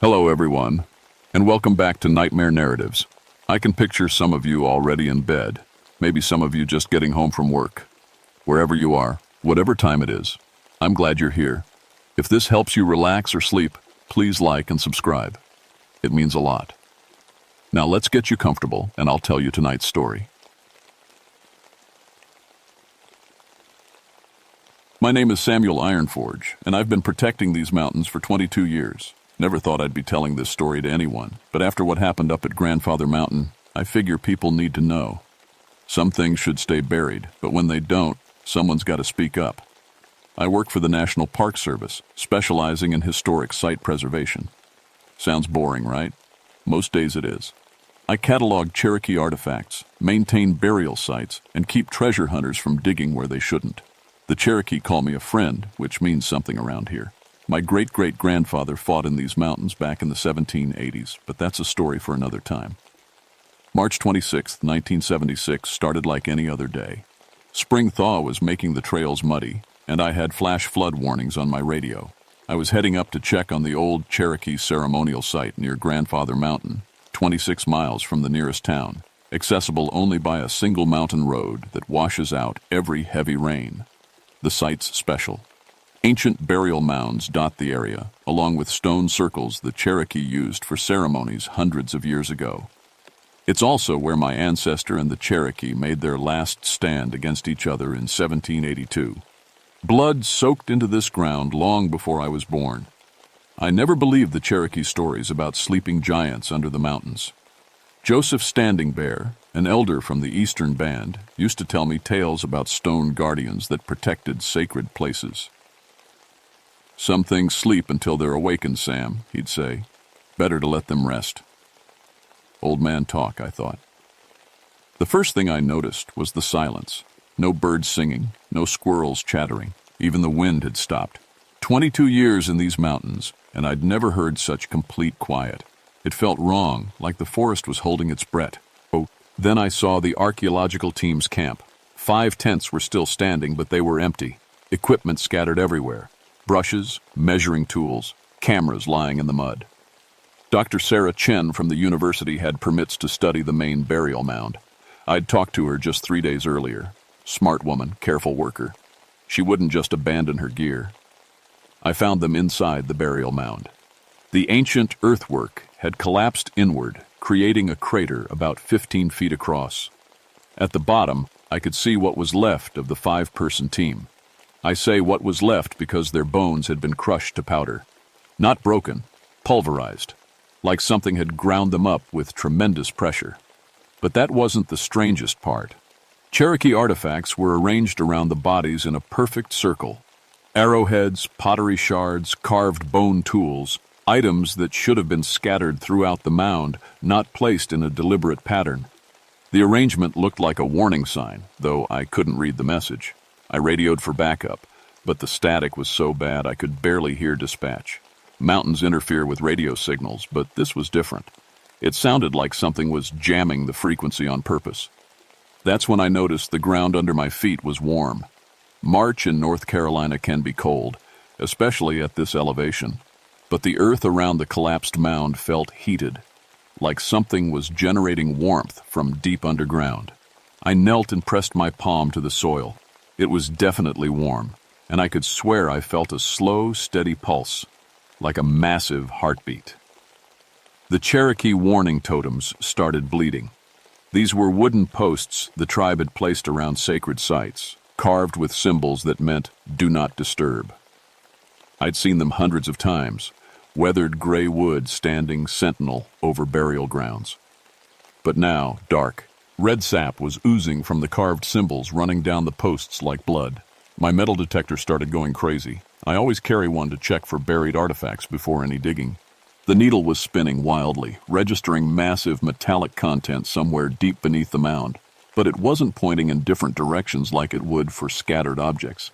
Hello, everyone, and welcome back to Nightmare Narratives. I can picture some of you already in bed, maybe some of you just getting home from work. Wherever you are, whatever time it is, I'm glad you're here. If this helps you relax or sleep, please like and subscribe. It means a lot. Now let's get you comfortable, and I'll tell you tonight's story. My name is Samuel Ironforge, and I've been protecting these mountains for 22 years. Never thought I'd be telling this story to anyone, but after what happened up at Grandfather Mountain, I figure people need to know. Some things should stay buried, but when they don't, someone's got to speak up. I work for the National Park Service, specializing in historic site preservation. Sounds boring, right? Most days it is. I catalog Cherokee artifacts, maintain burial sites, and keep treasure hunters from digging where they shouldn't. The Cherokee call me a friend, which means something around here. My great-great-grandfather fought in these mountains back in the 1780s, but that's a story for another time. March 26, 1976 started like any other day. Spring thaw was making the trails muddy, and I had flash flood warnings on my radio. I was heading up to check on the old Cherokee ceremonial site near Grandfather Mountain, 26 miles from the nearest town, accessible only by a single mountain road that washes out every heavy rain. The site's special. Ancient burial mounds dot the area, along with stone circles the Cherokee used for ceremonies hundreds of years ago. It's also where my ancestor and the Cherokee made their last stand against each other in 1782. Blood soaked into this ground long before I was born. I never believed the Cherokee stories about sleeping giants under the mountains. Joseph Standing Bear, an elder from the Eastern Band, used to tell me tales about stone guardians that protected sacred places. "Some things sleep until they're awakened, Sam," he'd say. "Better to let them rest." Old man talk, I thought. The first thing I noticed was the silence. No birds singing, no squirrels chattering. Even the wind had stopped. 22 years in these mountains, and I'd never heard such complete quiet. It felt wrong, like the forest was holding its breath. Then I saw the archaeological team's camp. 5 tents were still standing, but they were empty. Equipment scattered everywhere. Brushes, measuring tools, cameras lying in the mud. Dr. Sarah Chen from the university had permits to study the main burial mound. I'd talked to her just 3 days earlier. Smart woman, careful worker. She wouldn't just abandon her gear. I found them inside the burial mound. The ancient earthwork had collapsed inward, creating a crater about 15 feet across. At the bottom, I could see what was left of the 5-person team. I say what was left because their bones had been crushed to powder. Not broken, pulverized, like something had ground them up with tremendous pressure. But that wasn't the strangest part. Cherokee artifacts were arranged around the bodies in a perfect circle. Arrowheads, pottery shards, carved bone tools, items that should have been scattered throughout the mound, not placed in a deliberate pattern. The arrangement looked like a warning sign, though I couldn't read the message. I radioed for backup, but the static was so bad I could barely hear dispatch. Mountains interfere with radio signals, but this was different. It sounded like something was jamming the frequency on purpose. That's when I noticed the ground under my feet was warm. March in North Carolina can be cold, especially at this elevation. But the earth around the collapsed mound felt heated, like something was generating warmth from deep underground. I knelt and pressed my palm to the soil. It was definitely warm, and I could swear I felt a slow, steady pulse, like a massive heartbeat. The Cherokee warning totems started bleeding. These were wooden posts the tribe had placed around sacred sites, carved with symbols that meant, "Do not disturb." I'd seen them hundreds of times, weathered gray wood standing sentinel over burial grounds. But now, dark. Red sap was oozing from the carved symbols running down the posts like blood. My metal detector started going crazy. I always carry one to check for buried artifacts before any digging. The needle was spinning wildly, registering massive metallic content somewhere deep beneath the mound. But it wasn't pointing in different directions like it would for scattered objects.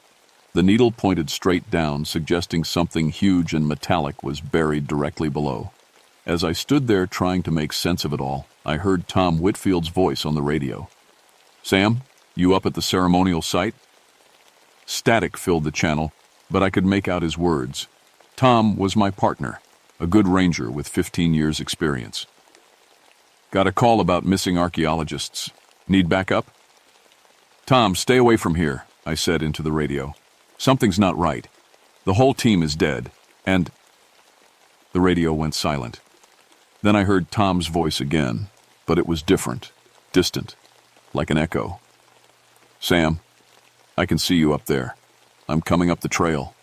The needle pointed straight down, suggesting something huge and metallic was buried directly below. As I stood there trying to make sense of it all, I heard Tom Whitfield's voice on the radio. "Sam, you up at the ceremonial site?" Static filled the channel, but I could make out his words. Tom was my partner. a good ranger with 15 years' experience. Got a call about missing archaeologists. Need backup? Tom, stay away from here, I said into the radio. Something's not right. The whole team is dead, and... The radio went silent. Then I heard Tom's voice again, but it was different, distant, like an echo. Sam, I can see you up there. I'm coming up the trail.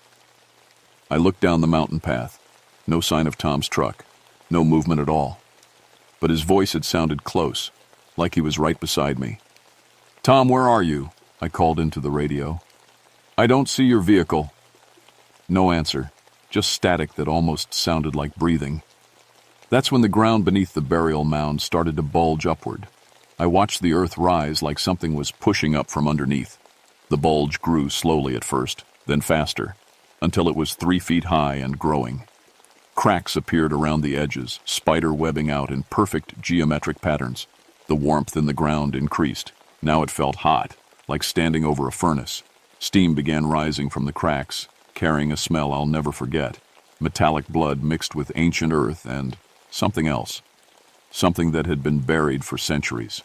I looked down the mountain path. No sign of Tom's truck. No movement at all. But his voice had sounded close, like he was right beside me. Tom, where are you? I called into the radio. I don't see your vehicle. No answer, just static that almost sounded like breathing. That's when the ground beneath the burial mound started to bulge upward. I watched the earth rise like something was pushing up from underneath. The bulge grew slowly at first, then faster, until it was 3 feet high and growing. Cracks appeared around the edges, spider webbing out in perfect geometric patterns. The warmth in the ground increased. Now it felt hot, like standing over a furnace. Steam began rising from the cracks, carrying a smell I'll never forget. Metallic blood mixed with ancient earth and something else. Something that had been buried for centuries.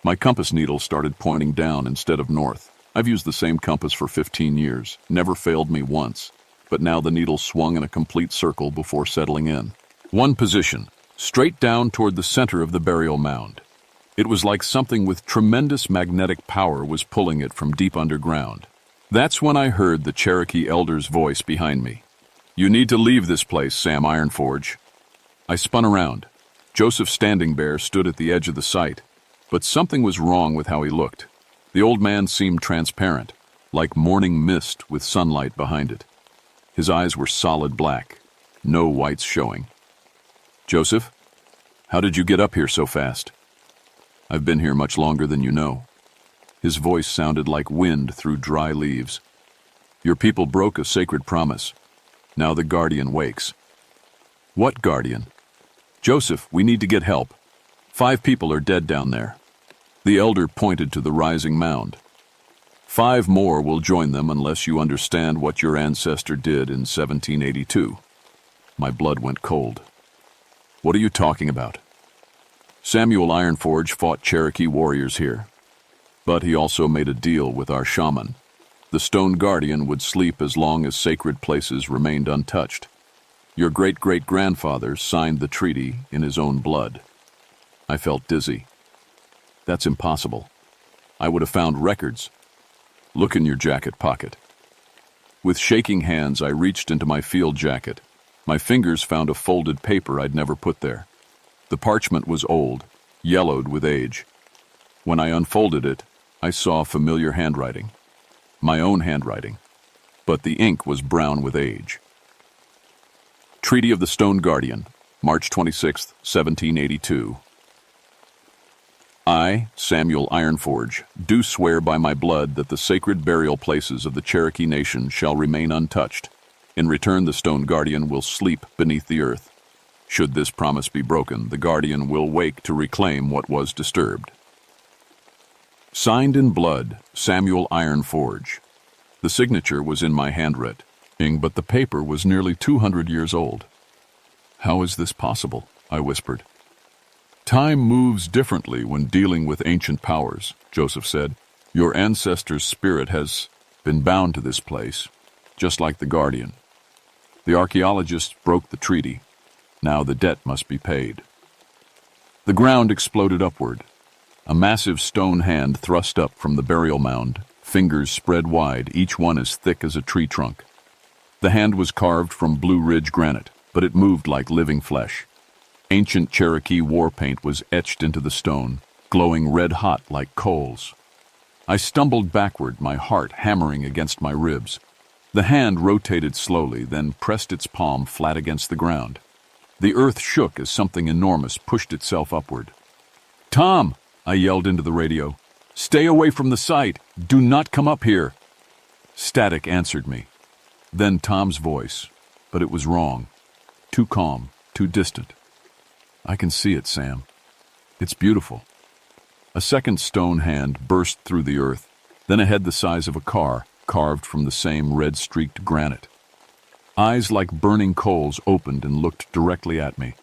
My compass needle started pointing down instead of north. I've used the same compass for 15 years, never failed me once, but now the needle swung in a complete circle before settling in. One position, straight down toward the center of the burial mound. It was like something with tremendous magnetic power was pulling it from deep underground. That's when I heard the Cherokee elder's voice behind me. You need to leave this place, Sam Ironforge. I spun around. Joseph Standing Bear stood at the edge of the site, but something was wrong with how he looked. The old man seemed transparent, like morning mist with sunlight behind it. His eyes were solid black, no whites showing. Joseph, how did you get up here so fast? I've been here much longer than you know. His voice sounded like wind through dry leaves. Your people broke a sacred promise. Now the guardian wakes. What guardian? Joseph, we need to get help. 5 people are dead down there. The elder pointed to the rising mound. 5 more will join them unless you understand what your ancestor did in 1782. My blood went cold. What are you talking about? Samuel Ironforge fought Cherokee warriors here, but he also made a deal with our shaman. The stone guardian would sleep as long as sacred places remained untouched. Your great-great-grandfather signed the treaty in his own blood. I felt dizzy. That's impossible. I would have found records. Look in your jacket pocket. With shaking hands, I reached into my field jacket. My fingers found a folded paper I'd never put there. The parchment was old, yellowed with age. When I unfolded it, I saw familiar handwriting. My own handwriting. But the ink was brown with age. Treaty of the Stone Guardian, March 26, 1782. I, Samuel Ironforge, do swear by my blood that the sacred burial places of the Cherokee Nation shall remain untouched. In return, the Stone Guardian will sleep beneath the earth. Should this promise be broken, the Guardian will wake to reclaim what was disturbed. Signed in blood, Samuel Ironforge. The signature was in my handwriting, but the paper was nearly 200 years old. How is this possible? I whispered. Time moves differently when dealing with ancient powers, Joseph said. Your ancestor's spirit has been bound to this place, just like the Guardian. The archaeologists broke the treaty. Now the debt must be paid. The ground exploded upward. A massive stone hand thrust up from the burial mound, fingers spread wide, each one as thick as a tree trunk. The hand was carved from Blue Ridge granite, but it moved like living flesh. Ancient Cherokee war paint was etched into the stone, glowing red-hot like coals. I stumbled backward, my heart hammering against my ribs. The hand rotated slowly, then pressed its palm flat against the ground. The earth shook as something enormous pushed itself upward. Tom! I yelled into the radio. Stay away from the site! Do not come up here! Static answered me. Then Tom's voice, but it was wrong. Too calm, too distant. I can see it, Sam. It's beautiful. A second stone hand burst through the earth, then a head the size of a car, carved from the same red-streaked granite. Eyes like burning coals opened and looked directly at me.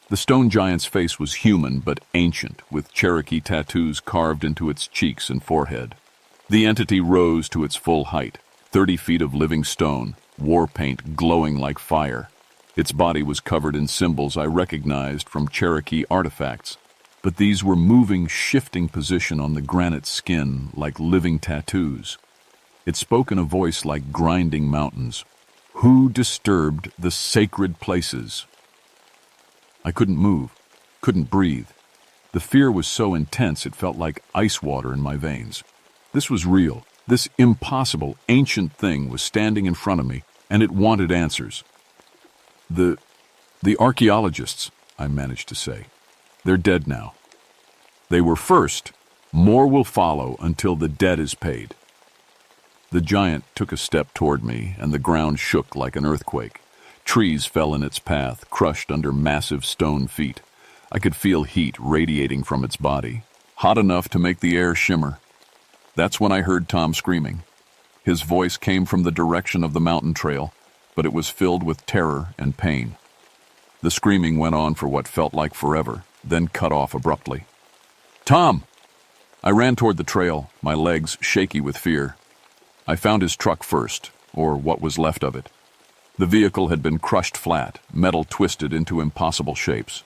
The stone giant's face was human but ancient, with Cherokee tattoos carved into its cheeks and forehead. The entity rose to its full height, 30 feet of living stone, war paint glowing like fire. Its body was covered in symbols I recognized from Cherokee artifacts, but these were moving, shifting position on the granite skin like living tattoos. It spoke in a voice like grinding mountains. Who disturbed the sacred places? I couldn't move, couldn't breathe. The fear was so intense it felt like ice water in my veins. This was real. This impossible, ancient thing was standing in front of me, and it wanted answers. The archaeologists, I managed to say. They're dead now. They were first. More will follow until the debt is paid. The giant took a step toward me, and the ground shook like an earthquake. Trees fell in its path, crushed under massive stone feet. I could feel heat radiating from its body, hot enough to make the air shimmer. That's when I heard Tom screaming. His voice came from the direction of the mountain trail, but it was filled with terror and pain. The screaming went on for what felt like forever, then cut off abruptly. "Tom!" I ran toward the trail, my legs shaky with fear. I found his truck first, or what was left of it. The vehicle had been crushed flat, metal twisted into impossible shapes.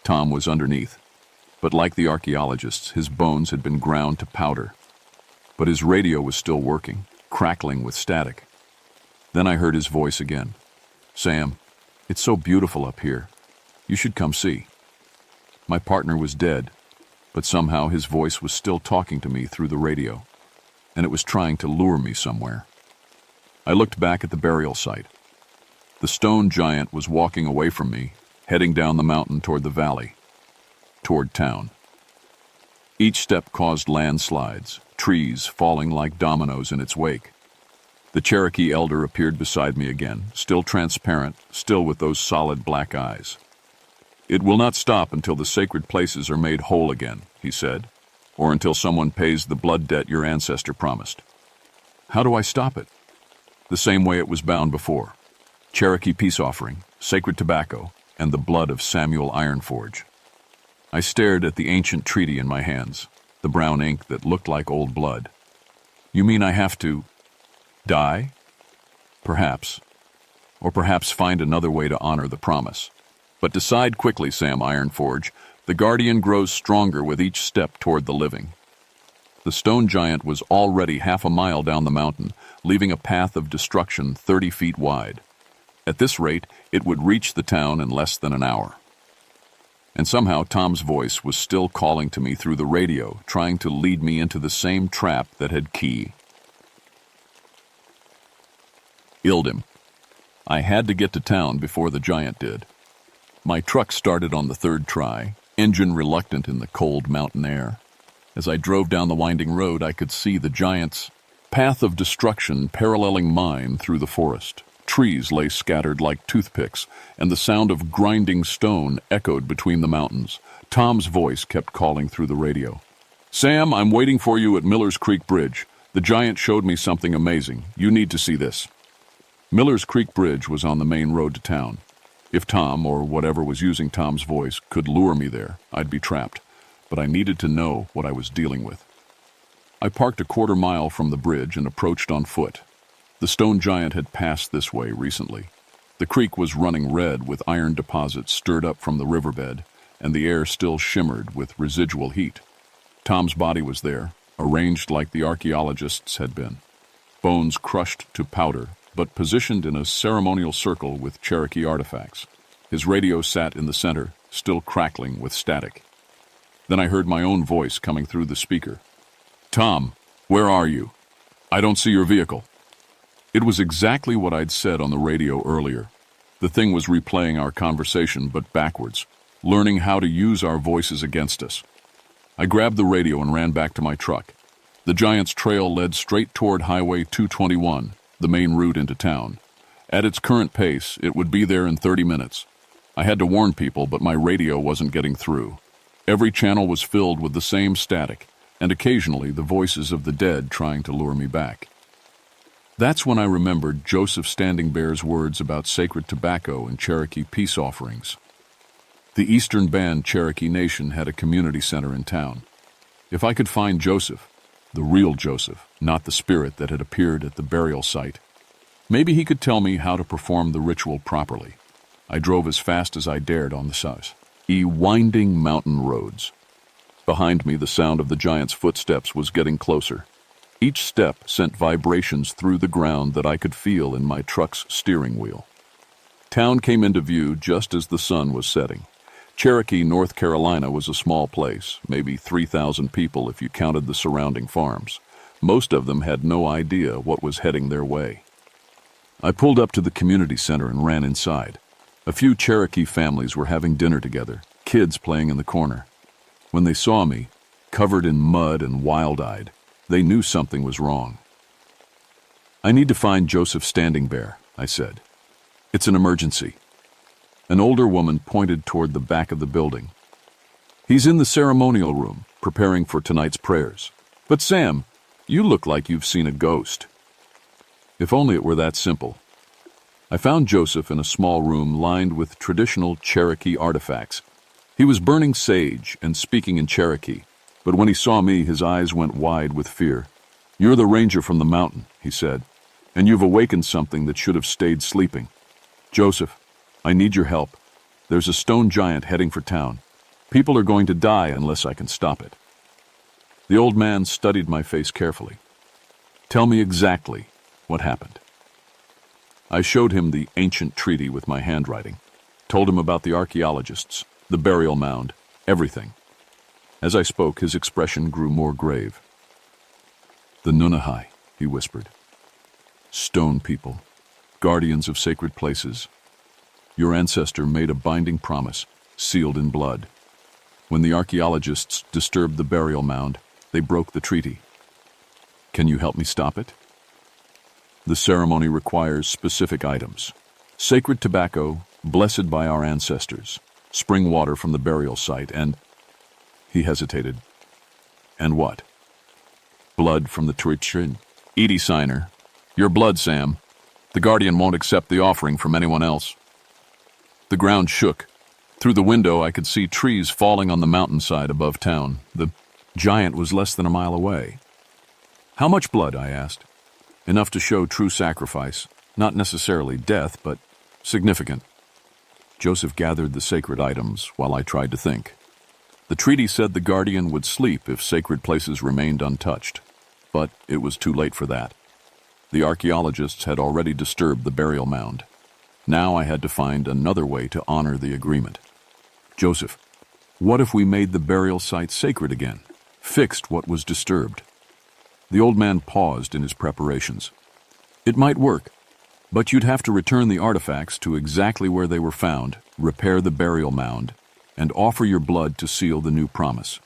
Tom was underneath, but like the archaeologists, his bones had been ground to powder. But his radio was still working, crackling with static. Then I heard his voice again. "Sam, it's so beautiful up here. You should come see." My partner was dead, but somehow his voice was still talking to me through the radio, and it was trying to lure me somewhere. I looked back at the burial site. The stone giant was walking away from me, heading down the mountain toward the valley, toward town. Each step caused landslides, trees falling like dominoes in its wake. The Cherokee elder appeared beside me again, still transparent, still with those solid black eyes. "It will not stop until the sacred places are made whole again," he said, "or until someone pays the blood debt your ancestor promised." "How do I stop it?" "The same way it was bound before. Cherokee peace offering, sacred tobacco, and the blood of Samuel Ironforge." I stared at the ancient treaty in my hands, the brown ink that looked like old blood. "You mean I have to die?" "Perhaps. Or perhaps find another way to honor the promise. But decide quickly, Sam Ironforge. The Guardian grows stronger with each step toward the living." The stone giant was already half a mile down the mountain, leaving a path of destruction 30 feet wide. At this rate, it would reach the town in less than an hour. And somehow Tom's voice was still calling to me through the radio, trying to lead me into the same trap that had Key. Ildim. I had to get to town before the giant did. My truck started on the third try, engine reluctant in the cold mountain air. As I drove down the winding road, I could see the giant's path of destruction paralleling mine through the forest. Trees lay scattered like toothpicks, and the sound of grinding stone echoed between the mountains. Tom's voice kept calling through the radio. "Sam, I'm waiting for you at Miller's Creek Bridge. The giant showed me something amazing. You need to see this." Miller's Creek Bridge was on the main road to town. If Tom, or whatever was using Tom's voice, could lure me there, I'd be trapped. But I needed to know what I was dealing with. I parked a quarter mile from the bridge and approached on foot. The stone giant had passed this way recently. The creek was running red with iron deposits stirred up from the riverbed, and the air still shimmered with residual heat. Tom's body was there, arranged like the archaeologists had been. Bones crushed to powder, but positioned in a ceremonial circle with Cherokee artifacts. His radio sat in the center, still crackling with static. Then I heard my own voice coming through the speaker. "Tom, where are you? I don't see your vehicle." It was exactly what I'd said on the radio earlier. The thing was replaying our conversation, but backwards, learning how to use our voices against us. I grabbed the radio and ran back to my truck. The giant's trail led straight toward Highway 221, the main route into town. At its current pace, it would be there in 30 minutes. I had to warn people, but my radio wasn't getting through. Every channel was filled with the same static, and occasionally the voices of the dead trying to lure me back. That's when I remembered Joseph Standing Bear's words about sacred tobacco and Cherokee peace offerings. The Eastern Band Cherokee Nation had a community center in town. If I could find Joseph, the real Joseph, not the spirit that had appeared at the burial site, maybe he could tell me how to perform the ritual properly. I drove as fast as I dared on the winding mountain roads. Behind me, the sound of the giant's footsteps was getting closer. Each step sent vibrations through the ground that I could feel in my truck's steering wheel. Town came into view just as the sun was setting. Cherokee, North Carolina was a small place, maybe 3,000 people if you counted the surrounding farms. Most of them had no idea what was heading their way. I pulled up to the community center and ran inside. A few Cherokee families were having dinner together, kids playing in the corner. When they saw me, covered in mud and wild-eyed, they knew something was wrong. "I need to find Joseph Standing Bear," I said. "It's an emergency." An older woman pointed toward the back of the building. "He's in the ceremonial room, preparing for tonight's prayers. But Sam, you look like you've seen a ghost." If only it were that simple. I found Joseph in a small room lined with traditional Cherokee artifacts. He was burning sage and speaking in Cherokee, but when he saw me, his eyes went wide with fear. "You're the ranger from the mountain," he said, "and you've awakened something that should have stayed sleeping. Joseph, I need your help. There's a stone giant heading for town. People are going to die unless I can stop it." The old man studied my face carefully. "Tell me exactly what happened." I showed him the ancient treaty with my handwriting, told him about the archaeologists, the burial mound, everything. As I spoke, his expression grew more grave. "The Nunahai," he whispered. "Stone people, guardians of sacred places. Your ancestor made a binding promise, sealed in blood. When the archaeologists disturbed the burial mound, they broke the treaty. Can you help me stop it? The ceremony requires specific items: sacred tobacco, blessed by our ancestors, spring water from the burial site, and..." He hesitated. "And what?" "Blood from the Twitchin. Edie Signer. Your blood, Sam. The Guardian won't accept the offering from anyone else." The ground shook. Through the window, I could see trees falling on the mountainside above town. The giant was less than a mile away. "How much blood?" I asked. "Enough to show true sacrifice. Not necessarily death, but significant." Joseph gathered the sacred items while I tried to think. The treaty said the Guardian would sleep if sacred places remained untouched, but it was too late for that. The archaeologists had already disturbed the burial mound. Now I had to find another way to honor the agreement. "Joseph, what if we made the burial site sacred again, fixed what was disturbed?" The old man paused in his preparations. "It might work, but you'd have to return the artifacts to exactly where they were found, repair the burial mound, and offer your blood to seal the new promise."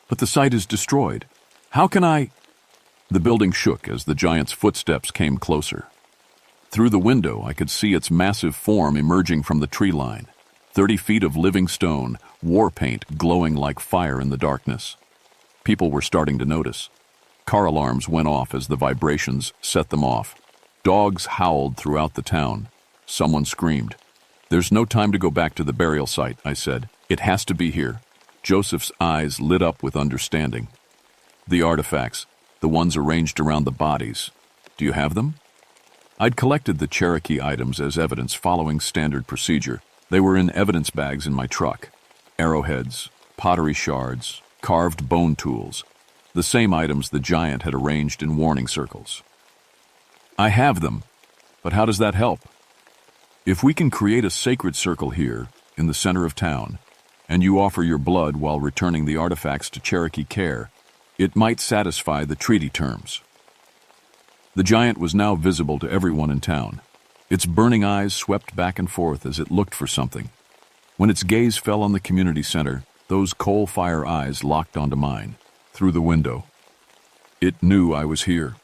"But the site is destroyed. How can I—" The building shook as the giant's footsteps came closer. Through the window, I could see its massive form emerging from the tree line. 30 feet of living stone, war paint glowing like fire in the darkness. People were starting to notice. Car alarms went off as the vibrations set them off. Dogs howled throughout the town. Someone screamed. "There's no time to go back to the burial site," I said. "It has to be here." Joseph's eyes lit up with understanding. "The artifacts, the ones arranged around the bodies. Do you have them?" I'd collected the Cherokee items as evidence following standard procedure. They were in evidence bags in my truck. Arrowheads, pottery shards, carved bone tools, the same items the giant had arranged in warning circles. "I have them, but how does that help?" "If we can create a sacred circle here, in the center of town, and you offer your blood while returning the artifacts to Cherokee care, it might satisfy the treaty terms." The giant was now visible to everyone in town. Its burning eyes swept back and forth as it looked for something. When its gaze fell on the community center, those coal fire eyes locked onto mine, through the window. It knew I was here.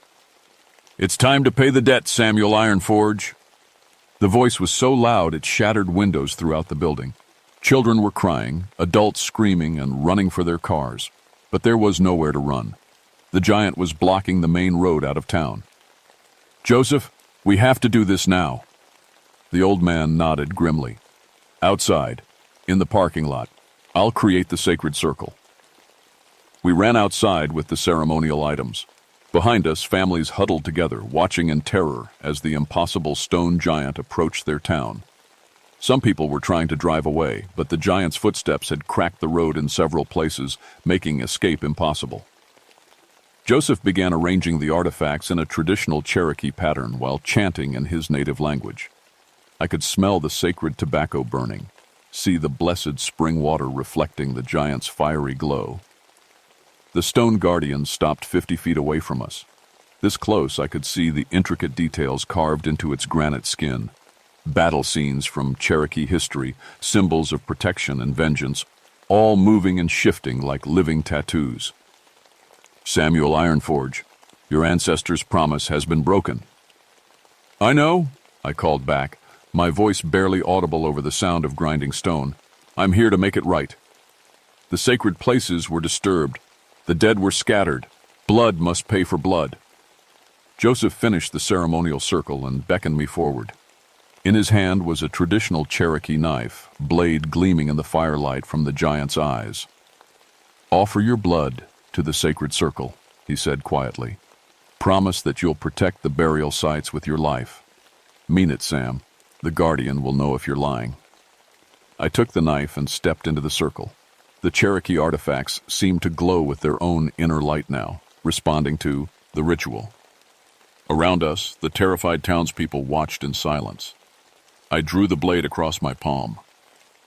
"It's time to pay the debt, Samuel Ironforge." The voice was so loud it shattered windows throughout the building. Children were crying, adults screaming and running for their cars. But there was nowhere to run. The giant was blocking the main road out of town. Joseph, we have to do this now. The old man nodded grimly. Outside, in the parking lot, I'll create the sacred circle. We ran outside with the ceremonial items. Behind us, families huddled together, watching in terror as the impossible stone giant approached their town. Some people were trying to drive away, but the giant's footsteps had cracked the road in several places, making escape impossible. Joseph began arranging the artifacts in a traditional Cherokee pattern while chanting in his native language. I could smell the sacred tobacco burning, see the blessed spring water reflecting the giant's fiery glow. The stone guardian stopped 50 feet away from us. This close, I could see the intricate details carved into its granite skin. Battle scenes from Cherokee history, symbols of protection and vengeance, all moving and shifting like living tattoos. Samuel Ironforge, your ancestors' promise has been broken. I know, I called back, my voice barely audible over the sound of grinding stone. I'm here to make it right. The sacred places were disturbed. The dead were scattered. Blood must pay for blood. Joseph finished the ceremonial circle and beckoned me forward. In his hand was a traditional Cherokee knife, blade gleaming in the firelight from the giant's eyes. Offer your blood to the sacred circle, he said quietly. Promise that you'll protect the burial sites with your life. Mean it, Sam. The guardian will know if you're lying. I took the knife and stepped into the circle. The Cherokee artifacts seemed to glow with their own inner light now, responding to the ritual. Around us, the terrified townspeople watched in silence. I drew the blade across my palm.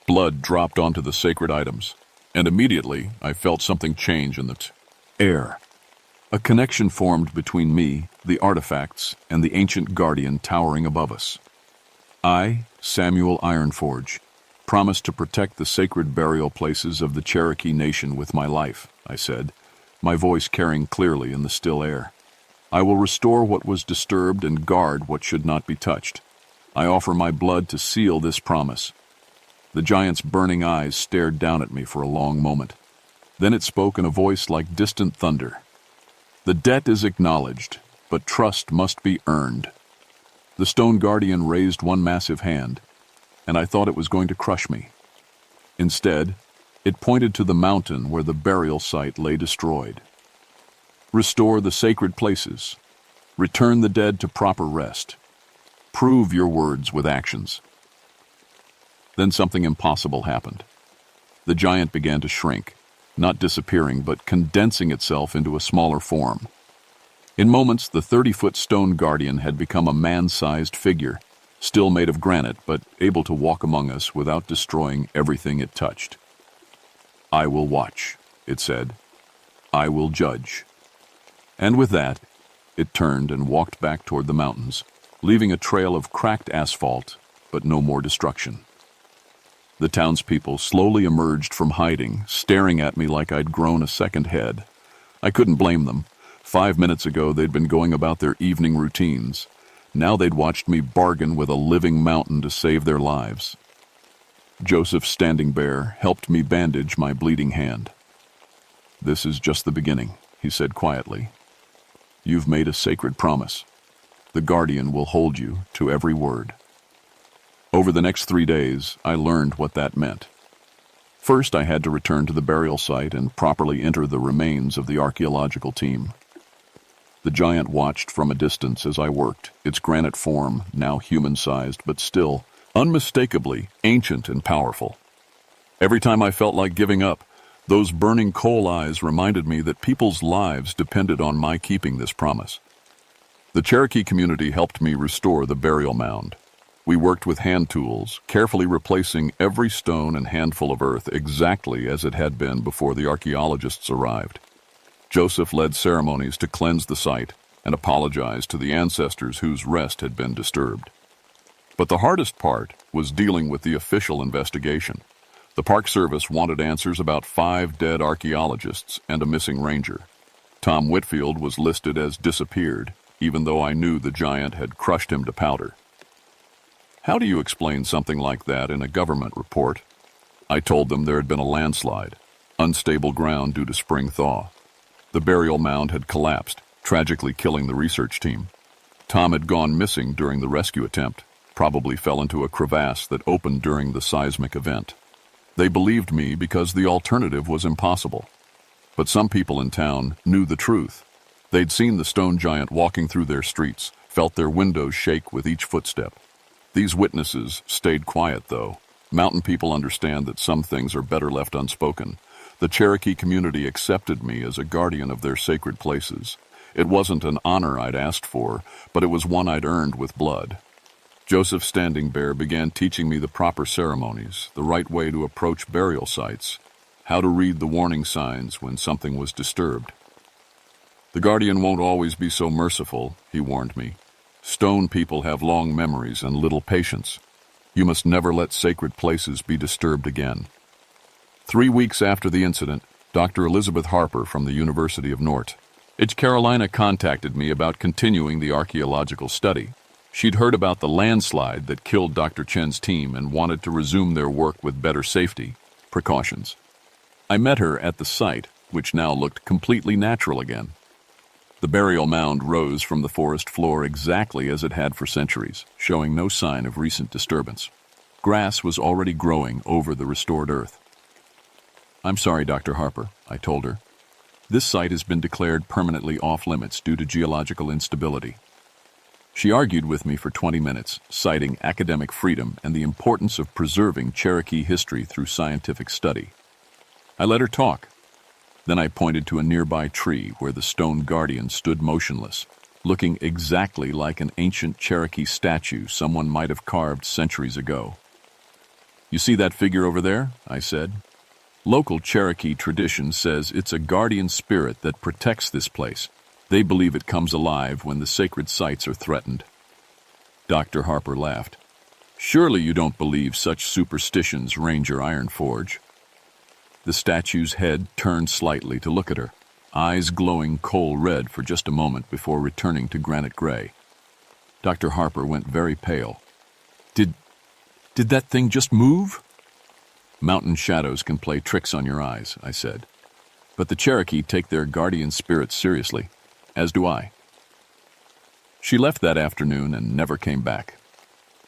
Blood dropped onto the sacred items, and immediately I felt something change in the air. A connection formed between me, the artifacts, and the ancient guardian towering above us. I, Samuel Ironforge, promise to protect the sacred burial places of the Cherokee Nation with my life, I said, my voice carrying clearly in the still air. I will restore what was disturbed and guard what should not be touched. I offer my blood to seal this promise. The giant's burning eyes stared down at me for a long moment. Then it spoke in a voice like distant thunder. The debt is acknowledged, but trust must be earned. The stone guardian raised one massive hand, and I thought it was going to crush me. Instead, it pointed to the mountain where the burial site lay destroyed. Restore the sacred places. Return the dead to proper rest. Prove your words with actions. Then something impossible happened. The giant began to shrink, not disappearing, but condensing itself into a smaller form. In moments, the 30-foot stone guardian had become a man-sized figure, still made of granite, but able to walk among us without destroying everything it touched. I will watch, it said. I will judge. And with that, it turned and walked back toward the mountains, leaving a trail of cracked asphalt, but no more destruction. The townspeople slowly emerged from hiding, staring at me like I'd grown a second head. I couldn't blame them. 5 minutes ago, they'd been going about their evening routines. Now they'd watched me bargain with a living mountain to save their lives. Joseph, standing bare, helped me bandage my bleeding hand. This is just the beginning, he said quietly. You've made a sacred promise. The guardian will hold you to every word. Over the next 3 days, I learned what that meant. First, I had to return to the burial site and properly enter the remains of the archaeological team. The giant watched from a distance as I worked, its granite form, now human-sized, but still unmistakably ancient and powerful. Every time I felt like giving up, those burning coal eyes reminded me that people's lives depended on my keeping this promise. The Cherokee community helped me restore the burial mound. We worked with hand tools, carefully replacing every stone and handful of earth exactly as it had been before the archaeologists arrived. Joseph led ceremonies to cleanse the site and apologized to the ancestors whose rest had been disturbed. But the hardest part was dealing with the official investigation. The Park Service wanted answers about 5 dead archaeologists and a missing ranger. Tom Whitfield was listed as disappeared, even though I knew the giant had crushed him to powder. How do you explain something like that in a government report? I told them there had been a landslide, unstable ground due to spring thaw. The burial mound had collapsed, tragically killing the research team. Tom had gone missing during the rescue attempt, probably fell into a crevasse that opened during the seismic event. They believed me because the alternative was impossible. But some people in town knew the truth. They'd seen the stone giant walking through their streets, felt their windows shake with each footstep. These witnesses stayed quiet, though. Mountain people understand that some things are better left unspoken. The Cherokee community accepted me as a guardian of their sacred places. It wasn't an honor I'd asked for, but it was one I'd earned with blood. Joseph Standing Bear began teaching me the proper ceremonies, the right way to approach burial sites, how to read the warning signs when something was disturbed. The guardian won't always be so merciful, he warned me. Stone people have long memories and little patience. You must never let sacred places be disturbed again. 3 weeks after the incident, Dr. Elizabeth Harper from the University of North Carolina contacted me about continuing the archaeological study. She'd heard about the landslide that killed Dr. Chen's team and wanted to resume their work with better safety precautions. I met her at the site, which now looked completely natural again. The burial mound rose from the forest floor exactly as it had for centuries, showing no sign of recent disturbance. Grass was already growing over the restored earth. "I'm sorry, Dr. Harper," I told her. "This site has been declared permanently off-limits due to geological instability." She argued with me for 20 minutes, citing academic freedom and the importance of preserving Cherokee history through scientific study. I let her talk. Then I pointed to a nearby tree where the stone guardian stood motionless, looking exactly like an ancient Cherokee statue someone might have carved centuries ago. "You see that figure over there?" I said. "Local Cherokee tradition says it's a guardian spirit that protects this place. They believe it comes alive when the sacred sites are threatened." Dr. Harper laughed. "Surely you don't believe such superstitions, Ranger Ironforge." The statue's head turned slightly to look at her, eyes glowing coal red for just a moment before returning to granite gray. Dr. Harper went very pale. Did that thing just move?" "Mountain shadows can play tricks on your eyes," I said. "But the Cherokee take their guardian spirits seriously, as do I." She left that afternoon and never came back.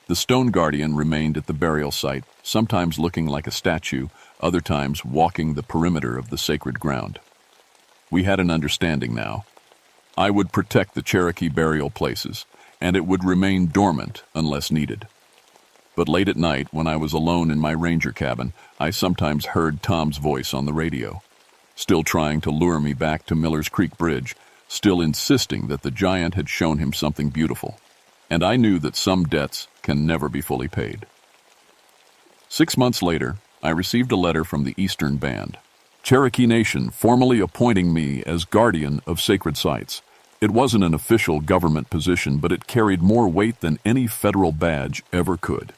The stone guardian remained at the burial site, sometimes looking like a statue, other times walking the perimeter of the sacred ground. We had an understanding now. I would protect the Cherokee burial places, and it would remain dormant unless needed. But late at night, when I was alone in my ranger cabin, I sometimes heard Tom's voice on the radio, still trying to lure me back to Miller's Creek Bridge, still insisting that the giant had shown him something beautiful. And I knew that some debts can never be fully paid. 6 months later, I received a letter from the Eastern Band, Cherokee Nation formally appointing me as guardian of sacred sites. It wasn't an official government position, but it carried more weight than any federal badge ever could.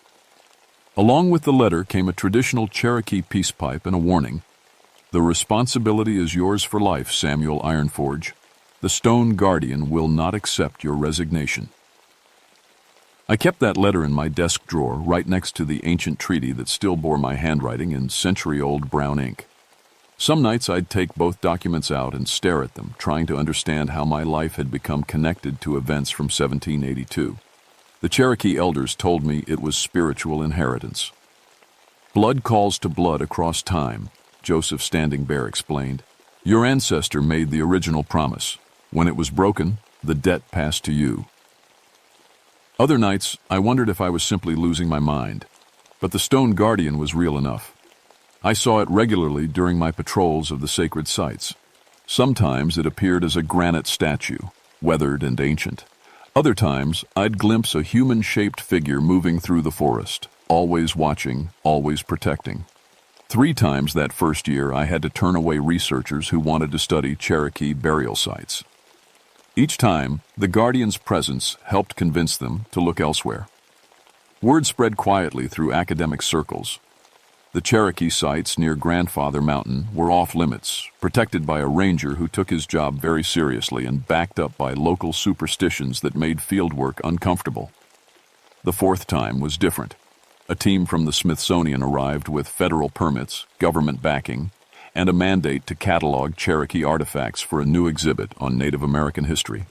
Along with the letter came a traditional Cherokee peace pipe and a warning. "The responsibility is yours for life, Samuel Ironforge. The Stone Guardian will not accept your resignation." I kept that letter in my desk drawer right next to the ancient treaty that still bore my handwriting in century-old brown ink. Some nights I'd take both documents out and stare at them, trying to understand how my life had become connected to events from 1782. The Cherokee elders told me it was spiritual inheritance. "Blood calls to blood across time," Joseph Standing Bear explained. "Your ancestor made the original promise. When it was broken, the debt passed to you." Other nights, I wondered if I was simply losing my mind. But the Stone Guardian was real enough. I saw it regularly during my patrols of the sacred sites. Sometimes it appeared as a granite statue, weathered and ancient. Other times, I'd glimpse a human-shaped figure moving through the forest, always watching, always protecting. 3 times that first year, I had to turn away researchers who wanted to study Cherokee burial sites. Each time, the Guardian's presence helped convince them to look elsewhere. Word spread quietly through academic circles. The Cherokee sites near Grandfather Mountain were off-limits, protected by a ranger who took his job very seriously and backed up by local superstitions that made fieldwork uncomfortable. The 4th time was different. A team from the Smithsonian arrived with federal permits, government backing, and a mandate to catalog Cherokee artifacts for a new exhibit on Native American history.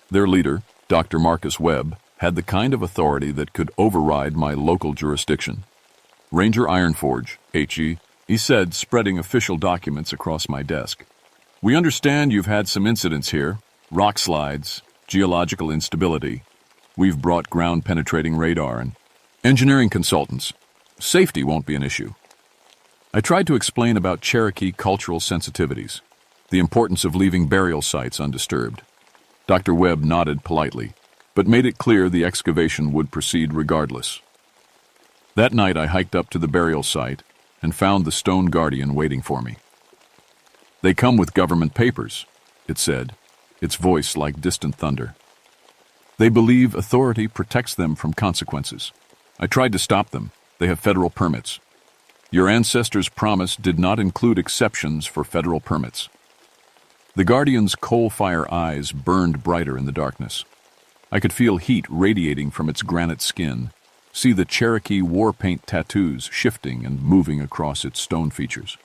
Their leader, Dr. Marcus Webb had the kind of authority that could override my local jurisdiction. Ranger Ironforge, H.E., he said, spreading official documents across my desk. We understand you've had some incidents here, rock slides, geological instability. We've brought ground-penetrating radar and engineering consultants. Safety won't be an issue. I tried to explain about Cherokee cultural sensitivities, the importance of leaving burial sites undisturbed. Dr. Webb nodded politely, but made it clear the excavation would proceed regardless. That night I hiked up to the burial site and found the Stone Guardian waiting for me. They come with government papers, it said, its voice like distant thunder. They believe authority protects them from consequences. I tried to stop them. They have federal permits. Your ancestors' promise did not include exceptions for federal permits. The Guardian's coal-fire eyes burned brighter in the darkness. I could feel heat radiating from its granite skin, see the Cherokee war paint tattoos shifting and moving across its stone features.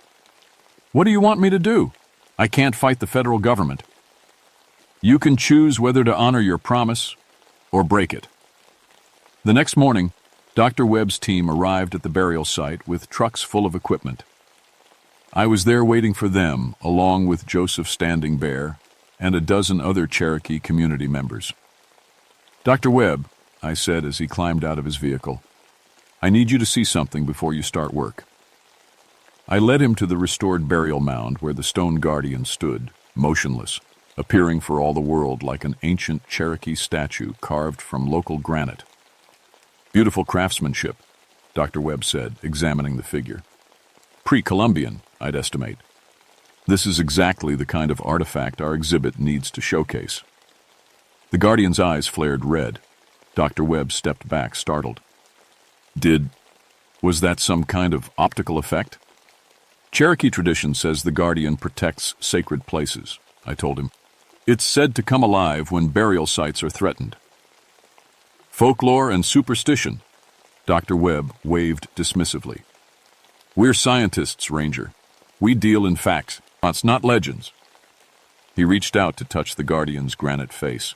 What do you want me to do? I can't fight the federal government. You can choose whether to honor your promise or break it. The next morning, Dr. Webb's team arrived at the burial site with trucks full of equipment. I was there waiting for them, along with Joseph Standing Bear and a dozen other Cherokee community members. Dr. Webb, I said as he climbed out of his vehicle, I need you to see something before you start work. I led him to the restored burial mound where the Stone Guardian stood, motionless, appearing for all the world like an ancient Cherokee statue carved from local granite. Beautiful craftsmanship, Dr. Webb said, examining the figure. Pre-Columbian, I'd estimate. This is exactly the kind of artifact our exhibit needs to showcase. The Guardian's eyes flared red. Dr. Webb stepped back, startled. Was that some kind of optical effect? Cherokee tradition says the Guardian protects sacred places, I told him. It's said to come alive when burial sites are threatened. Folklore and superstition, Dr. Webb waved dismissively. We're scientists, Ranger. We deal in facts, not legends. He reached out to touch the Guardian's granite face.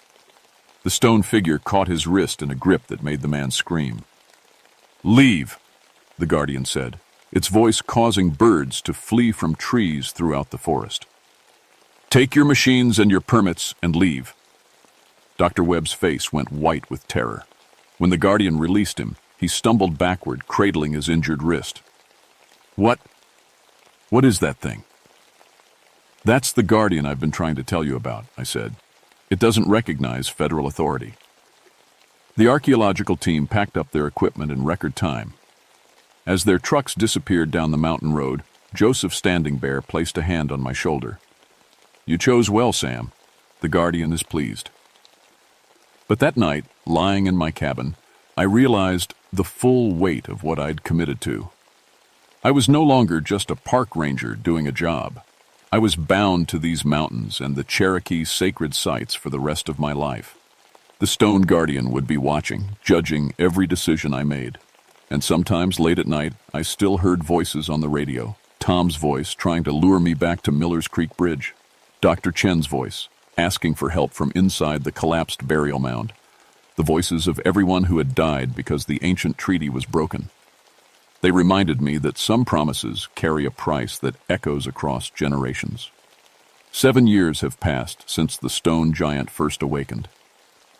The stone figure caught his wrist in a grip that made the man scream. Leave, the Guardian said, its voice causing birds to flee from trees throughout the forest. Take your machines and your permits and leave. Dr. Webb's face went white with terror. When the Guardian released him, he stumbled backward, cradling his injured wrist. What is that thing? That's the Guardian I've been trying to tell you about, I said. It doesn't recognize federal authority. The archaeological team packed up their equipment in record time. As their trucks disappeared down the mountain road, Joseph Standing Bear placed a hand on my shoulder. You chose well, Sam. The Guardian is pleased. But that night, lying in my cabin, I realized the full weight of what I'd committed to. I was no longer just a park ranger doing a job. I was bound to these mountains and the Cherokee sacred sites for the rest of my life. The Stone Guardian would be watching, judging every decision I made. And sometimes late at night, I still heard voices on the radio. Tom's voice trying to lure me back to Miller's Creek Bridge. Dr. Chen's voice, asking for help from inside the collapsed burial mound. The voices of everyone who had died because the ancient treaty was broken. They reminded me that some promises carry a price that echoes across generations. 7 years have passed since the stone giant first awakened.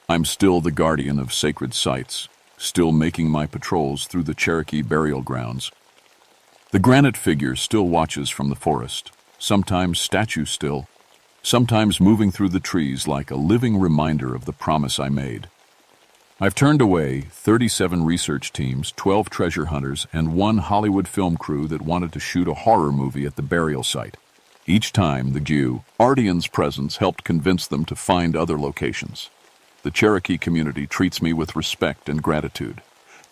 I'm still the guardian of sacred sites, still making my patrols through the Cherokee burial grounds. The granite figure still watches from the forest, sometimes statue still, sometimes moving through the trees like a living reminder of the promise I made. I've turned away 37 research teams, 12 treasure hunters, and 1 Hollywood film crew that wanted to shoot a horror movie at the burial site. Each time, the Guardian's presence helped convince them to find other locations. The Cherokee community treats me with respect and gratitude.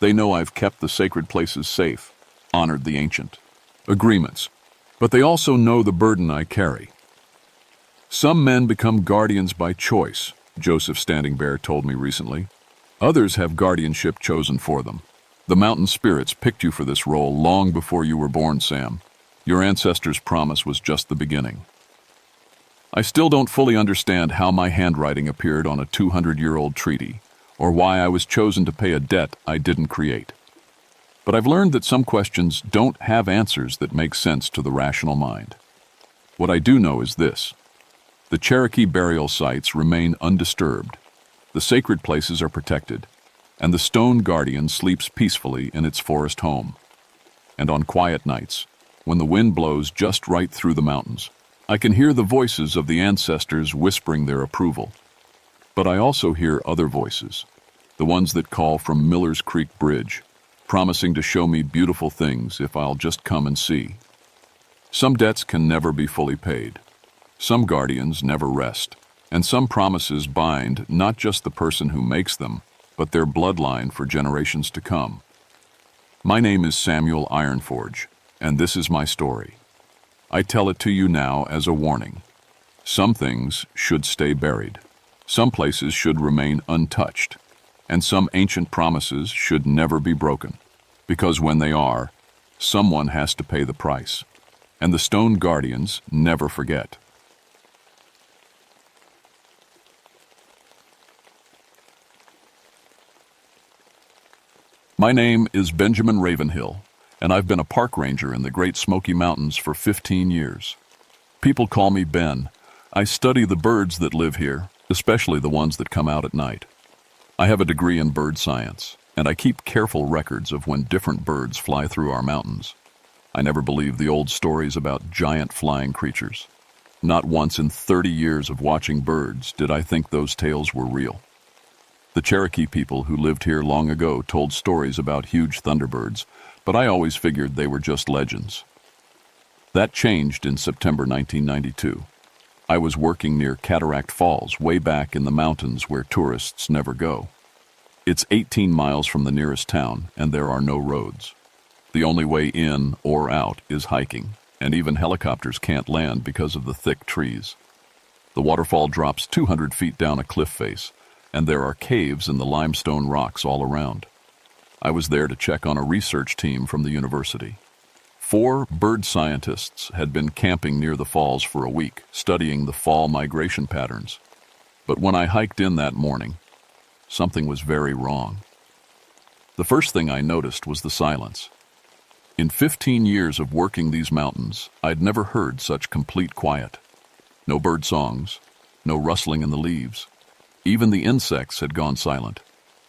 They know I've kept the sacred places safe, honored the ancient agreements, but they also know the burden I carry. Some men become guardians by choice, Joseph Standing Bear told me recently. Others have guardianship chosen for them. The mountain spirits picked you for this role long before you were born, Sam. Your ancestors' promise was just the beginning. I still don't fully understand how my handwriting appeared on a 200-year-old treaty, or why I was chosen to pay a debt I didn't create. But I've learned that some questions don't have answers that make sense to the rational mind. What I do know is this: the Cherokee burial sites remain undisturbed, the sacred places are protected, and the stone guardian sleeps peacefully in its forest home. And on quiet nights, when the wind blows just right through the mountains, I can hear the voices of the ancestors whispering their approval. But I also hear other voices, the ones that call from Miller's Creek Bridge, promising to show me beautiful things if I'll just come and see. Some debts can never be fully paid. Some guardians never rest, and some promises bind not just the person who makes them, but their bloodline for generations to come. My name is Samuel Ironforge, and this is my story. I tell it to you now as a warning. Some things should stay buried. Some places should remain untouched. And some ancient promises should never be broken. Because when they are, someone has to pay the price. And the stone guardians never forget. My name is Benjamin Ravenhill, and I've been a park ranger in the Great Smoky Mountains for 15 years. People call me Ben. I study the birds that live here, especially the ones that come out at night. I have a degree in bird science, and I keep careful records of when different birds fly through our mountains. I never believed the old stories about giant flying creatures. Not once in 30 years of watching birds did I think those tales were real. The Cherokee people who lived here long ago told stories about huge thunderbirds, but I always figured they were just legends. That changed in September 1992. I was working near Cataract Falls, way back in the mountains where tourists never go. It's 18 miles from the nearest town, and there are no roads. The only way in or out is hiking, and even helicopters can't land because of the thick trees. The waterfall drops 200 feet down a cliff face, and there are caves in the limestone rocks all around. I was there to check on a research team from the university. 4 bird scientists had been camping near the falls for a week, studying the fall migration patterns. But when I hiked in that morning, something was very wrong. The first thing I noticed was the silence. In 15 years of working these mountains, I'd never heard such complete quiet. No bird songs, no rustling in the leaves. Even the insects had gone silent.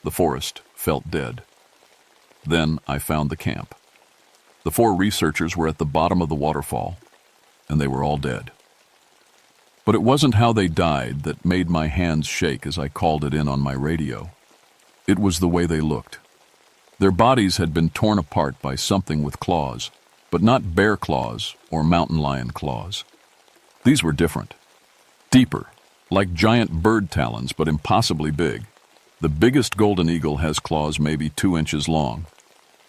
The forest felt dead. Then I found the camp. The 4 researchers were at the bottom of the waterfall, and they were all dead. But it wasn't how they died that made my hands shake as I called it in on my radio. It was the way they looked. Their bodies had been torn apart by something with claws, but not bear claws or mountain lion claws. These were different, deeper, like giant bird talons, but impossibly big. The biggest golden eagle has claws maybe 2 inches long.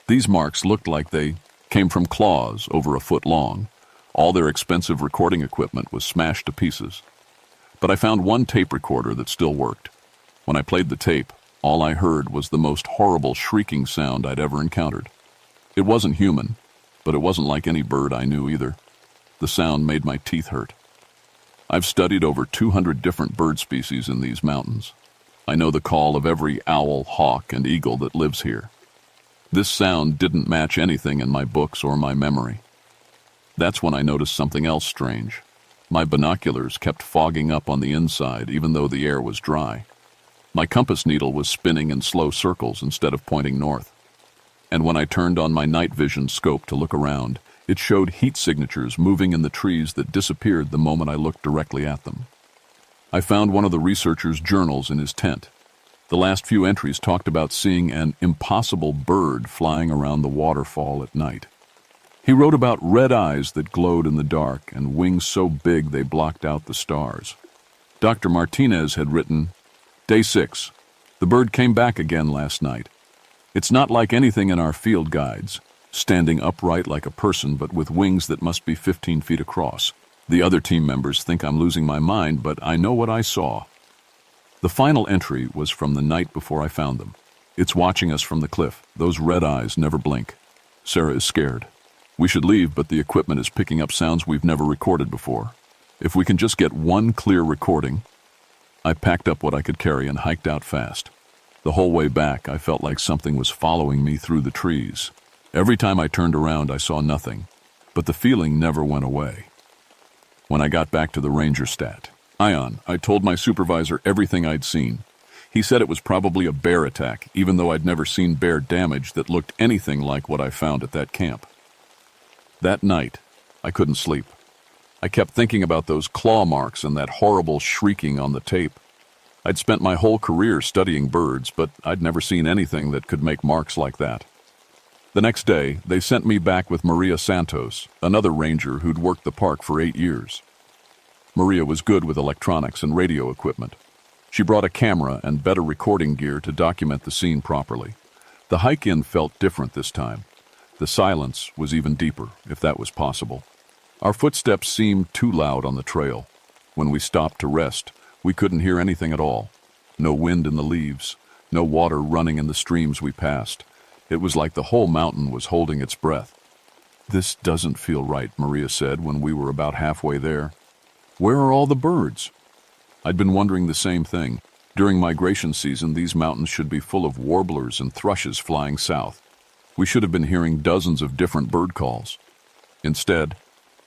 These marks looked like they came from claws over a foot long. All their expensive recording equipment was smashed to pieces. But I found one tape recorder that still worked. When I played the tape, all I heard was the most horrible shrieking sound I'd ever encountered. It wasn't human, but it wasn't like any bird I knew either. The sound made my teeth hurt. I've studied over 200 different bird species in these mountains. I know the call of every owl, hawk, and eagle that lives here. This sound didn't match anything in my books or my memory. That's when I noticed something else strange. My binoculars kept fogging up on the inside even though the air was dry. My compass needle was spinning in slow circles instead of pointing north. And when I turned on my night vision scope to look around, it showed heat signatures moving in the trees that disappeared the moment I looked directly at them. I found one of the researcher's journals in his tent. The last few entries talked about seeing an impossible bird flying around the waterfall at night. He wrote about red eyes that glowed in the dark and wings so big they blocked out the stars. Dr. Martinez had written, Day 6. The bird came back again last night. It's not like anything in our field guides, standing upright like a person but with wings that must be 15 feet across. The other team members think I'm losing my mind, but I know what I saw. The final entry was from the night before I found them. It's watching us from the cliff. Those red eyes never blink. Sarah is scared. We should leave, but the equipment is picking up sounds we've never recorded before. If we can just get one clear recording. I packed up what I could carry and hiked out fast. The whole way back, I felt like something was following me through the trees. Every time I turned around, I saw nothing, but the feeling never went away. When I got back to the ranger stat, Ion, I told my supervisor everything I'd seen. He said it was probably a bear attack, even though I'd never seen bear damage that looked anything like what I found at that camp. That night, I couldn't sleep. I kept thinking about those claw marks and that horrible shrieking on the tape. I'd spent my whole career studying birds, but I'd never seen anything that could make marks like that. The next day, they sent me back with Maria Santos, another ranger who'd worked the park for 8 years. Maria was good with electronics and radio equipment. She brought a camera and better recording gear to document the scene properly. The hike-in felt different this time. The silence was even deeper, if that was possible. Our footsteps seemed too loud on the trail. When we stopped to rest, we couldn't hear anything at all. No wind in the leaves, no water running in the streams we passed. It was like the whole mountain was holding its breath. "This doesn't feel right," Maria said when we were about halfway there. "Where are all the birds?" I'd been wondering the same thing. During migration season, these mountains should be full of warblers and thrushes flying south. We should have been hearing dozens of different bird calls. Instead,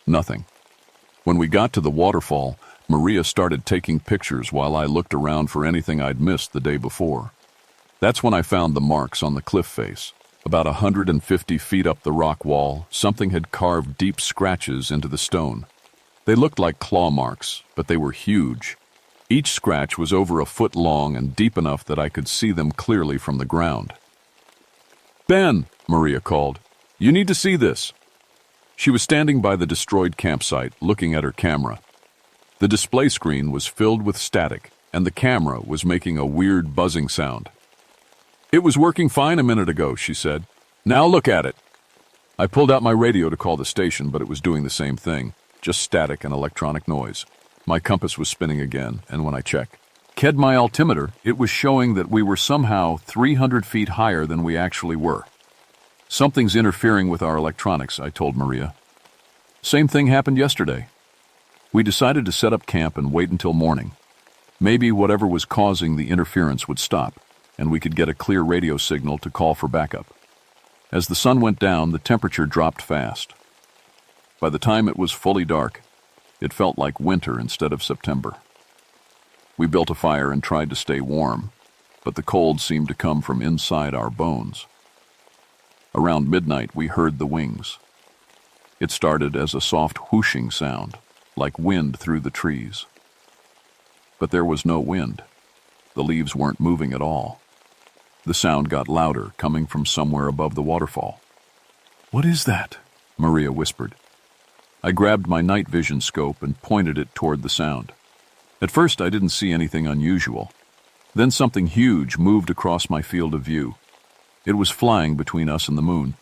nothing. When we got to the waterfall, Maria started taking pictures while I looked around for anything I'd missed the day before. That's when I found the marks on the cliff face. About 150 feet up the rock wall, something had carved deep scratches into the stone. They looked like claw marks, but they were huge. Each scratch was over a foot long and deep enough that I could see them clearly from the ground. "Ben," Maria called, "you need to see this." She was standing by the destroyed campsite, looking at her camera. The display screen was filled with static, and the camera was making a weird buzzing sound. "It was working fine a minute ago," she said. "Now look at it." I pulled out my radio to call the station, but it was doing the same thing, just static and electronic noise. My compass was spinning again, and when I checked my altimeter, it was showing that we were somehow 300 feet higher than we actually were. "Something's interfering with our electronics," I told Maria. "Same thing happened yesterday." We decided to set up camp and wait until morning. Maybe whatever was causing the interference would stop, and we could get a clear radio signal to call for backup. As the sun went down, the temperature dropped fast. By the time it was fully dark, it felt like winter instead of September. We built a fire and tried to stay warm, but the cold seemed to come from inside our bones. Around midnight, we heard the wings. It started as a soft whooshing sound, like wind through the trees. But there was no wind. The leaves weren't moving at all. The sound got louder, coming from somewhere above the waterfall. "What is that?" Maria whispered. I grabbed my night vision scope and pointed it toward the sound. At first, I didn't see anything unusual. Then something huge moved across my field of view. It was flying between us and the moon,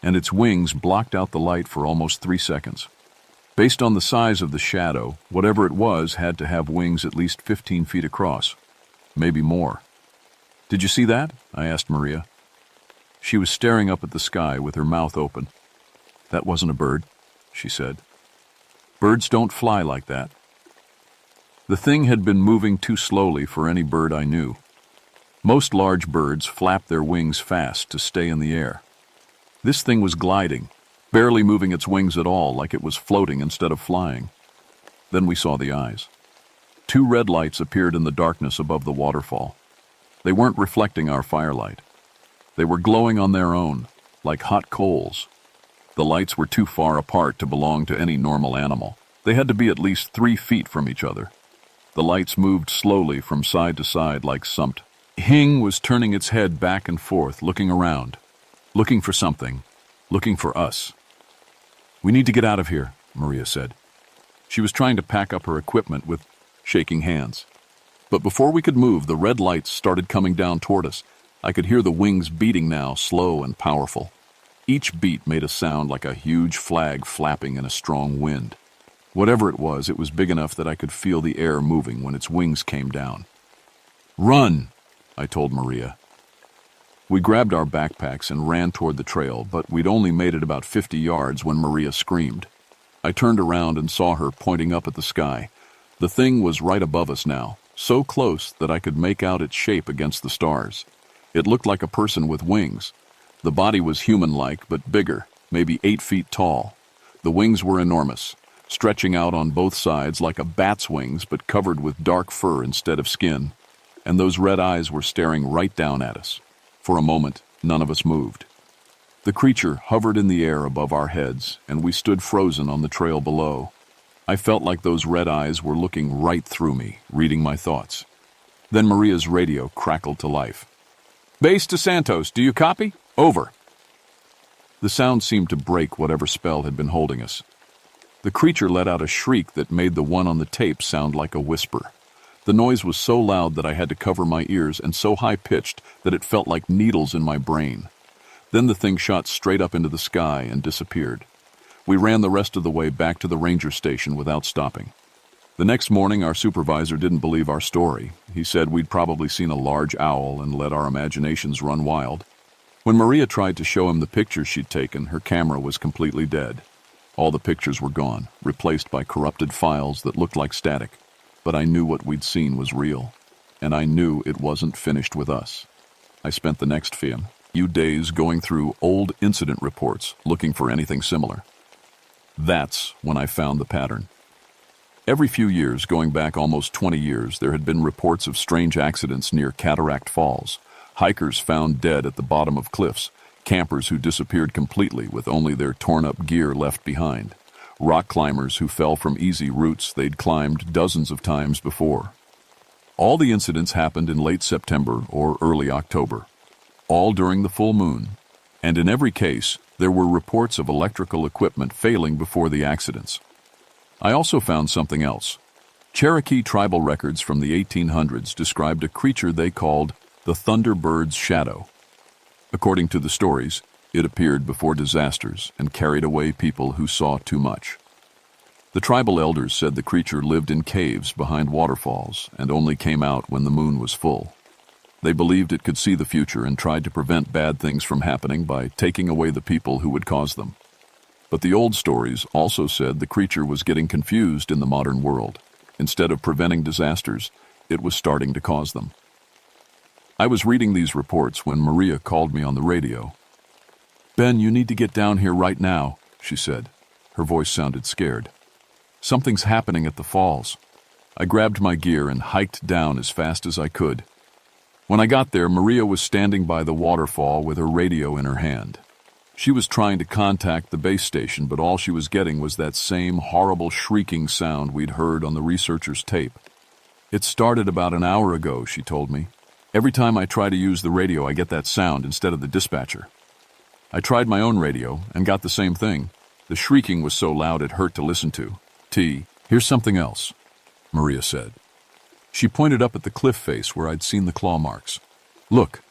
and its wings blocked out the light for almost 3 seconds. Based on the size of the shadow, whatever it was had to have wings at least 15 feet across, maybe more. "Did you see that?" I asked Maria. She was staring up at the sky with her mouth open. "That wasn't a bird," she said. "Birds don't fly like that." The thing had been moving too slowly for any bird I knew. Most large birds flap their wings fast to stay in the air. This thing was gliding, barely moving its wings at all, like it was floating instead of flying. Then we saw the eyes. 2 red lights appeared in the darkness above the waterfall. They weren't reflecting our firelight. They were glowing on their own, like hot coals. The lights were too far apart to belong to any normal animal. They had to be at least 3 feet from each other. The lights moved slowly from side to side like something. Hing was turning its head back and forth, looking around, looking for something, looking for us. "We need to get out of here," Maria said. She was trying to pack up her equipment with shaking hands. But before we could move, the red lights started coming down toward us. I could hear the wings beating now, slow and powerful. Each beat made a sound like a huge flag flapping in a strong wind. Whatever it was big enough that I could feel the air moving when its wings came down. "Run!" I told Maria. We grabbed our backpacks and ran toward the trail, but we'd only made it about 50 yards when Maria screamed. I turned around and saw her pointing up at the sky. The thing was right above us now, so close that I could make out its shape against the stars. It looked like a person with wings. The body was human-like, but bigger, maybe 8 feet tall. The wings were enormous, stretching out on both sides like a bat's wings, but covered with dark fur instead of skin. And those red eyes were staring right down at us. For a moment, none of us moved. The creature hovered in the air above our heads, and we stood frozen on the trail below. I felt like those red eyes were looking right through me, reading my thoughts. Then Maria's radio crackled to life. "Base to Santos, do you copy? Over." The sound seemed to break whatever spell had been holding us. The creature let out a shriek that made the one on the tape sound like a whisper. The noise was so loud that I had to cover my ears and so high-pitched that it felt like needles in my brain. Then the thing shot straight up into the sky and disappeared. We ran the rest of the way back to the ranger station without stopping. The next morning, our supervisor didn't believe our story. He said we'd probably seen a large owl and let our imaginations run wild. When Maria tried to show him the pictures she'd taken, her camera was completely dead. All the pictures were gone, replaced by corrupted files that looked like static. But I knew what we'd seen was real, and I knew it wasn't finished with us. I spent the next few days going through old incident reports, looking for anything similar. That's when I found the pattern. Every few years, going back almost 20 years, there had been reports of strange accidents near Cataract Falls. Hikers found dead at the bottom of cliffs, campers who disappeared completely with only their torn-up gear left behind, rock climbers who fell from easy routes they'd climbed dozens of times before. All the incidents happened in late September or early October, all during the full moon, and in every case, there were reports of electrical equipment failing before the accidents. I also found something else. Cherokee tribal records from the 1800s described a creature they called the Thunderbird's Shadow. According to the stories, it appeared before disasters and carried away people who saw too much. The tribal elders said the creature lived in caves behind waterfalls and only came out when the moon was full. They believed it could see the future and tried to prevent bad things from happening by taking away the people who would cause them. But the old stories also said the creature was getting confused in the modern world. Instead of preventing disasters, it was starting to cause them. I was reading these reports when Maria called me on the radio. "Ben, you need to get down here right now," she said. Her voice sounded scared. "Something's happening at the falls." I grabbed my gear and hiked down as fast as I could. When I got there, Maria was standing by the waterfall with her radio in her hand. She was trying to contact the base station, but all she was getting was that same horrible shrieking sound we'd heard on the researchers' tape. "It started about an hour ago," she told me. "Every time I try to use the radio, I get that sound instead of the dispatcher." I tried my own radio and got the same thing. The shrieking was so loud it hurt to listen to. "Here's something else," Maria said. She pointed up at the cliff face where I'd seen the claw marks. "Look,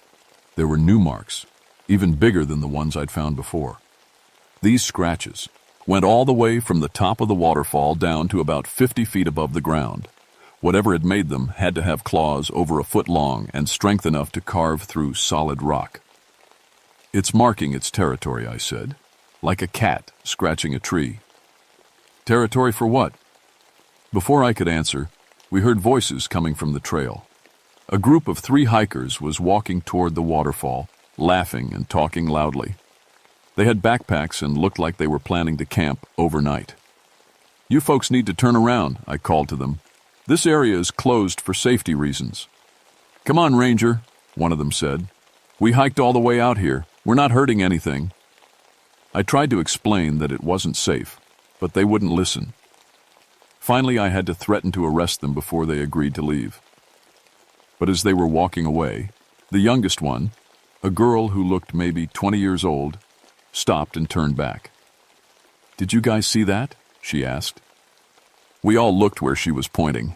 there were new marks, even bigger than the ones I'd found before. These scratches went all the way from the top of the waterfall down to about 50 feet above the ground. Whatever had made them had to have claws over a foot long and strength enough to carve through solid rock." "It's marking its territory," I said, "like a cat scratching a tree." "Territory for what?" Before I could answer, we heard voices coming from the trail. A group of 3 hikers was walking toward the waterfall, laughing and talking loudly. They had backpacks and looked like they were planning to camp overnight. "You folks need to turn around," I called to them. "This area is closed for safety reasons." "Come on, Ranger," one of them said. "We hiked all the way out here. We're not hurting anything." I tried to explain that it wasn't safe, but they wouldn't listen. Finally, I had to threaten to arrest them before they agreed to leave. But as they were walking away, the youngest one, a girl who looked maybe 20 years old, stopped and turned back. "Did you guys see that?" she asked. We all looked where she was pointing.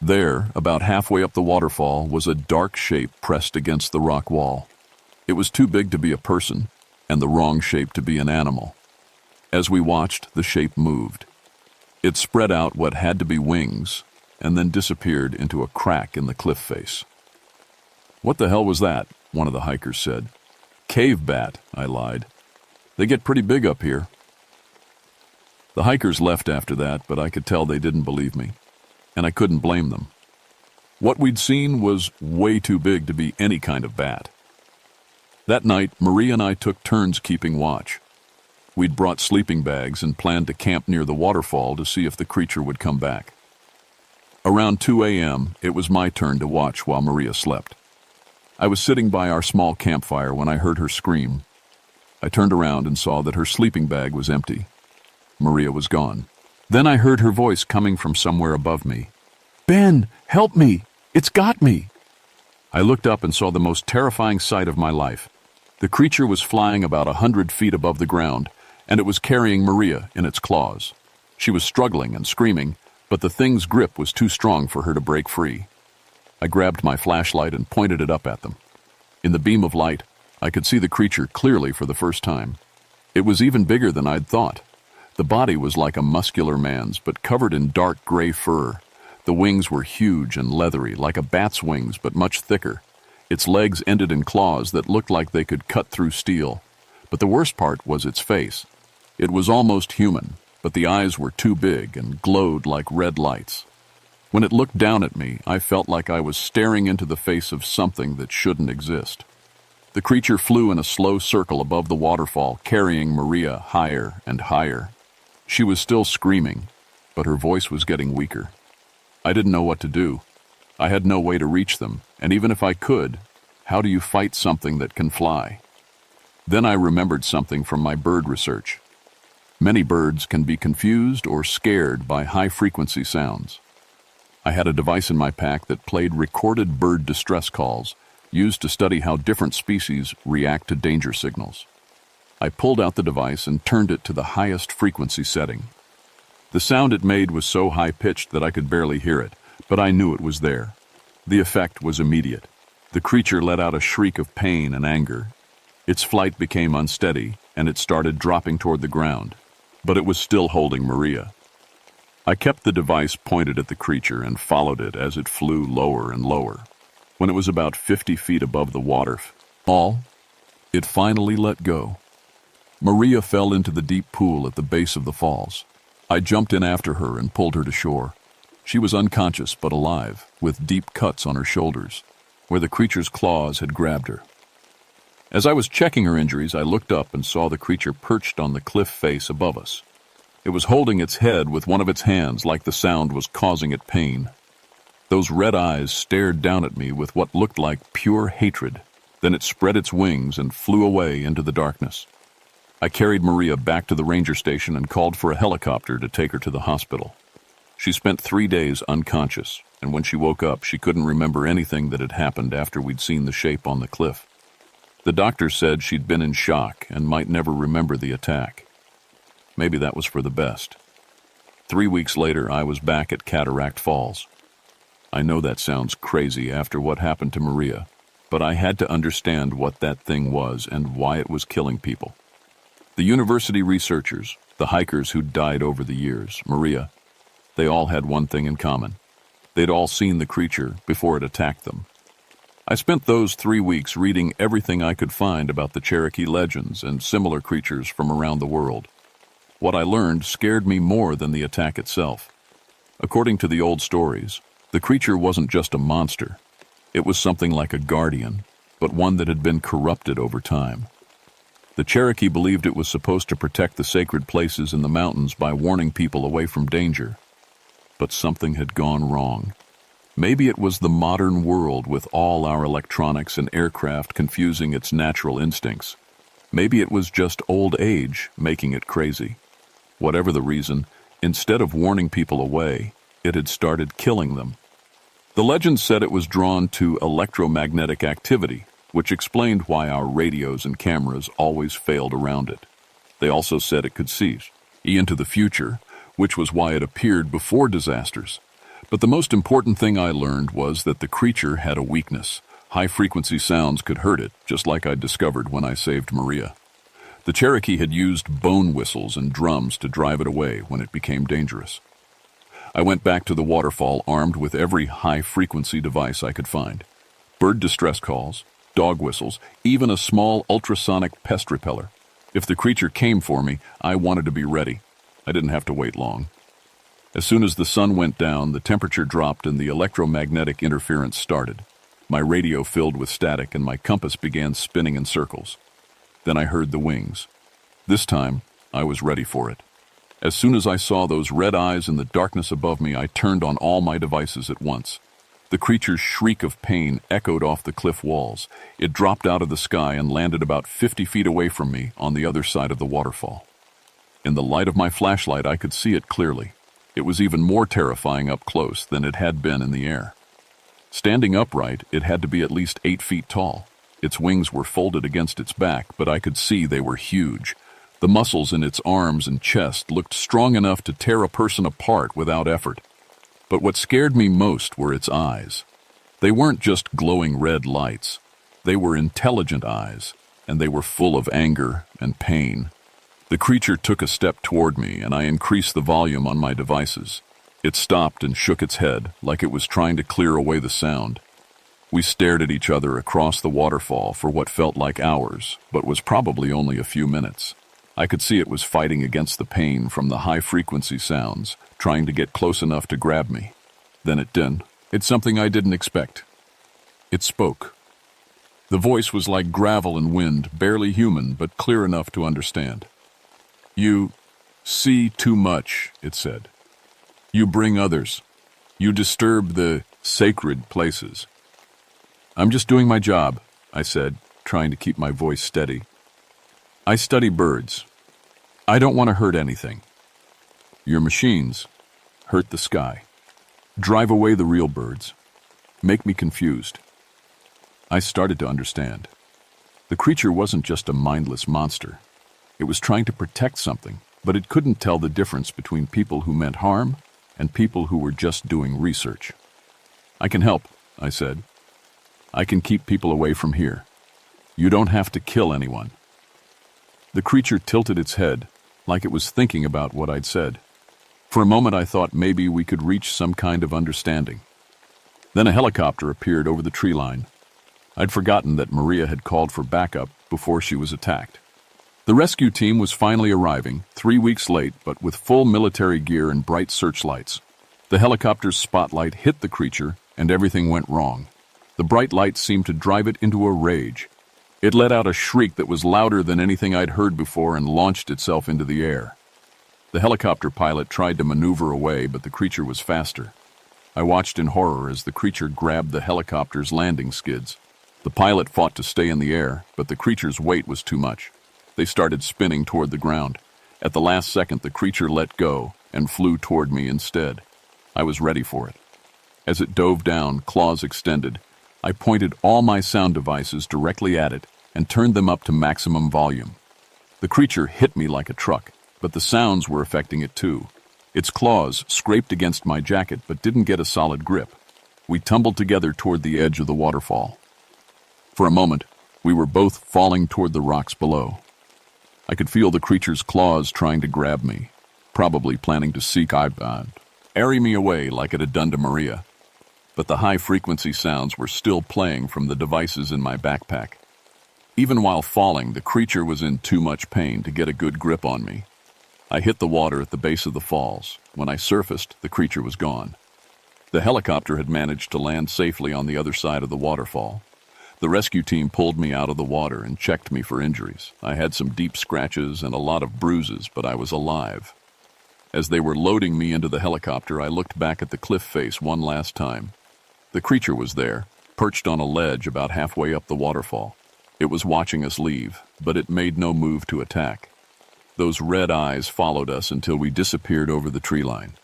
There, about halfway up the waterfall, was a dark shape pressed against the rock wall. It was too big to be a person, and the wrong shape to be an animal. As we watched, the shape moved. It spread out what had to be wings, and then disappeared into a crack in the cliff face. "What the hell was that?" one of the hikers said. "Cave bat," I lied. "They get pretty big up here." The hikers left after that, but I could tell they didn't believe me, and I couldn't blame them. What we'd seen was way too big to be any kind of bat. That night, Maria and I took turns keeping watch. We'd brought sleeping bags and planned to camp near the waterfall to see if the creature would come back. Around 2 a.m., it was my turn to watch while Maria slept. I was sitting by our small campfire when I heard her scream. I turned around and saw that her sleeping bag was empty. Maria was gone. Then I heard her voice coming from somewhere above me. "Ben, help me! It's got me!" I looked up and saw the most terrifying sight of my life. The creature was flying about 100 feet above the ground, and it was carrying Maria in its claws. She was struggling and screaming, but the thing's grip was too strong for her to break free. I grabbed my flashlight and pointed it up at them. In the beam of light, I could see the creature clearly for the first time. It was even bigger than I'd thought. The body was like a muscular man's, but covered in dark gray fur. The wings were huge and leathery, like a bat's wings, but much thicker. Its legs ended in claws that looked like they could cut through steel. But the worst part was its face. It was almost human, but the eyes were too big and glowed like red lights. When it looked down at me, I felt like I was staring into the face of something that shouldn't exist. The creature flew in a slow circle above the waterfall, carrying Maria higher and higher. She was still screaming, but her voice was getting weaker. I didn't know what to do. I had no way to reach them, and even if I could, how do you fight something that can fly? Then I remembered something from my bird research. Many birds can be confused or scared by high-frequency sounds. I had a device in my pack that played recorded bird distress calls, used to study how different species react to danger signals. I pulled out the device and turned it to the highest frequency setting. The sound it made was so high-pitched that I could barely hear it, but I knew it was there. The effect was immediate. The creature let out a shriek of pain and anger. Its flight became unsteady, and it started dropping toward the ground, but it was still holding Maria. I kept the device pointed at the creature and followed it as it flew lower and lower. When it was about 50 feet above the waterfall, it finally let go. Maria fell into the deep pool at the base of the falls. I jumped in after her and pulled her to shore. She was unconscious but alive, with deep cuts on her shoulders, where the creature's claws had grabbed her. As I was checking her injuries, I looked up and saw the creature perched on the cliff face above us. It was holding its head with one of its hands like the sound was causing it pain. Those red eyes stared down at me with what looked like pure hatred. Then it spread its wings and flew away into the darkness. I carried Maria back to the ranger station and called for a helicopter to take her to the hospital. She spent 3 days unconscious, and when she woke up, she couldn't remember anything that had happened after we'd seen the shape on the cliff. The doctor said she'd been in shock and might never remember the attack. Maybe that was for the best. 3 weeks later, I was back at Cataract Falls. I know that sounds crazy after what happened to Maria, but I had to understand what that thing was and why it was killing people. The university researchers, the hikers who'd died over the years, Maria, they all had one thing in common. They'd all seen the creature before it attacked them. I spent those 3 weeks reading everything I could find about the Cherokee legends and similar creatures from around the world. What I learned scared me more than the attack itself. According to the old stories, the creature wasn't just a monster. It was something like a guardian, but one that had been corrupted over time. The Cherokee believed it was supposed to protect the sacred places in the mountains by warning people away from danger. But something had gone wrong. Maybe it was the modern world with all our electronics and aircraft confusing its natural instincts. Maybe it was just old age making it crazy. Whatever the reason, instead of warning people away, it had started killing them. The legend said it was drawn to electromagnetic activity, which explained why our radios and cameras always failed around it. They also said it could see into the future, which was why it appeared before disasters. But the most important thing I learned was that the creature had a weakness. High-frequency sounds could hurt it, just like I discovered when I saved Maria. The Cherokee had used bone whistles and drums to drive it away when it became dangerous. I went back to the waterfall armed with every high-frequency device I could find. Bird distress calls, dog whistles, even a small ultrasonic pest repeller. If the creature came for me, I wanted to be ready. I didn't have to wait long. As soon as the sun went down, the temperature dropped and the electromagnetic interference started. My radio filled with static and my compass began spinning in circles. Then I heard the wings. This time, I was ready for it. As soon as I saw those red eyes in the darkness above me, I turned on all my devices at once. The creature's shriek of pain echoed off the cliff walls. It dropped out of the sky and landed about 50 feet away from me on the other side of the waterfall. In the light of my flashlight, I could see it clearly. It was even more terrifying up close than it had been in the air. Standing upright, it had to be at least 8 feet tall. Its wings were folded against its back, but I could see they were huge. The muscles in its arms and chest looked strong enough to tear a person apart without effort. But what scared me most were its eyes. They weren't just glowing red lights. They were intelligent eyes, and they were full of anger and pain. The creature took a step toward me, and I increased the volume on my devices. It stopped and shook its head, like it was trying to clear away the sound. We stared at each other across the waterfall for what felt like hours, but was probably only a few minutes. I could see it was fighting against the pain from the high-frequency sounds, trying to get close enough to grab me. Then it did. It's something I didn't expect. It spoke. The voice was like gravel and wind, barely human, but clear enough to understand. "You see too much," it said. "You bring others. You disturb the sacred places." "I'm just doing my job," I said, trying to keep my voice steady. "I study birds. I don't want to hurt anything. Your machines hurt the sky, drive away the real birds, make me confused." I started to understand. The creature wasn't just a mindless monster. It was trying to protect something, but it couldn't tell the difference between people who meant harm and people who were just doing research. "I can help," I said. "I can keep people away from here. You don't have to kill anyone." The creature tilted its head, like it was thinking about what I'd said. For a moment I thought maybe we could reach some kind of understanding. Then a helicopter appeared over the tree line. I'd forgotten that Maria had called for backup before she was attacked. The rescue team was finally arriving, 3 weeks late, but with full military gear and bright searchlights. The helicopter's spotlight hit the creature, and everything went wrong. The bright light seemed to drive it into a rage. It let out a shriek that was louder than anything I'd heard before and launched itself into the air. The helicopter pilot tried to maneuver away, but the creature was faster. I watched in horror as the creature grabbed the helicopter's landing skids. The pilot fought to stay in the air, but the creature's weight was too much. They started spinning toward the ground. At the last second, the creature let go and flew toward me instead. I was ready for it. As it dove down, claws extended, I pointed all my sound devices directly at it and turned them up to maximum volume. The creature hit me like a truck, but the sounds were affecting it too. Its claws scraped against my jacket but didn't get a solid grip. We tumbled together toward the edge of the waterfall. For a moment, we were both falling toward the rocks below. I could feel the creature's claws trying to grab me, probably planning to carry me away like it had done to Maria. But the high-frequency sounds were still playing from the devices in my backpack. Even while falling, the creature was in too much pain to get a good grip on me. I hit the water at the base of the falls. When I surfaced, the creature was gone. The helicopter had managed to land safely on the other side of the waterfall. The rescue team pulled me out of the water and checked me for injuries. I had some deep scratches and a lot of bruises, but I was alive. As they were loading me into the helicopter, I looked back at the cliff face one last time. The creature was there, perched on a ledge about halfway up the waterfall. It was watching us leave, but it made no move to attack. Those red eyes followed us until we disappeared over the tree line.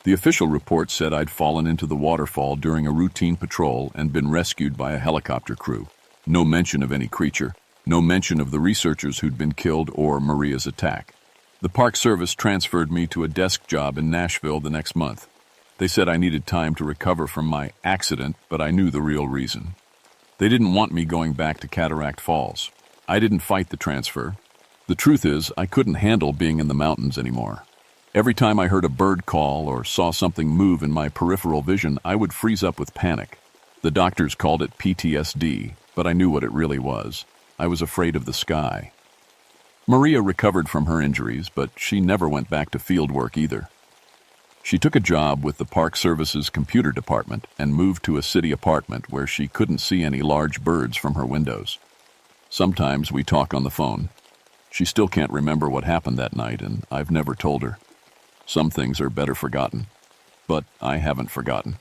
The official report said I'd fallen into the waterfall during a routine patrol and been rescued by a helicopter crew. No mention of any creature, no mention of the researchers who'd been killed or Maria's attack. The Park Service transferred me to a desk job in Nashville the next month. They said I needed time to recover from my accident, but I knew the real reason. They didn't want me going back to Cataract Falls. I didn't fight the transfer. The truth is, I couldn't handle being in the mountains anymore. Every time I heard a bird call or saw something move in my peripheral vision, I would freeze up with panic. The doctors called it PTSD, but I knew what it really was. I was afraid of the sky. Maria recovered from her injuries, but she never went back to field work either. She took a job with the Park Service's computer department and moved to a city apartment where she couldn't see any large birds from her windows. Sometimes we talk on the phone. She still can't remember what happened that night, and I've never told her. Some things are better forgotten. But I haven't forgotten.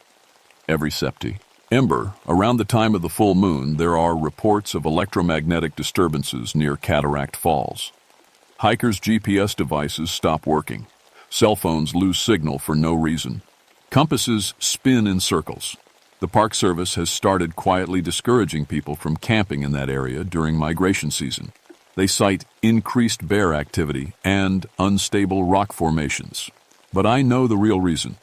Every septi. Ember, around the time of the full moon, there are reports of electromagnetic disturbances near Cataract Falls. Hikers' GPS devices stop working. Cell phones lose signal for no reason. Compasses spin in circles. The Park Service has started quietly discouraging people from camping in that area during migration season. They cite increased bear activity and unstable rock formations. But I know the real reason.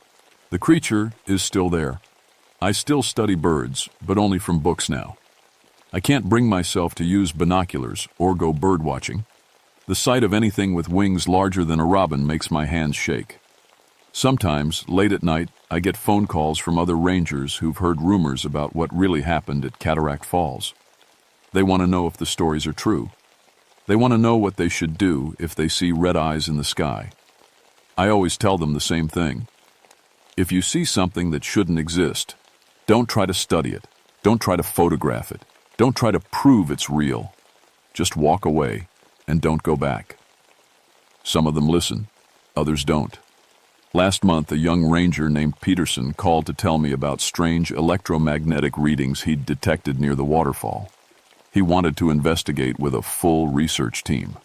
The creature is still there. I still study birds, but only from books now. I can't bring myself to use binoculars or go bird watching. The sight of anything with wings larger than a robin makes my hands shake. Sometimes, late at night, I get phone calls from other rangers who've heard rumors about what really happened at Cataract Falls. They want to know if the stories are true. They want to know what they should do if they see red eyes in the sky. I always tell them the same thing. If you see something that shouldn't exist, don't try to study it. Don't try to photograph it. Don't try to prove it's real. Just walk away and don't go back. Some of them listen, others don't. Last month, a young ranger named Peterson called to tell me about strange electromagnetic readings he'd detected near the waterfall. He wanted to investigate with a full research team.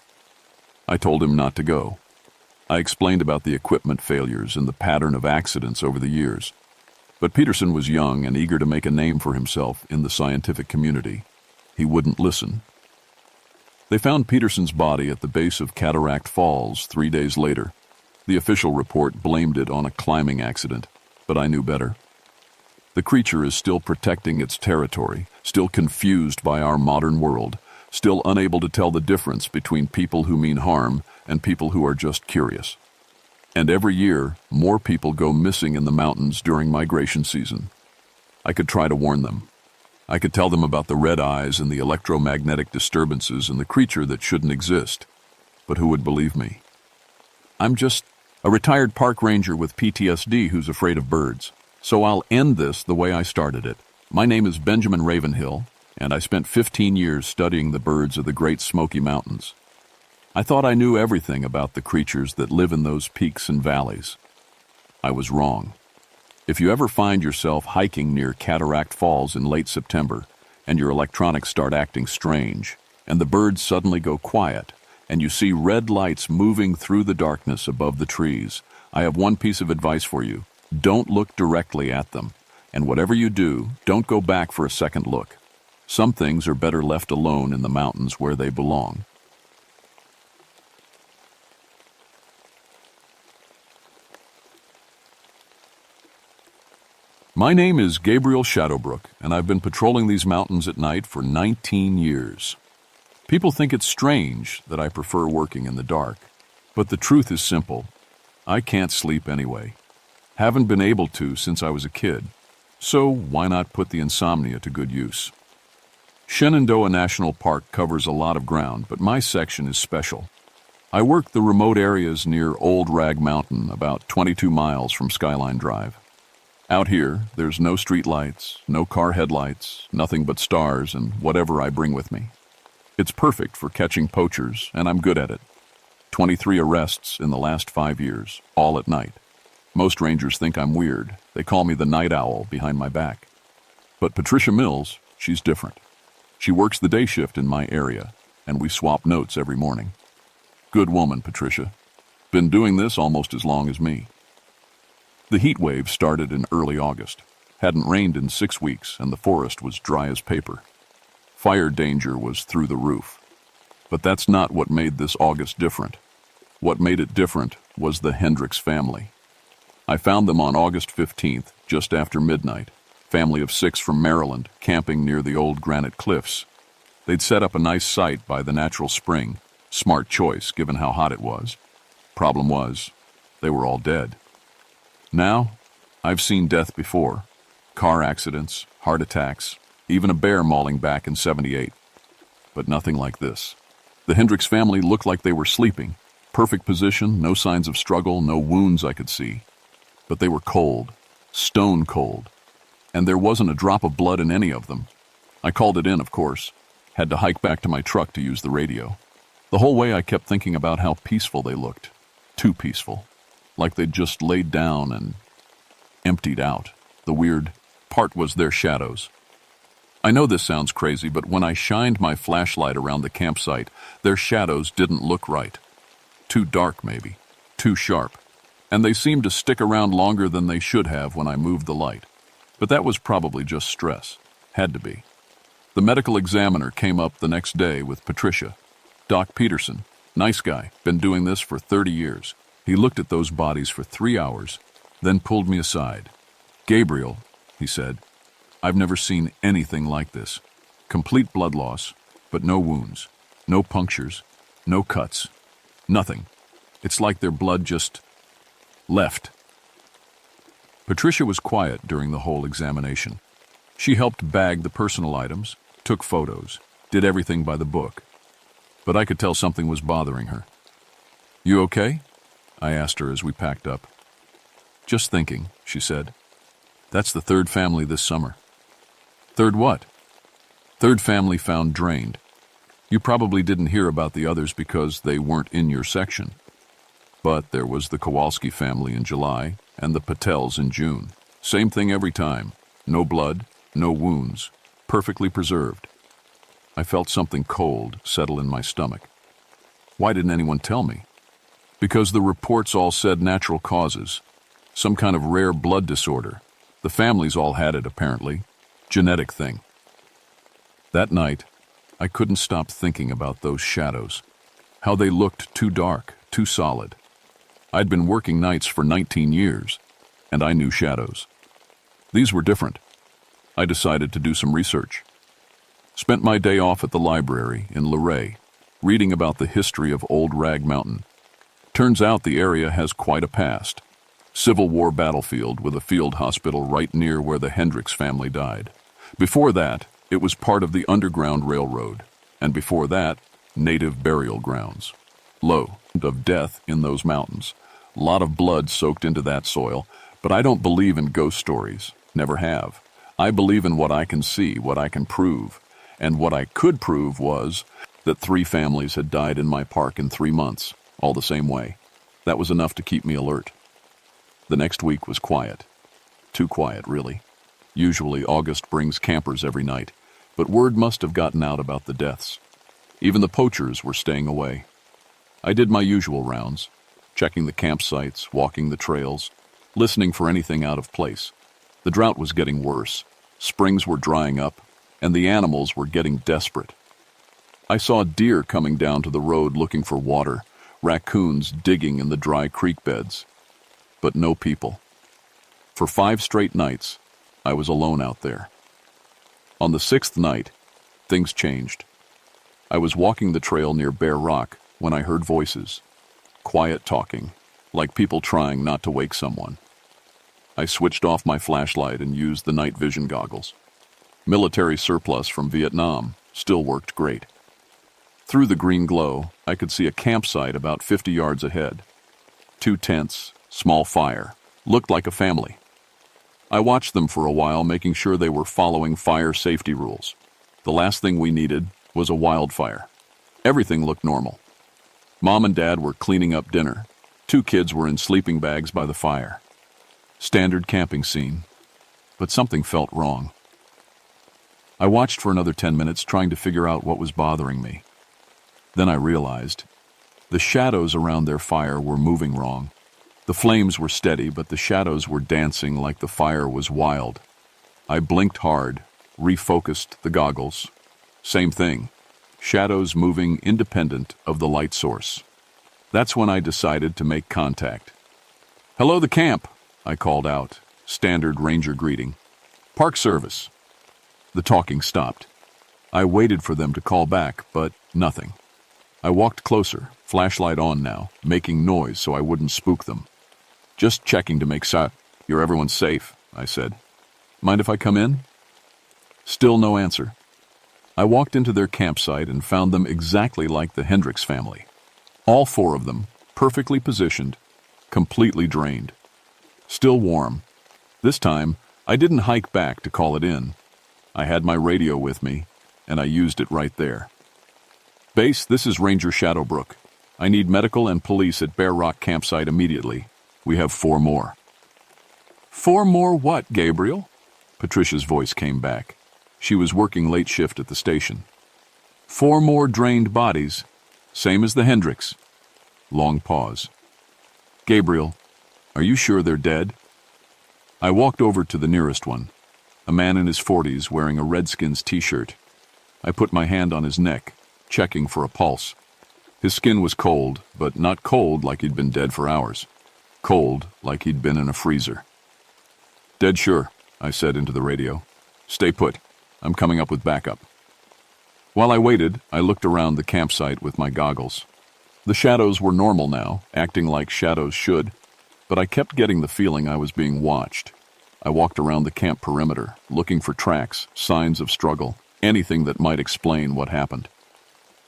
I told him not to go. I explained about the equipment failures and the pattern of accidents over the years. But Peterson was young and eager to make a name for himself in the scientific community. He wouldn't listen. They found Peterson's body at the base of Cataract Falls 3 days later. The official report blamed it on a climbing accident, but I knew better. The creature is still protecting its territory, still confused by our modern world, still unable to tell the difference between people who mean harm and people who are just curious. And every year, more people go missing in the mountains during migration season. I could try to warn them. I could tell them about the red eyes and the electromagnetic disturbances and the creature that shouldn't exist. But who would believe me? I'm just a retired park ranger with PTSD who's afraid of birds. So I'll end this the way I started it. My name is Benjamin Ravenhill, and I spent 15 years studying the birds of the Great Smoky Mountains. I thought I knew everything about the creatures that live in those peaks and valleys. I was wrong. If you ever find yourself hiking near Cataract Falls in late September, and your electronics start acting strange, and the birds suddenly go quiet, and you see red lights moving through the darkness above the trees, I have one piece of advice for you. Don't look directly at them, and whatever you do, don't go back for a second look. Some things are better left alone in the mountains where they belong. My name is Gabriel Shadowbrook, and I've been patrolling these mountains at night for 19 years. People think it's strange that I prefer working in the dark, but the truth is simple. I can't sleep anyway. Haven't been able to since I was a kid, so why not put the insomnia to good use? Shenandoah National Park covers a lot of ground, but my section is special. I work the remote areas near Old Rag Mountain, about 22 miles from Skyline Drive. Out here, there's no street lights, no car headlights, nothing but stars and whatever I bring with me. It's perfect for catching poachers, and I'm good at it. 23 arrests in the last 5 years, all at night. Most rangers think I'm weird. They call me the night owl behind my back. But Patricia Mills, she's different. She works the day shift in my area, and we swap notes every morning. Good woman, Patricia. Been doing this almost as long as me. The heat wave started in early August. Hadn't rained in 6 weeks, and the forest was dry as paper. Fire danger was through the roof. But that's not what made this August different. What made it different was the Hendricks family. I found them on August 15th, just after midnight. Family of 6 from Maryland, camping near the old granite cliffs. They'd set up a nice site by the natural spring. Smart choice, given how hot it was. Problem was, they were all dead. Now, I've seen death before. Car accidents, heart attacks, even a bear mauling back in '78. But nothing like this. The Hendricks family looked like they were sleeping. Perfect position, no signs of struggle, no wounds I could see. But they were cold, stone cold, and there wasn't a drop of blood in any of them. I called it in, of course. Had to hike back to my truck to use the radio. The whole way I kept thinking about how peaceful they looked. Too peaceful. Like they'd just laid down and emptied out. The weird part was their shadows. I know this sounds crazy, but when I shined my flashlight around the campsite, their shadows didn't look right. Too dark, maybe. Too sharp. And they seemed to stick around longer than they should have when I moved the light. But that was probably just stress. Had to be. The medical examiner came up the next day with Patricia. Doc Peterson. Nice guy. Been doing this for 30 years. He looked at those bodies for 3 hours, then pulled me aside. Gabriel, he said, I've never seen anything like this. Complete blood loss, but no wounds, no punctures, no cuts, nothing. It's like their blood just left. Patricia was quiet during the whole examination. She helped bag the personal items, took photos, did everything by the book. But I could tell something was bothering her. You okay? I asked her as we packed up. Just thinking, she said. That's the third family this summer. Third what? Third family found drained. You probably didn't hear about the others because they weren't in your section. But there was the Kowalski family in July and the Patels in June. Same thing every time. No blood, no wounds, perfectly preserved. I felt something cold settle in my stomach. Why didn't anyone tell me? Because the reports all said natural causes. Some kind of rare blood disorder. The families all had it, apparently. Genetic thing. That night, I couldn't stop thinking about those shadows. How they looked too dark, too solid. I'd been working nights for 19 years, and I knew shadows. These were different. I decided to do some research. Spent my day off at the library in Luray, reading about the history of Old Rag Mountain. Turns out the area has quite a past. Civil War battlefield with a field hospital right near where the Hendricks family died. Before that, it was part of the Underground Railroad, and before that, native burial grounds. Low of death in those mountains. A lot of blood soaked into that soil, but I don't believe in ghost stories. Never have. I believe in what I can see, what I can prove. And what I could prove was that 3 families had died in my park in 3 months, all the same way. That was enough to keep me alert. The next week was quiet. Too quiet, really. Usually August brings campers every night, but word must have gotten out about the deaths. Even the poachers were staying away. I did my usual rounds, checking the campsites, walking the trails, listening for anything out of place. The drought was getting worse. Springs were drying up, and the animals were getting desperate. I saw deer coming down to the road looking for water, raccoons digging in the dry creek beds. But no people. For 5 straight nights, I was alone out there. On the 6th night, things changed. I was walking the trail near Bear Rock when I heard voices. Quiet talking, like people trying not to wake someone. I switched off my flashlight and used the night vision goggles. Military surplus from Vietnam still worked great. Through the green glow, I could see a campsite about 50 yards ahead. 2 tents, small fire, looked like a family. I watched them for a while, making sure they were following fire safety rules. The last thing we needed was a wildfire. Everything looked normal. Mom and Dad were cleaning up dinner. 2 kids were in sleeping bags by the fire. Standard camping scene, but something felt wrong. I watched for another 10 minutes, trying to figure out what was bothering me. Then I realized the shadows around their fire were moving wrong. The flames were steady, but the shadows were dancing like the fire was wild. I blinked hard, refocused the goggles. Same thing. Shadows moving independent of the light source. That's when I decided to make contact. "Hello, the camp," I called out, standard ranger greeting. "Park service." The talking stopped. I waited for them to call back, but nothing. I walked closer, flashlight on now, making noise so I wouldn't spook them. "Just checking to make sure everyone's safe," I said. "Mind if I come in?" Still no answer. I walked into their campsite and found them exactly like the Hendricks family. All four of them, perfectly positioned, completely drained. Still warm. This time, I didn't hike back to call it in. I had my radio with me, and I used it right there. Base, this is Ranger Shadowbrook. I need medical and police at Bear Rock campsite immediately. We have 4 more. 4 more what, Gabriel? Patricia's voice came back. She was working late shift at the station. 4 more drained bodies, same as the Hendricks. Long pause. Gabriel, are you sure they're dead? I walked over to the nearest one, a man in his 40s wearing a Redskins t-shirt. I put my hand on his neck, checking for a pulse. His skin was cold, but not cold like he'd been dead for hours. Cold like he'd been in a freezer. Dead sure, I said into the radio. Stay put. I'm coming up with backup. While I waited, I looked around the campsite with my goggles. The shadows were normal now, acting like shadows should, but I kept getting the feeling I was being watched. I walked around the camp perimeter, looking for tracks, signs of struggle, anything that might explain what happened.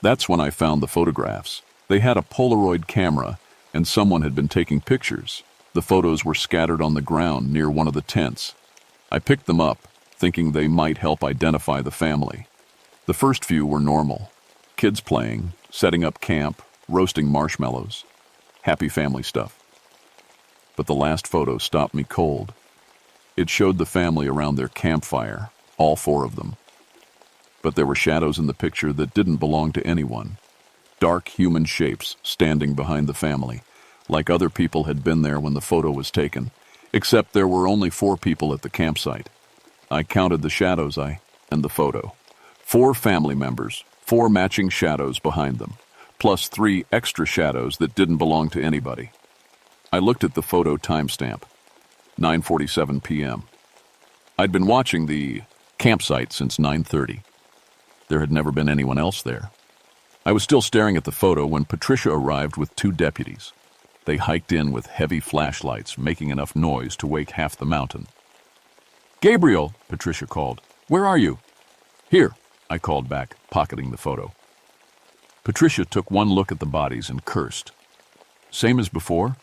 That's when I found the photographs. They had a Polaroid camera, and someone had been taking pictures. The photos were scattered on the ground near one of the tents. I picked them up, thinking they might help identify the family. The first few were normal. Kids playing, setting up camp, roasting marshmallows. Happy family stuff. But the last photo stopped me cold. It showed the family around their campfire, all 4 of them. But there were shadows in the picture that didn't belong to anyone. Dark human shapes standing behind the family, like other people had been there when the photo was taken, except there were only 4 people at the campsite. I counted the shadows and the photo. 4 family members, 4 matching shadows behind them, plus 3 extra shadows that didn't belong to anybody. I looked at the photo timestamp, 9:47 p.m. I'd been watching the campsite since 9:30. There had never been anyone else there. I was still staring at the photo when Patricia arrived with 2 deputies. They hiked in with heavy flashlights, making enough noise to wake half the mountain. Gabriel, Patricia called. Where are you? Here, I called back, pocketing the photo. Patricia took one look at the bodies and cursed. Same as before?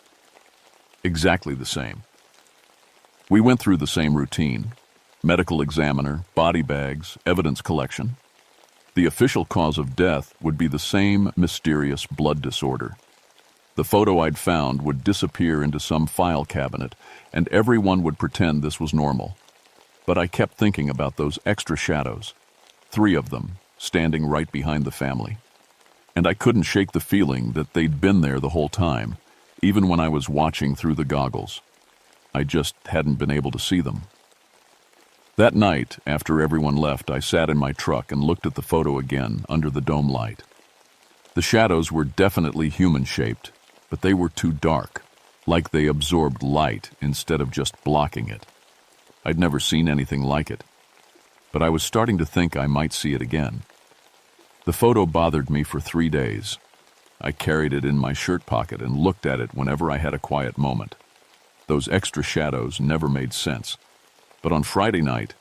Exactly the same. We went through the same routine. Medical examiner, body bags, evidence collection. The official cause of death would be the same mysterious blood disorder. The photo I'd found would disappear into some file cabinet, and everyone would pretend this was normal. But I kept thinking about those extra shadows, 3 of them, standing right behind the family. And I couldn't shake the feeling that they'd been there the whole time, even when I was watching through the goggles. I just hadn't been able to see them. That night, after everyone left, I sat in my truck and looked at the photo again under the dome light. The shadows were definitely human-shaped, but they were too dark, like they absorbed light instead of just blocking it. I'd never seen anything like it, but I was starting to think I might see it again. The photo bothered me for 3 days. I carried it in my shirt pocket and looked at it whenever I had a quiet moment. Those extra shadows never made sense. But on Friday night,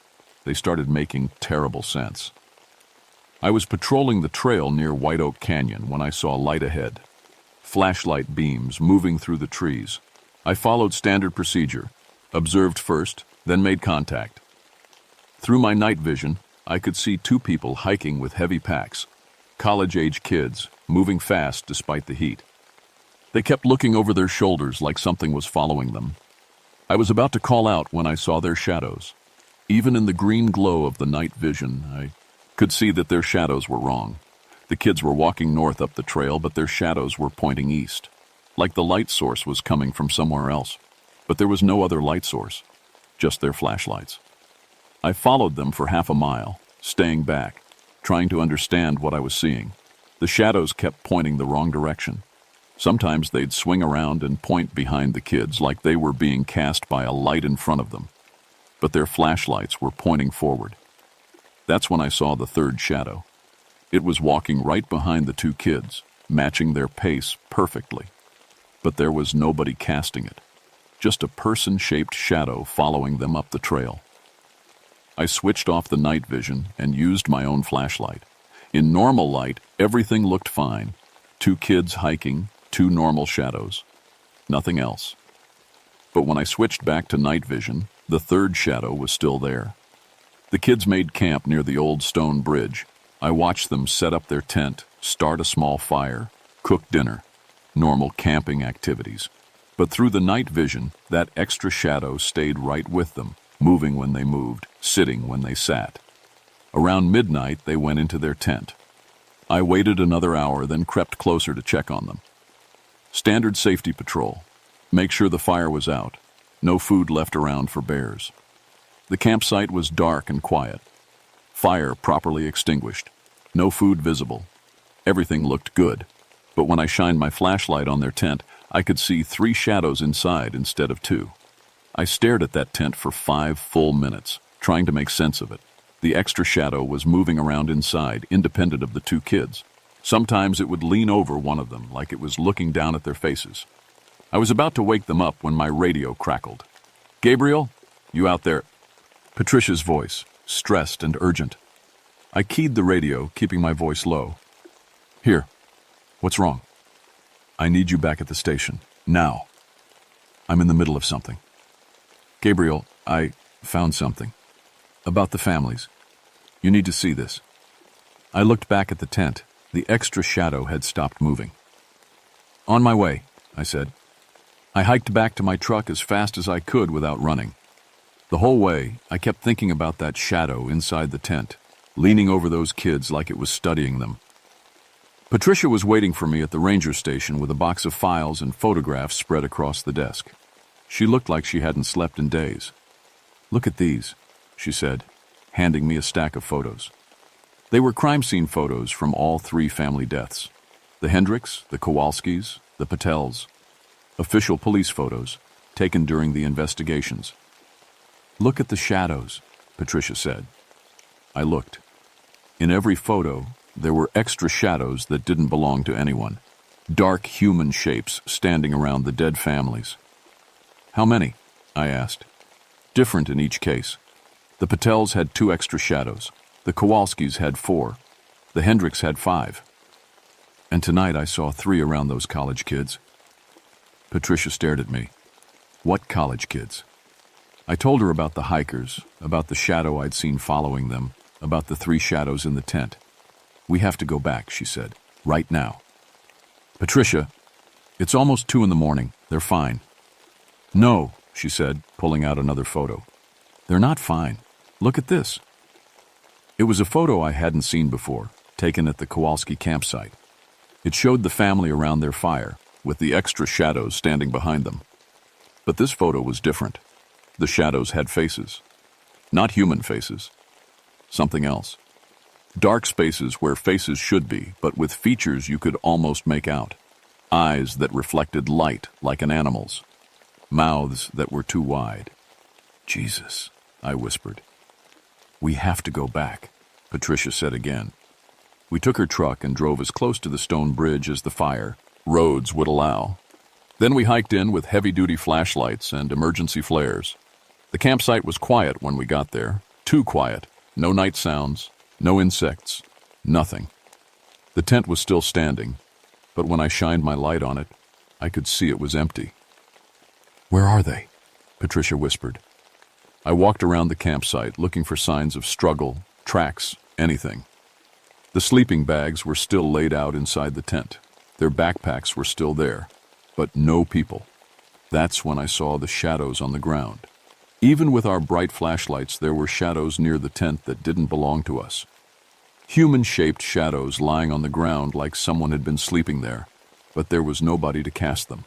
they started making terrible sense. I was patrolling the trail near White Oak Canyon when I saw light ahead. Flashlight beams moving through the trees. I followed standard procedure, observed first, then made contact. Through my night vision, I could see 2 people hiking with heavy packs, college-age kids, moving fast despite the heat. They kept looking over their shoulders like something was following them. I was about to call out when I saw their shadows. Even in the green glow of the night vision, I could see that their shadows were wrong. The kids were walking north up the trail, but their shadows were pointing east, like the light source was coming from somewhere else. But there was no other light source, just their flashlights. I followed them for half a mile, staying back, trying to understand what I was seeing. The shadows kept pointing the wrong direction. Sometimes they'd swing around and point behind the kids like they were being cast by a light in front of them. But their flashlights were pointing forward. That's when I saw the 3rd shadow. It was walking right behind the 2 kids, matching their pace perfectly. But there was nobody casting it, just a person-shaped shadow following them up the trail. I switched off the night vision and used my own flashlight. In normal light, everything looked fine. 2 kids hiking, 2 normal shadows. Nothing else. But when I switched back to night vision, the 3rd shadow was still there. The kids made camp near the old stone bridge. I watched them set up their tent, start a small fire, cook dinner. Normal camping activities. But through the night vision, that extra shadow stayed right with them, moving when they moved, sitting when they sat. Around midnight, they went into their tent. I waited another hour, then crept closer to check on them. Standard safety patrol. Make sure the fire was out. No food left around for bears. The campsite was dark and quiet. Fire properly extinguished. No food visible. Everything looked good. But when I shined my flashlight on their tent, I could see 3 shadows inside instead of 2. I stared at that tent for 5 full minutes, trying to make sense of it. The extra shadow was moving around inside, independent of the 2 kids. Sometimes it would lean over one of them, like it was looking down at their faces. I was about to wake them up when my radio crackled. "Gabriel, you out there?" Patricia's voice, stressed and urgent. I keyed the radio, keeping my voice low. "Here. What's wrong?" "I need you back at the station. Now. I'm in the middle of something." "Gabriel, I found something. About the families. You need to see this." I looked back at the tent. The extra shadow had stopped moving. "On my way," I said. I hiked back to my truck as fast as I could without running. The whole way, I kept thinking about that shadow inside the tent, leaning over those kids like it was studying them. Patricia was waiting for me at the ranger station with a box of files and photographs spread across the desk. She looked like she hadn't slept in days. "Look at these," she said, handing me a stack of photos. They were crime scene photos from all 3 family deaths. The Hendricks, the Kowalskis, the Patels. Official police photos, taken during the investigations. "Look at the shadows," Patricia said. I looked. In every photo, there were extra shadows that didn't belong to anyone. Dark human shapes standing around the dead families. "How many?" I asked. "Different in each case. The Patels had 2 extra shadows. The Kowalskis had 4. The Hendricks had 5. And tonight I saw 3 around those college kids." Patricia stared at me. "What college kids?" I told her about the hikers, about the shadow I'd seen following them, about the 3 shadows in the tent. "We have to go back," she said. "Right now." "Patricia, it's almost 2 in the morning. They're fine." "No," she said, pulling out another photo. "They're not fine. Look at this." It was a photo I hadn't seen before, taken at the Kowalski campsite. It showed the family around their fire, with the extra shadows standing behind them. But this photo was different. The shadows had faces. Not human faces. Something else. Dark spaces where faces should be, but with features you could almost make out. Eyes that reflected light like an animal's. Mouths that were too wide. "Jesus," I whispered. "We have to go back," Patricia said again. We took her truck and drove as close to the stone bridge as the fire, roads would allow. Then we hiked in with heavy-duty flashlights and emergency flares. The campsite was quiet when we got there. Too quiet. No night sounds. No insects. Nothing. The tent was still standing, but when I shined my light on it, I could see it was empty. "Where are they?" Patricia whispered. I walked around the campsite looking for signs of struggle, tracks, anything. The sleeping bags were still laid out inside the tent. Their backpacks were still there, but no people. That's when I saw the shadows on the ground. Even with our bright flashlights, there were shadows near the tent that didn't belong to us. Human-shaped shadows lying on the ground like someone had been sleeping there, but there was nobody to cast them.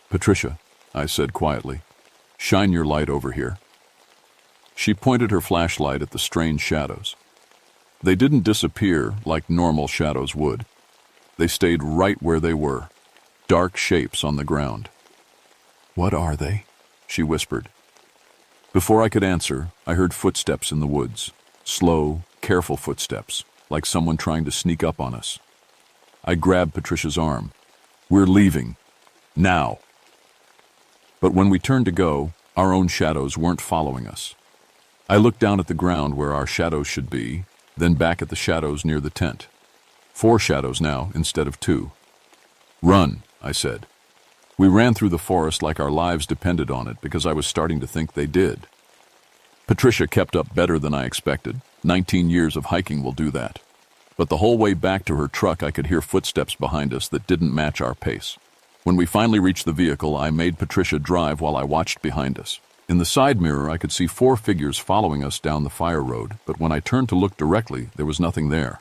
"Patricia," I said quietly, "shine your light over here." She pointed her flashlight at the strange shadows. They didn't disappear like normal shadows would. They stayed right where they were, dark shapes on the ground. "What are they?" she whispered. Before I could answer, I heard footsteps in the woods. Slow, careful footsteps, like someone trying to sneak up on us. I grabbed Patricia's arm. "We're leaving. Now." But when we turned to go, our own shadows weren't following us. I looked down at the ground where our shadows should be, then back at the shadows near the tent. 4 shadows now instead of 2. "Run," I said. We ran through the forest like our lives depended on it because I was starting to think they did. Patricia kept up better than I expected. 19 years of hiking will do that. But the whole way back to her truck, I could hear footsteps behind us that didn't match our pace. When we finally reached the vehicle, I made Patricia drive while I watched behind us. In the side mirror, I could see 4 figures following us down the fire road, but when I turned to look directly, there was nothing there.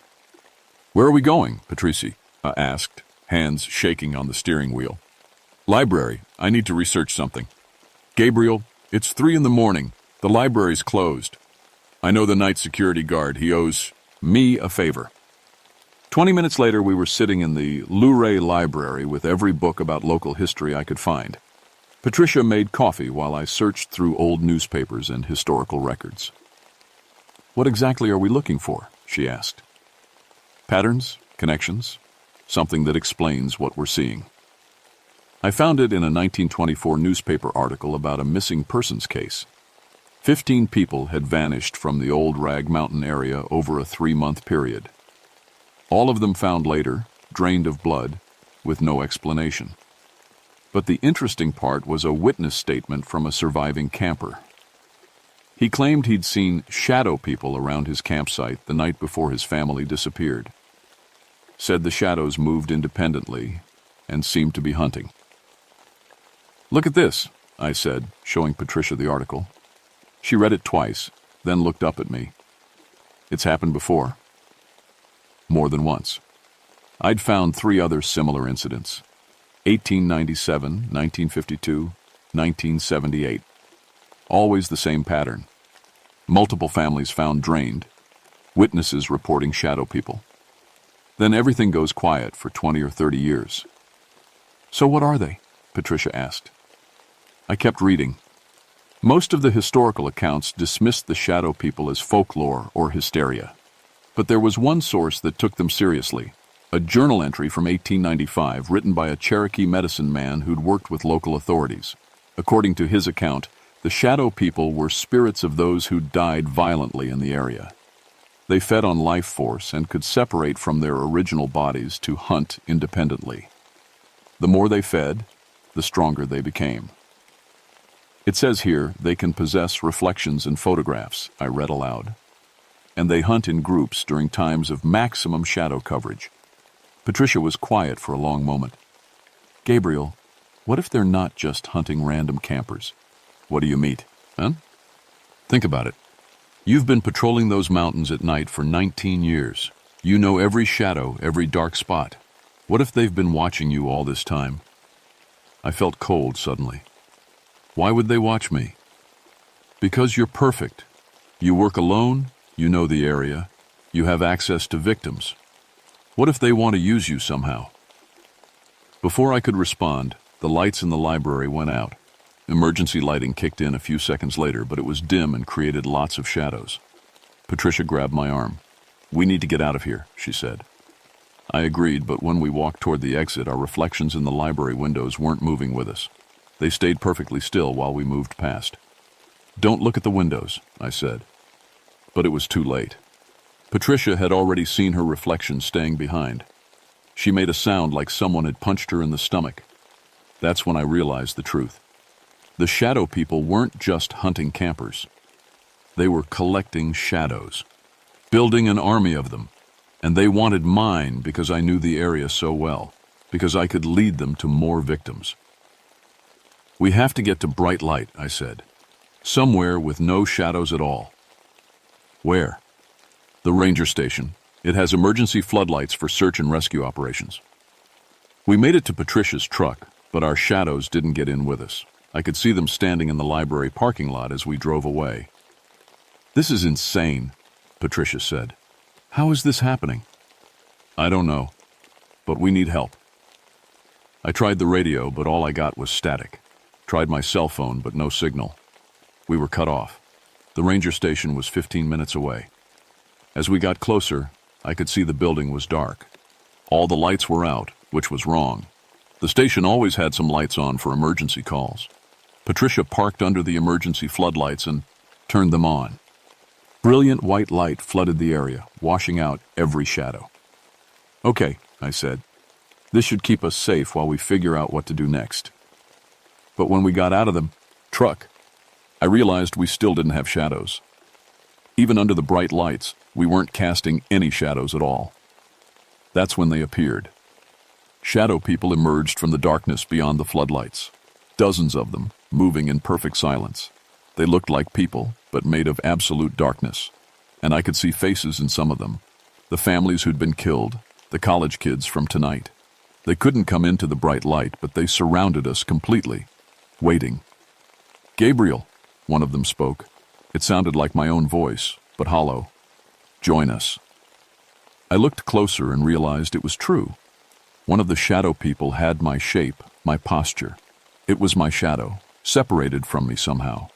"Where are we going?" Patricia asked, hands shaking on the steering wheel. "Library. I need to research something." "Gabriel, it's 3 in the morning. The library's closed. I know the night security guard. He owes me a favor." 20 minutes later, we were sitting in the Luray Library with every book about local history I could find. Patricia made coffee while I searched through old newspapers and historical records. "What exactly are we looking for?" she asked. "Patterns, connections, something that explains what we're seeing." I found it in a 1924 newspaper article about a missing persons case. 15 people had vanished from the old Rag Mountain area over a 3-month period. All of them found later, drained of blood, with no explanation. But the interesting part was a witness statement from a surviving camper. He claimed he'd seen shadow people around his campsite the night before his family disappeared. Said the shadows moved independently and seemed to be hunting. "Look at this," I said, showing Patricia the article. She read it twice, then looked up at me. "It's happened before." More than once. I'd found 3 other similar incidents. 1897, 1952, 1978. Always the same pattern. Multiple families found drained. Witnesses reporting shadow people. Then everything goes quiet for 20 or 30 years. "So what are they?" Patricia asked. I kept reading. Most of the historical accounts dismissed the shadow people as folklore or hysteria. But there was one source that took them seriously, a journal entry from 1895 written by a Cherokee medicine man who'd worked with local authorities. According to his account, the shadow people were spirits of those who'd died violently in the area. They fed on life force and could separate from their original bodies to hunt independently. The more they fed, the stronger they became. It says here they can possess reflections and photographs, I read aloud. And they hunt in groups during times of maximum shadow coverage. Patricia was quiet for a long moment. "Gabriel, what if they're not just hunting random campers? What do you mean? Huh? Think about it. You've been patrolling those mountains at night for 19 years. You know every shadow, every dark spot. What if they've been watching you all this time?" I felt cold suddenly. Why would they watch me? Because you're perfect. You work alone, you know the area, you have access to victims. What if they want to use you somehow? Before I could respond, the lights in the library went out. Emergency lighting kicked in a few seconds later, but it was dim and created lots of shadows. Patricia grabbed my arm. "We need to get out of here," she said. I agreed, but when we walked toward the exit, our reflections in the library windows weren't moving with us. They stayed perfectly still while we moved past. "Don't look at the windows," I said. But it was too late. Patricia had already seen her reflection staying behind. She made a sound like someone had punched her in the stomach. That's when I realized the truth. The shadow people weren't just hunting campers. They were collecting shadows, building an army of them. And they wanted mine because I knew the area so well, because I could lead them to more victims. "We have to get to bright light," I said. "Somewhere with no shadows at all." "Where?" "The ranger station. It has emergency floodlights for search and rescue operations." We made it to Patricia's truck, but our shadows didn't get in with us. I could see them standing in the library parking lot as we drove away. "This is insane," Patricia said. "How is this happening?" "I don't know, but we need help." I tried the radio, but all I got was static. Tried my cell phone, but no signal. We were cut off. The ranger station was 15 minutes away. As we got closer, I could see the building was dark. All the lights were out, which was wrong. The station always had some lights on for emergency calls. Patricia parked under the emergency floodlights and turned them on. Brilliant white light flooded the area, washing out every shadow. "Okay," I said. "This should keep us safe while we figure out what to do next." But when we got out of the truck, I realized we still didn't have shadows. Even under the bright lights, we weren't casting any shadows at all. That's when they appeared. Shadow people emerged from the darkness beyond the floodlights. Dozens of them, moving in perfect silence. They looked like people, but made of absolute darkness. And I could see faces in some of them. The families who'd been killed, the college kids from tonight. They couldn't come into the bright light, but they surrounded us completely, waiting. "Gabriel," one of them spoke. It sounded like my own voice, but hollow. "Join us." I looked closer and realized it was true. One of the shadow people had my shape, my posture. It was my shadow, separated from me somehow.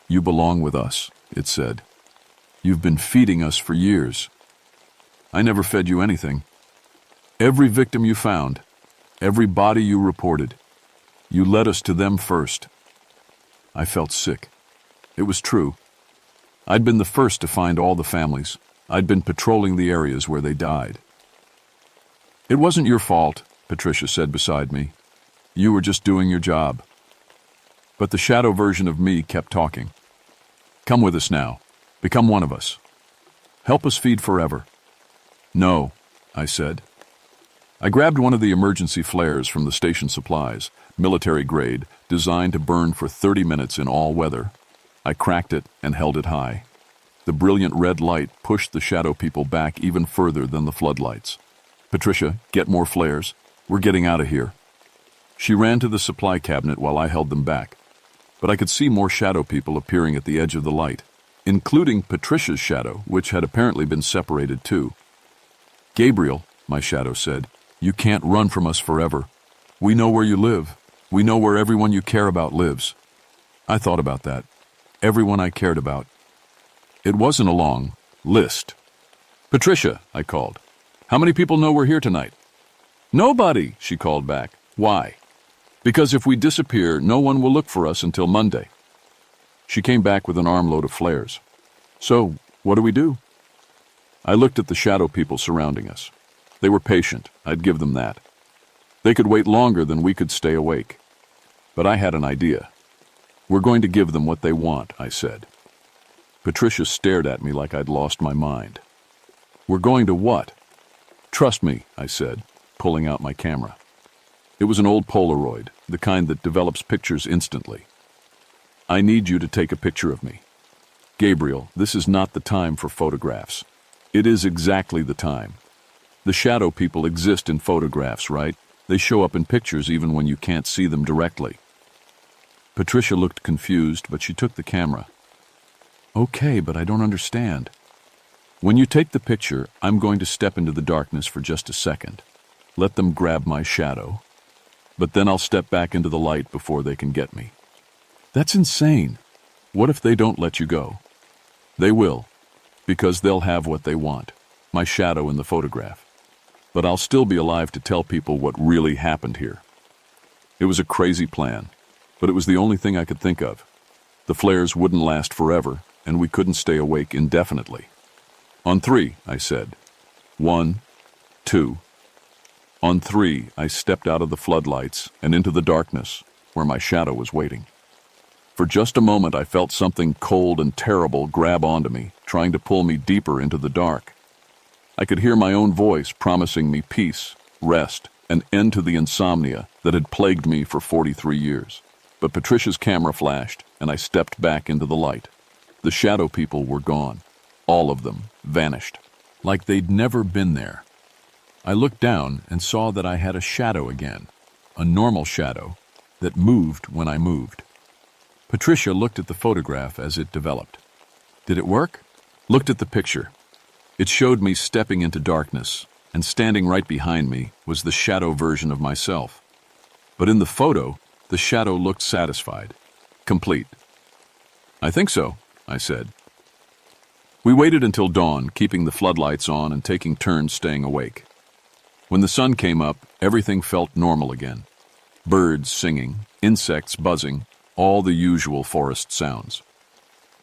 "You belong with us," it said. "You've been feeding us for years." "I never fed you anything." "Every victim you found, every body you reported, you led us to them first." I felt sick. It was true. I'd been the first to find all the families. I'd been patrolling the areas where they died. "It wasn't your fault," Patricia said beside me. "You were just doing your job." But the shadow version of me kept talking. "Come with us now. Become one of us. Help us feed forever." "No," I said. I grabbed one of the emergency flares from the station supplies, military grade, designed to burn for 30 minutes in all weather. I cracked it and held it high. The brilliant red light pushed the shadow people back even further than the floodlights. "Patricia, get more flares. We're getting out of here." She ran to the supply cabinet while I held them back. But I could see more shadow people appearing at the edge of the light, including Patricia's shadow, which had apparently been separated too. "Gabriel," my shadow said, "you can't run from us forever. We know where you live. We know where everyone you care about lives." I thought about that. Everyone I cared about. It wasn't a long list. "Patricia," I called, "how many people know we're here tonight?" "Nobody," she called back. "Why?" "Because if we disappear, no one will look for us until Monday." She came back with an armload of flares. "So, what do we do?" I looked at the shadow people surrounding us. They were patient, I'd give them that. They could wait longer than we could stay awake. But I had an idea. "We're going to give them what they want," I said. Patricia stared at me like I'd lost my mind. "We're going to what?" "Trust me," I said, pulling out my camera. It was an old Polaroid, the kind that develops pictures instantly. "I need you to take a picture of me. Gabriel, this is not the time for photographs. It is exactly the time. The shadow people exist in photographs, right? They show up in pictures even when you can't see them directly." Patricia looked confused, but she took the camera. "Okay, but I don't understand." "When you take the picture, I'm going to step into the darkness for just a second. Let them grab my shadow. But then I'll step back into the light before they can get me." "That's insane. What if they don't let you go?" "They will, because they'll have what they want, my shadow in the photograph. But I'll still be alive to tell people what really happened here." It was a crazy plan, but it was the only thing I could think of. The flares wouldn't last forever, and we couldn't stay awake indefinitely. "On 3, I said. 1, 2. On 3, I stepped out of the floodlights and into the darkness, where my shadow was waiting. For just a moment, I felt something cold and terrible grab onto me, trying to pull me deeper into the dark. I could hear my own voice promising me peace, rest, an end to the insomnia that had plagued me for 43 years. But Patricia's camera flashed, and I stepped back into the light. The shadow people were gone. All of them vanished, like they'd never been there. I looked down and saw that I had a shadow again, a normal shadow that moved when I moved. Patricia looked at the photograph as it developed. "Did it work?" Looked at the picture. It showed me stepping into darkness, and standing right behind me was the shadow version of myself. But in the photo, the shadow looked satisfied, complete. "I think so," I said. We waited until dawn, keeping the floodlights on and taking turns staying awake. When the sun came up, everything felt normal again. Birds singing, insects buzzing, all the usual forest sounds.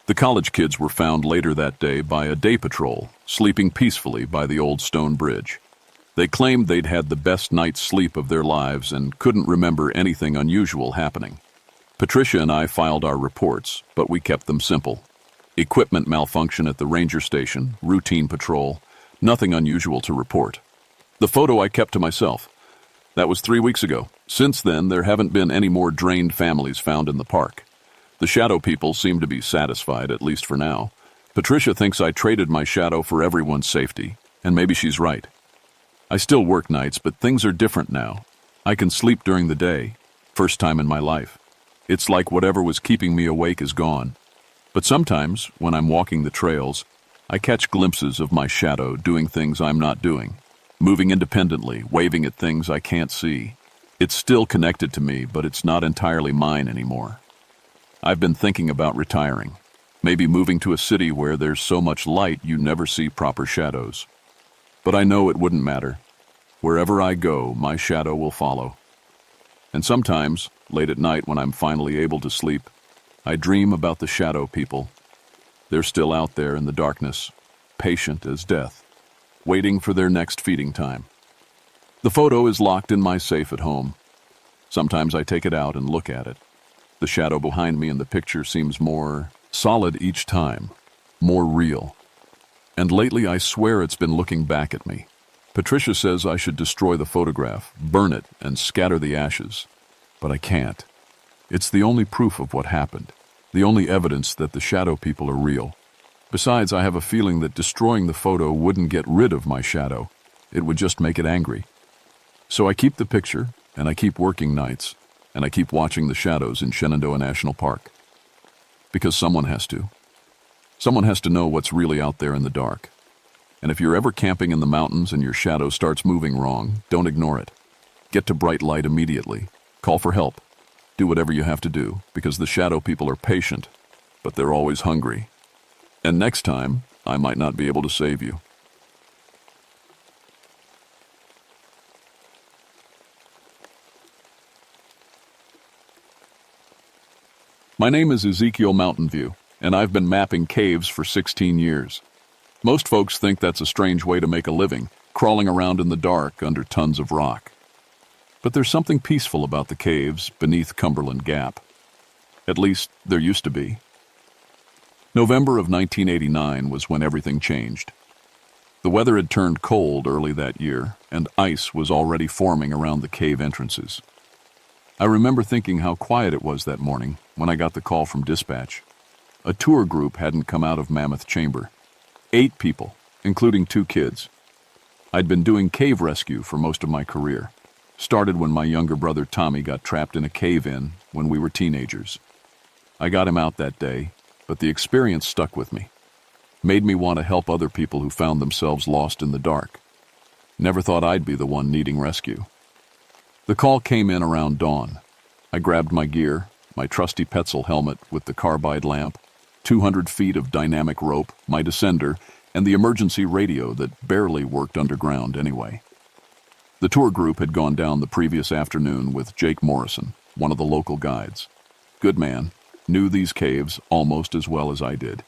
The college kids were found later that day by a day patrol, sleeping peacefully by the old stone bridge. They claimed they'd had the best night's sleep of their lives and couldn't remember anything unusual happening. Patricia and I filed our reports, but we kept them simple. Equipment malfunction at the ranger station, routine patrol, nothing unusual to report. The photo I kept to myself. That was 3 weeks ago. Since then, there haven't been any more drained families found in the park. The shadow people seem to be satisfied, at least for now. Patricia thinks I traded my shadow for everyone's safety, and maybe she's right. I still work nights, but things are different now. I can sleep during the day, first time in my life. It's like whatever was keeping me awake is gone. But sometimes, when I'm walking the trails, I catch glimpses of my shadow doing things I'm not doing, moving independently, waving at things I can't see. It's still connected to me, but it's not entirely mine anymore. I've been thinking about retiring, maybe moving to a city where there's so much light you never see proper shadows. But I know it wouldn't matter. Wherever I go, my shadow will follow. And sometimes, late at night when I'm finally able to sleep, I dream about the shadow people. They're still out there in the darkness, patient as death, waiting for their next feeding time. The photo is locked in my safe at home. Sometimes I take it out and look at it. The shadow behind me in the picture seems more solid each time, more real. And lately I swear it's been looking back at me. Patricia says I should destroy the photograph, burn it, and scatter the ashes. But I can't. It's the only proof of what happened, the only evidence that the shadow people are real. Besides, I have a feeling that destroying the photo wouldn't get rid of my shadow. It would just make it angry. So I keep the picture, and I keep working nights, and I keep watching the shadows in Shenandoah National Park. Because someone has to. Someone has to know what's really out there in the dark. And if you're ever camping in the mountains and your shadow starts moving wrong, don't ignore it. Get to bright light immediately. Call for help. Do whatever you have to do, because the shadow people are patient, but they're always hungry. And next time, I might not be able to save you. My name is Ezekiel Mountain View, and I've been mapping caves for 16 years. Most folks think that's a strange way to make a living, crawling around in the dark under tons of rock. But there's something peaceful about the caves beneath Cumberland Gap. At least, there used to be. November of 1989 was when everything changed. The weather had turned cold early that year, and ice was already forming around the cave entrances. I remember thinking how quiet it was that morning when I got the call from dispatch. A tour group hadn't come out of Mammoth Chamber. 8 people, including 2 kids. I'd been doing cave rescue for most of my career. Started when my younger brother Tommy got trapped in a cave-in when we were teenagers. I got him out that day, but the experience stuck with me. Made me want to help other people who found themselves lost in the dark. Never thought I'd be the one needing rescue. The call came in around dawn. I grabbed my gear, my trusty Petzl helmet with the carbide lamp, 200 feet of dynamic rope, my descender, and the emergency radio that barely worked underground anyway. The tour group had gone down the previous afternoon with Jake Morrison, one of the local guides. Good man, knew these caves almost as well as I did.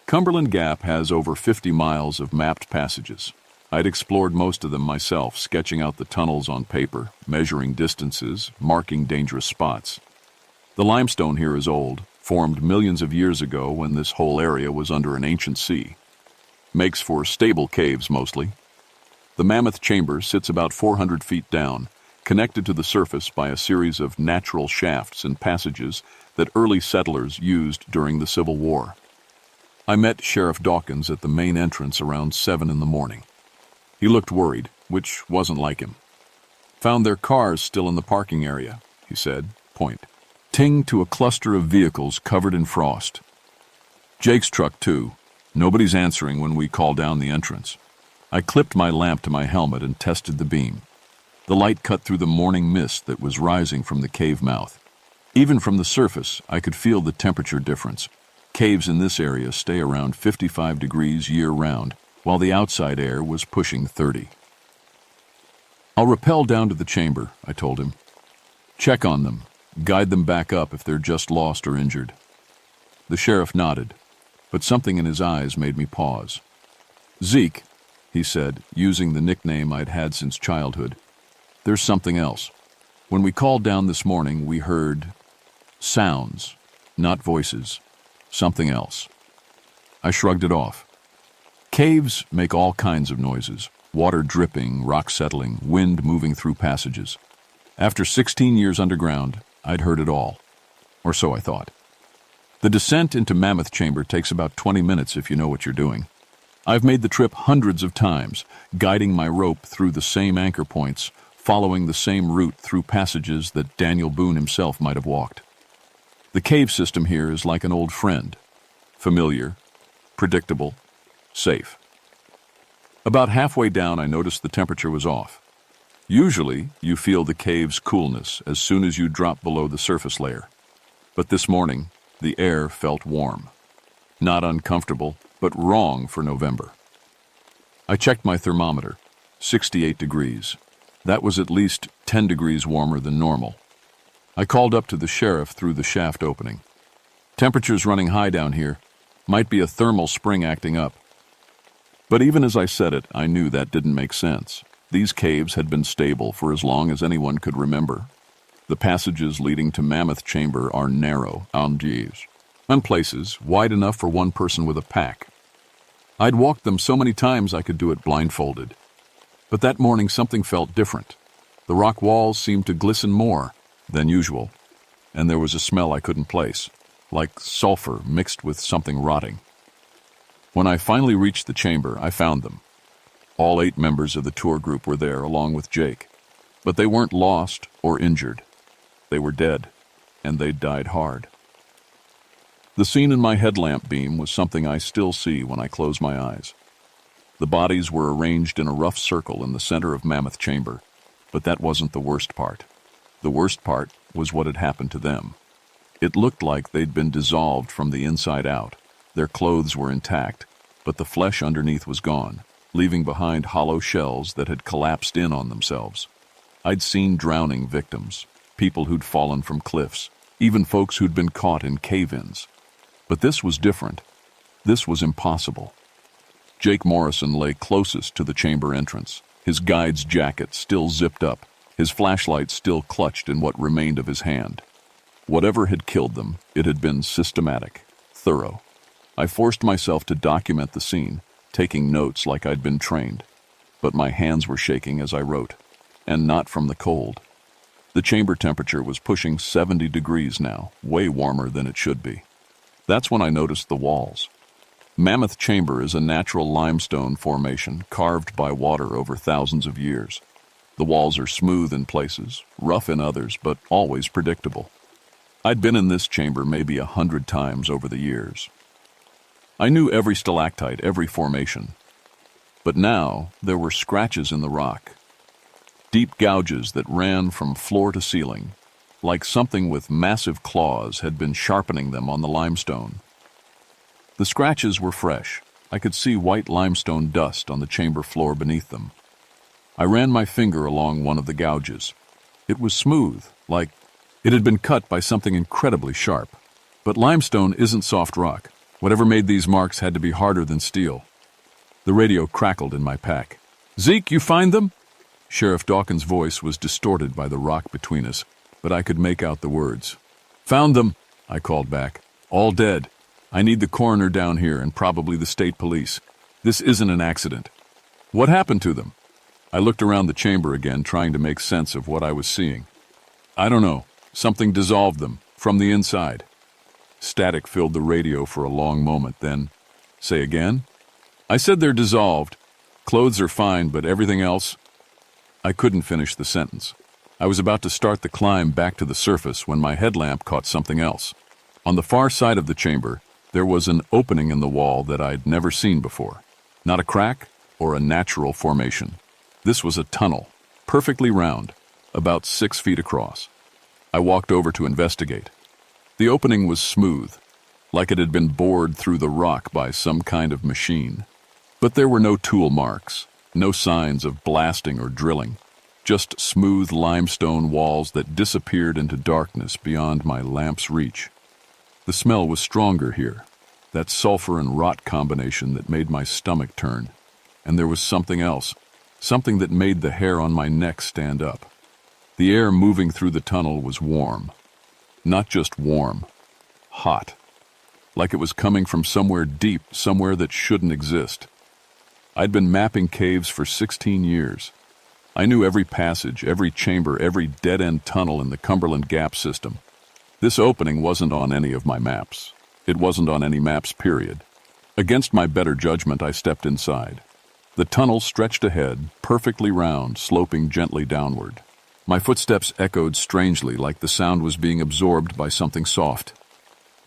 Cumberland Gap has over 50 miles of mapped passages. I'd explored most of them myself, sketching out the tunnels on paper, measuring distances, marking dangerous spots. The limestone here is old, formed millions of years ago when this whole area was under an ancient sea. Makes for stable caves mostly. The Mammoth Chamber sits about 400 feet down, connected to the surface by a series of natural shafts and passages that early settlers used during the Civil War. I met Sheriff Dawkins at the main entrance around 7 in the morning. He looked worried, which wasn't like him. Found their cars still in the parking area, he said, pointing to a cluster of vehicles covered in frost. Jake's truck, too. Nobody's answering when we call down the entrance. I clipped my lamp to my helmet and tested the beam. The light cut through the morning mist that was rising from the cave mouth. Even from the surface, I could feel the temperature difference. Caves in this area stay around 55 degrees year-round, while the outside air was pushing 30. I'll rappel down to the chamber, I told him. Check on them, guide them back up if they're just lost or injured. The sheriff nodded, but something in his eyes made me pause. "Zeke," he said, using the nickname I'd had since childhood, "there's something else. When we called down this morning, we heard sounds, not voices, something else." I shrugged it off. Caves make all kinds of noises: water dripping, rock settling, wind moving through passages. After 16 years underground, I'd heard it all. Or so I thought. The descent into Mammoth Chamber takes about 20 minutes if you know what you're doing. I've made the trip hundreds of times, guiding my rope through the same anchor points, following the same route through passages that Daniel Boone himself might have walked. The cave system here is like an old friend. Familiar, predictable, safe. About halfway down, I noticed the temperature was off. Usually, you feel the cave's coolness as soon as you drop below the surface layer. But this morning, the air felt warm. Not uncomfortable, but wrong for November. I checked my thermometer, 68 degrees. That was at least 10 degrees warmer than normal. I called up to the sheriff through the shaft opening. "Temperature's running high down here. Might be a thermal spring acting up." But even as I said it, I knew that didn't make sense. These caves had been stable for as long as anyone could remember. The passages leading to Mammoth Chamber are narrow, and places wide enough for one person with a pack. I'd walked them so many times I could do it blindfolded. But that morning something felt different. The rock walls seemed to glisten more than usual, and there was a smell I couldn't place, like sulfur mixed with something rotting. When I finally reached the chamber, I found them. All 8 members of the tour group were there, along with Jake. But they weren't lost or injured. They were dead, and they'd died hard. The scene in my headlamp beam was something I still see when I close my eyes. The bodies were arranged in a rough circle in the center of Mammoth Chamber, but that wasn't the worst part. The worst part was what had happened to them. It looked like they'd been dissolved from the inside out. Their clothes were intact, but the flesh underneath was gone, leaving behind hollow shells that had collapsed in on themselves. I'd seen drowning victims, people who'd fallen from cliffs, even folks who'd been caught in cave-ins. But this was different. This was impossible. Jake Morrison lay closest to the chamber entrance, his guide's jacket still zipped up, his flashlight still clutched in what remained of his hand. Whatever had killed them, it had been systematic, thorough. I forced myself to document the scene, taking notes like I'd been trained. But my hands were shaking as I wrote, and not from the cold. The chamber temperature was pushing 70 degrees now, way warmer than it should be. That's when I noticed the walls. Mammoth Chamber is a natural limestone formation carved by water over thousands of years. The walls are smooth in places, rough in others, but always predictable. I'd been in this chamber maybe 100 times over the years. I knew every stalactite, every formation. But now there were scratches in the rock. Deep gouges that ran from floor to ceiling, like something with massive claws had been sharpening them on the limestone. The scratches were fresh. I could see white limestone dust on the chamber floor beneath them. I ran my finger along one of the gouges. It was smooth, like it had been cut by something incredibly sharp. But limestone isn't soft rock. Whatever made these marks had to be harder than steel. The radio crackled in my pack. "Zeke, you find them?" Sheriff Dawkins' voice was distorted by the rock between us, but I could make out the words. "Found them," I called back. "All dead. I need the coroner down here and probably the state police. This isn't an accident." "What happened to them?" I looked around the chamber again, trying to make sense of what I was seeing. "I don't know. Something dissolved them, from the inside." Static filled the radio for a long moment, then, "Say again?" "I said they're dissolved. Clothes are fine, but everything else—" I couldn't finish the sentence. I was about to start the climb back to the surface when my headlamp caught something else. On the far side of the chamber, there was an opening in the wall that I'd never seen before. Not a crack or a natural formation. This was a tunnel, perfectly round, about 6 feet across. I walked over to investigate. The opening was smooth, like it had been bored through the rock by some kind of machine. But there were no tool marks, no signs of blasting or drilling, just smooth limestone walls that disappeared into darkness beyond my lamp's reach. The smell was stronger here, that sulfur and rot combination that made my stomach turn. And there was something else, something that made the hair on my neck stand up. The air moving through the tunnel was warm. Not just warm, hot. Like it was coming from somewhere deep, somewhere that shouldn't exist. I'd been mapping caves for 16 years. I knew every passage, every chamber, every dead-end tunnel in the Cumberland Gap system. This opening wasn't on any of my maps. It wasn't on any maps, period. Against my better judgment, I stepped inside. The tunnel stretched ahead, perfectly round, sloping gently downward. My footsteps echoed strangely, like the sound was being absorbed by something soft.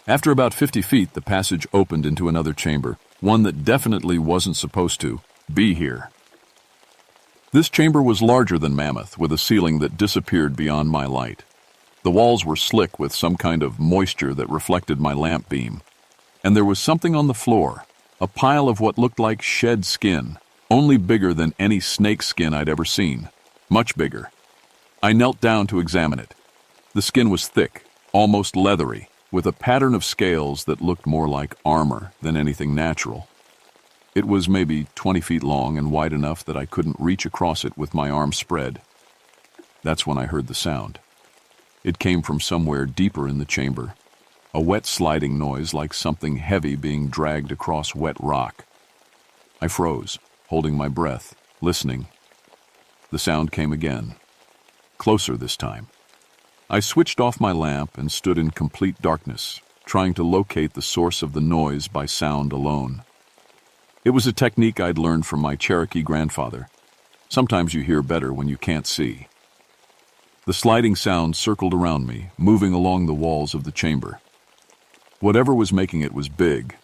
After about 50 feet, the passage opened into another chamber, one that definitely wasn't supposed to be here. This chamber was larger than Mammoth, with a ceiling that disappeared beyond my light. The walls were slick with some kind of moisture that reflected my lamp beam. And there was something on the floor, a pile of what looked like shed skin, only bigger than any snake skin I'd ever seen. Much bigger. I knelt down to examine it. The skin was thick, almost leathery, with a pattern of scales that looked more like armor than anything natural. It was maybe 20 feet long and wide enough that I couldn't reach across it with my arms spread. That's when I heard the sound. It came from somewhere deeper in the chamber, a wet sliding noise like something heavy being dragged across wet rock. I froze, holding my breath, listening. The sound came again. Closer this time. I switched off my lamp and stood in complete darkness, trying to locate the source of the noise by sound alone. It was a technique I'd learned from my Cherokee grandfather. Sometimes you hear better when you can't see. The sliding sound circled around me, moving along the walls of the chamber. Whatever was making it was big.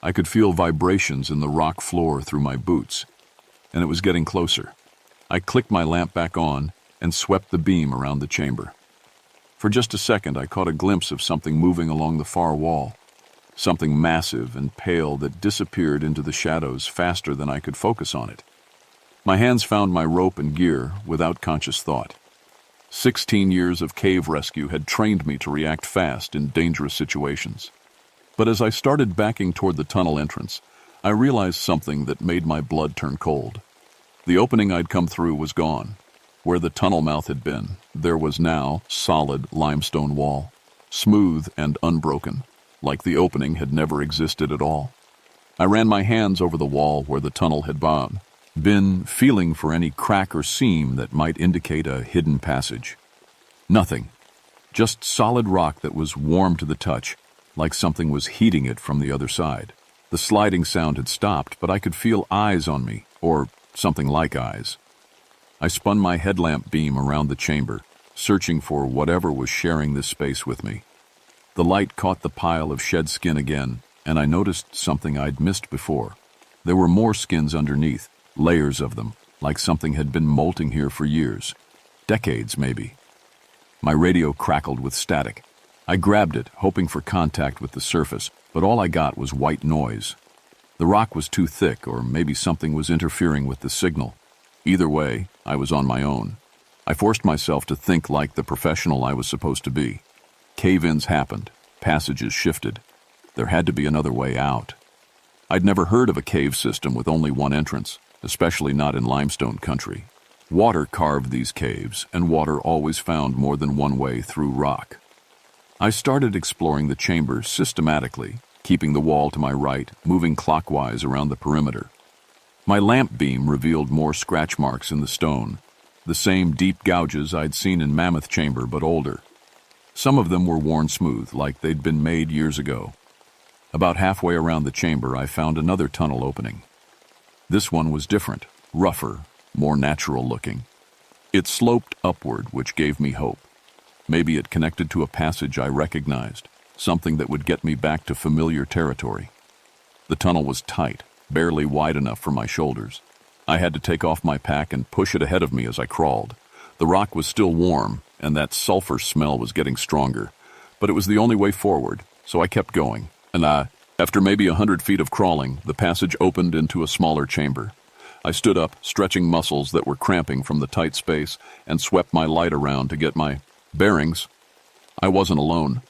I could feel vibrations in the rock floor through my boots, and it was getting closer. I clicked my lamp back on and swept the beam around the chamber. For just a second, I caught a glimpse of something moving along the far wall, something massive and pale that disappeared into the shadows faster than I could focus on it. My hands found my rope and gear without conscious thought. 16 years of cave rescue had trained me to react fast in dangerous situations. But as I started backing toward the tunnel entrance, I realized something that made my blood turn cold. The opening I'd come through was gone. Where the tunnel mouth had been, there was now solid limestone wall, smooth and unbroken, like the opening had never existed at all. I ran my hands over the wall where the tunnel had been, feeling for any crack or seam that might indicate a hidden passage. Nothing. Just solid rock that was warm to the touch, like something was heating it from the other side. The sliding sound had stopped, but I could feel eyes on me, or something like eyes. I spun my headlamp beam around the chamber, searching for whatever was sharing this space with me. The light caught the pile of shed skin again, and I noticed something I'd missed before. There were more skins underneath, layers of them, like something had been molting here for years. Decades, maybe. My radio crackled with static. I grabbed it, hoping for contact with the surface, but all I got was white noise. The rock was too thick, or maybe something was interfering with the signal. Either way, I was on my own. I forced myself to think like the professional I was supposed to be. Cave-ins happened. Passages shifted. There had to be another way out. I'd never heard of a cave system with only one entrance, especially not in limestone country. Water carved these caves, and water always found more than one way through rock. I started exploring the chamber systematically, keeping the wall to my right, moving clockwise around the perimeter. My lamp beam revealed more scratch marks in the stone, the same deep gouges I'd seen in Mammoth Chamber, but older. Some of them were worn smooth, like they'd been made years ago. About halfway around the chamber, I found another tunnel opening. This one was different, rougher, more natural looking. It sloped upward, which gave me hope. Maybe it connected to a passage I recognized, something that would get me back to familiar territory. The tunnel was tight, barely wide enough for my shoulders. I had to take off my pack and push it ahead of me as I crawled. The rock was still warm, and that sulfur smell was getting stronger, but it was the only way forward, so I kept going. And after maybe 100 feet of crawling, the passage opened into a smaller chamber. I stood up, stretching muscles that were cramping from the tight space, and swept my light around to get my bearings. I wasn't alone.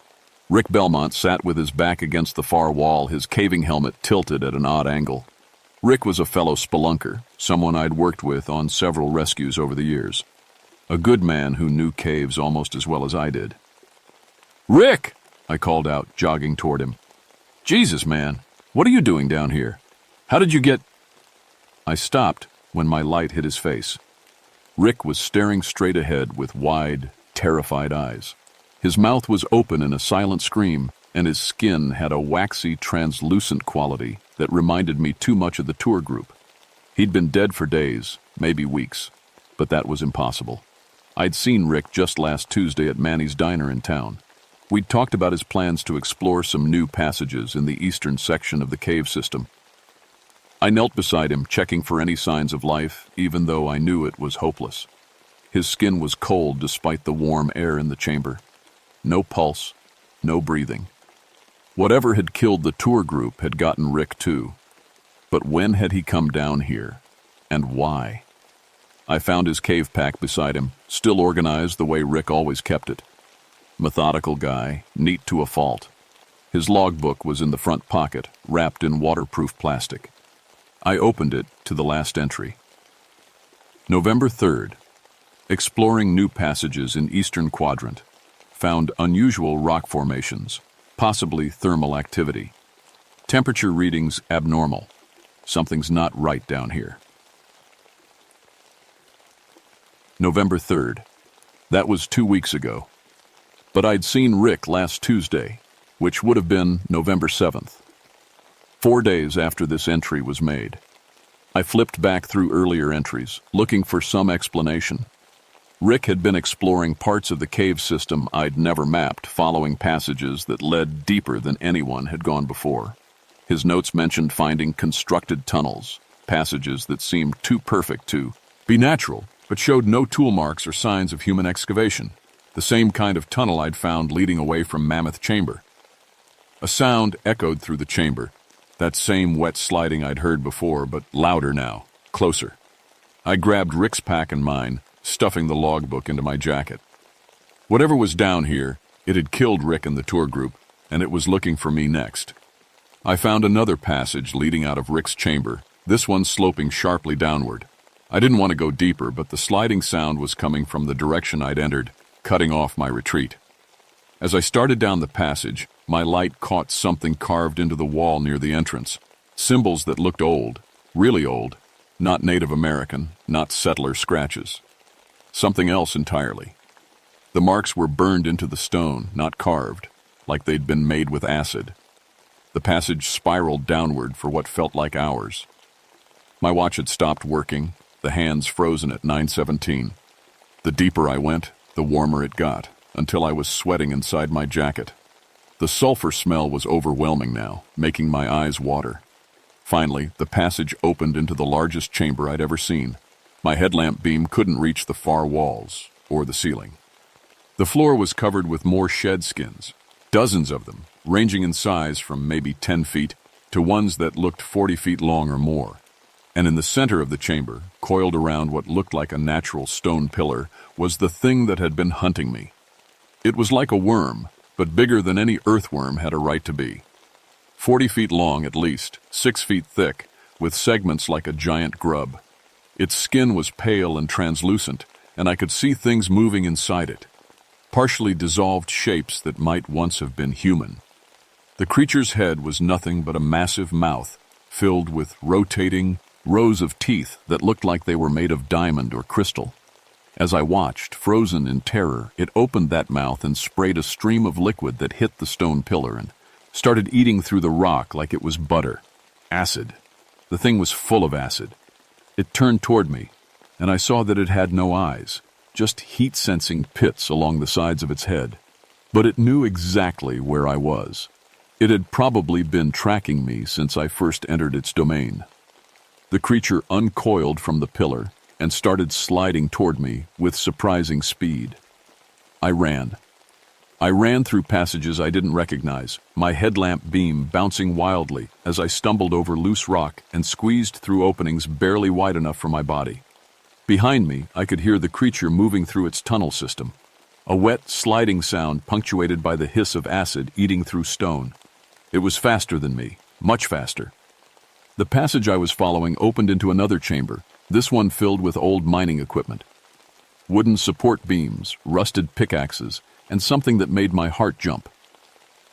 Rick Belmont sat with his back against the far wall, his caving helmet tilted at an odd angle. Rick was a fellow spelunker, someone I'd worked with on several rescues over the years. A good man who knew caves almost as well as I did. "Rick!" I called out, jogging toward him. "Jesus, man, what are you doing down here? How did you get—" I stopped when my light hit his face. Rick was staring straight ahead with wide, terrified eyes. His mouth was open in a silent scream, and his skin had a waxy, translucent quality that reminded me too much of the tour group. He'd been dead for days, maybe weeks, but that was impossible. I'd seen Rick just last Tuesday at Manny's Diner in town. We'd talked about his plans to explore some new passages in the eastern section of the cave system. I knelt beside him, checking for any signs of life, even though I knew it was hopeless. His skin was cold despite the warm air in the chamber. No pulse, no breathing. Whatever had killed the tour group had gotten Rick too. But when had he come down here, and why? I found his cave pack beside him, still organized the way Rick always kept it. Methodical guy, neat to a fault. His logbook was in the front pocket, wrapped in waterproof plastic. I opened it to the last entry. November 3rd. Exploring new passages in eastern quadrant. Found unusual rock formations, possibly thermal activity. Temperature readings abnormal. Something's not right down here. November 3rd. That was 2 weeks ago. But I'd seen Rick last Tuesday, which would have been November 7th. 4 days after this entry was made. I flipped back through earlier entries, looking for some explanation. Rick had been exploring parts of the cave system I'd never mapped, following passages that led deeper than anyone had gone before. His notes mentioned finding constructed tunnels, passages that seemed too perfect to be natural, but showed no tool marks or signs of human excavation. The same kind of tunnel I'd found leading away from Mammoth Chamber. A sound echoed through the chamber, that same wet sliding I'd heard before, but louder now, closer. I grabbed Rick's pack and mine, stuffing the logbook into my jacket. Whatever was down here, it had killed Rick and the tour group, and it was looking for me next. I found another passage leading out of Rick's chamber, this one sloping sharply downward. I didn't want to go deeper, but the sliding sound was coming from the direction I'd entered, cutting off my retreat. As I started down the passage, my light caught something carved into the wall near the entrance. Symbols that looked old, really old, not Native American, not settler scratches. Something else entirely. The marks were burned into the stone, not carved, like they'd been made with acid. The passage spiraled downward for what felt like hours. My watch had stopped working, the hands frozen at 9:17. The deeper I went, the warmer it got, until I was sweating inside my jacket. The sulfur smell was overwhelming now, making my eyes water. Finally, the passage opened into the largest chamber I'd ever seen. My headlamp beam couldn't reach the far walls or the ceiling. The floor was covered with more shed skins, dozens of them, ranging in size from maybe 10 feet to ones that looked 40 feet long or more. And in the center of the chamber, coiled around what looked like a natural stone pillar, was the thing that had been hunting me. It was like a worm, but bigger than any earthworm had a right to be. 40 feet long at least, 6 feet thick, with segments like a giant grub. Its skin was pale and translucent, and I could see things moving inside it. Partially dissolved shapes that might once have been human. The creature's head was nothing but a massive mouth, filled with rotating rows of teeth that looked like they were made of diamond or crystal. As I watched, frozen in terror, it opened that mouth and sprayed a stream of liquid that hit the stone pillar and started eating through the rock like it was butter. Acid. The thing was full of acid. It turned toward me, and I saw that it had no eyes, just heat-sensing pits along the sides of its head. But it knew exactly where I was. It had probably been tracking me since I first entered its domain. The creature uncoiled from the pillar and started sliding toward me with surprising speed. I ran. I ran through passages I didn't recognize, my headlamp beam bouncing wildly as I stumbled over loose rock and squeezed through openings barely wide enough for my body. Behind me, I could hear the creature moving through its tunnel system. A wet, sliding sound punctuated by the hiss of acid eating through stone. It was faster than me, much faster. The passage I was following opened into another chamber, this one filled with old mining equipment. Wooden support beams, rusted pickaxes, and something that made my heart jump.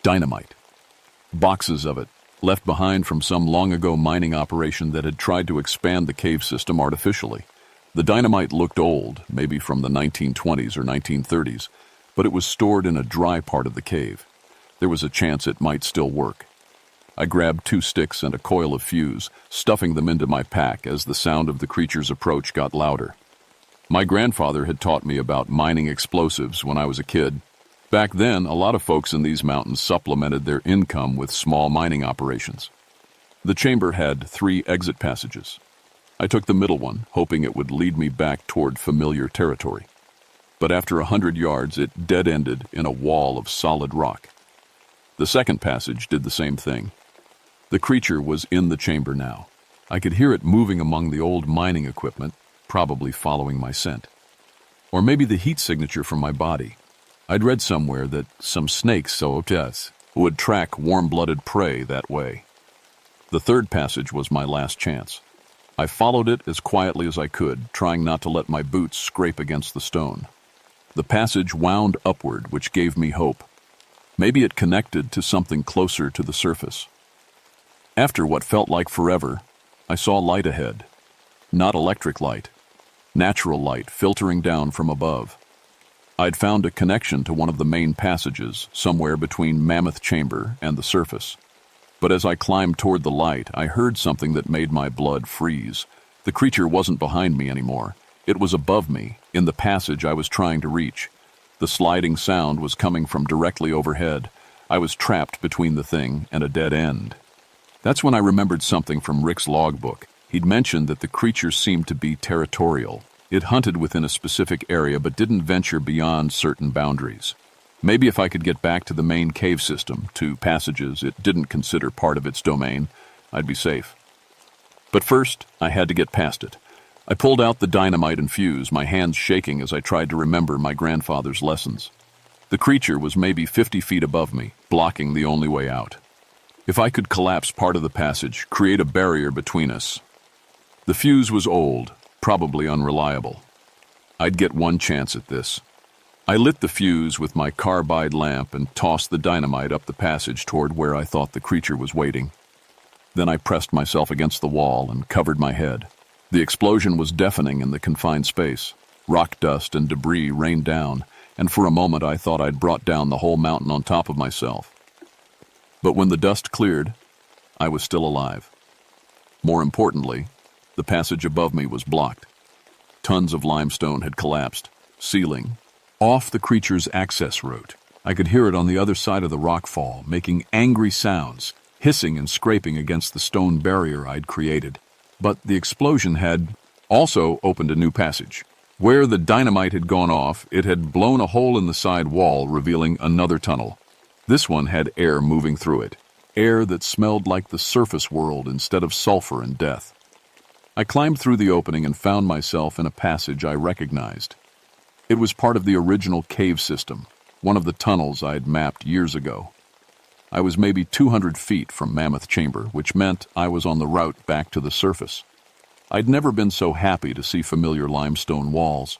Dynamite. Boxes of it, left behind from some long-ago mining operation that had tried to expand the cave system artificially. The dynamite looked old, maybe from the 1920s or 1930s, but it was stored in a dry part of the cave. There was a chance it might still work. I grabbed 2 sticks and a coil of fuse, stuffing them into my pack as the sound of the creature's approach got louder. My grandfather had taught me about mining explosives when I was a kid. Back then, a lot of folks in these mountains supplemented their income with small mining operations. The chamber had 3 exit passages. I took the middle one, hoping it would lead me back toward familiar territory. But after 100 yards, it dead-ended in a wall of solid rock. The second passage did the same thing. The creature was in the chamber now. I could hear it moving among the old mining equipment, probably following my scent. Or maybe the heat signature from my body. I'd read somewhere that some snakes would track warm-blooded prey that way. The third passage was my last chance. I followed it as quietly as I could, trying not to let my boots scrape against the stone. The passage wound upward, which gave me hope. Maybe it connected to something closer to the surface. After what felt like forever, I saw light ahead. Not electric light. Natural light filtering down from above. I'd found a connection to one of the main passages, somewhere between Mammoth Chamber and the surface. But as I climbed toward the light, I heard something that made my blood freeze. The creature wasn't behind me anymore. It was above me, in the passage I was trying to reach. The sliding sound was coming from directly overhead. I was trapped between the thing and a dead end. That's when I remembered something from Rick's logbook. He'd mentioned that the creature seemed to be territorial. It hunted within a specific area but didn't venture beyond certain boundaries. Maybe if I could get back to the main cave system, to passages it didn't consider part of its domain, I'd be safe. But first, I had to get past it. I pulled out the dynamite and fuse, my hands shaking as I tried to remember my grandfather's lessons. The creature was maybe 50 feet above me, blocking the only way out. If I could collapse part of the passage, create a barrier between us. The fuse was old, probably unreliable. I'd get one chance at this. I lit the fuse with my carbide lamp and tossed the dynamite up the passage toward where I thought the creature was waiting. Then I pressed myself against the wall and covered my head. The explosion was deafening in the confined space. Rock dust and debris rained down, and for a moment I thought I'd brought down the whole mountain on top of myself. But when the dust cleared, I was still alive. More importantly, the passage above me was blocked. Tons of limestone had collapsed, sealing off the creature's access route. I could hear it on the other side of the rockfall, making angry sounds, hissing and scraping against the stone barrier I'd created. But the explosion had also opened a new passage. Where the dynamite had gone off, it had blown a hole in the side wall, revealing another tunnel. This one had air moving through it, air that smelled like the surface world instead of sulfur and death. I climbed through the opening and found myself in a passage I recognized. It was part of the original cave system, one of the tunnels I'd mapped years ago. I was maybe 200 feet from Mammoth Chamber, which meant I was on the route back to the surface. I'd never been so happy to see familiar limestone walls.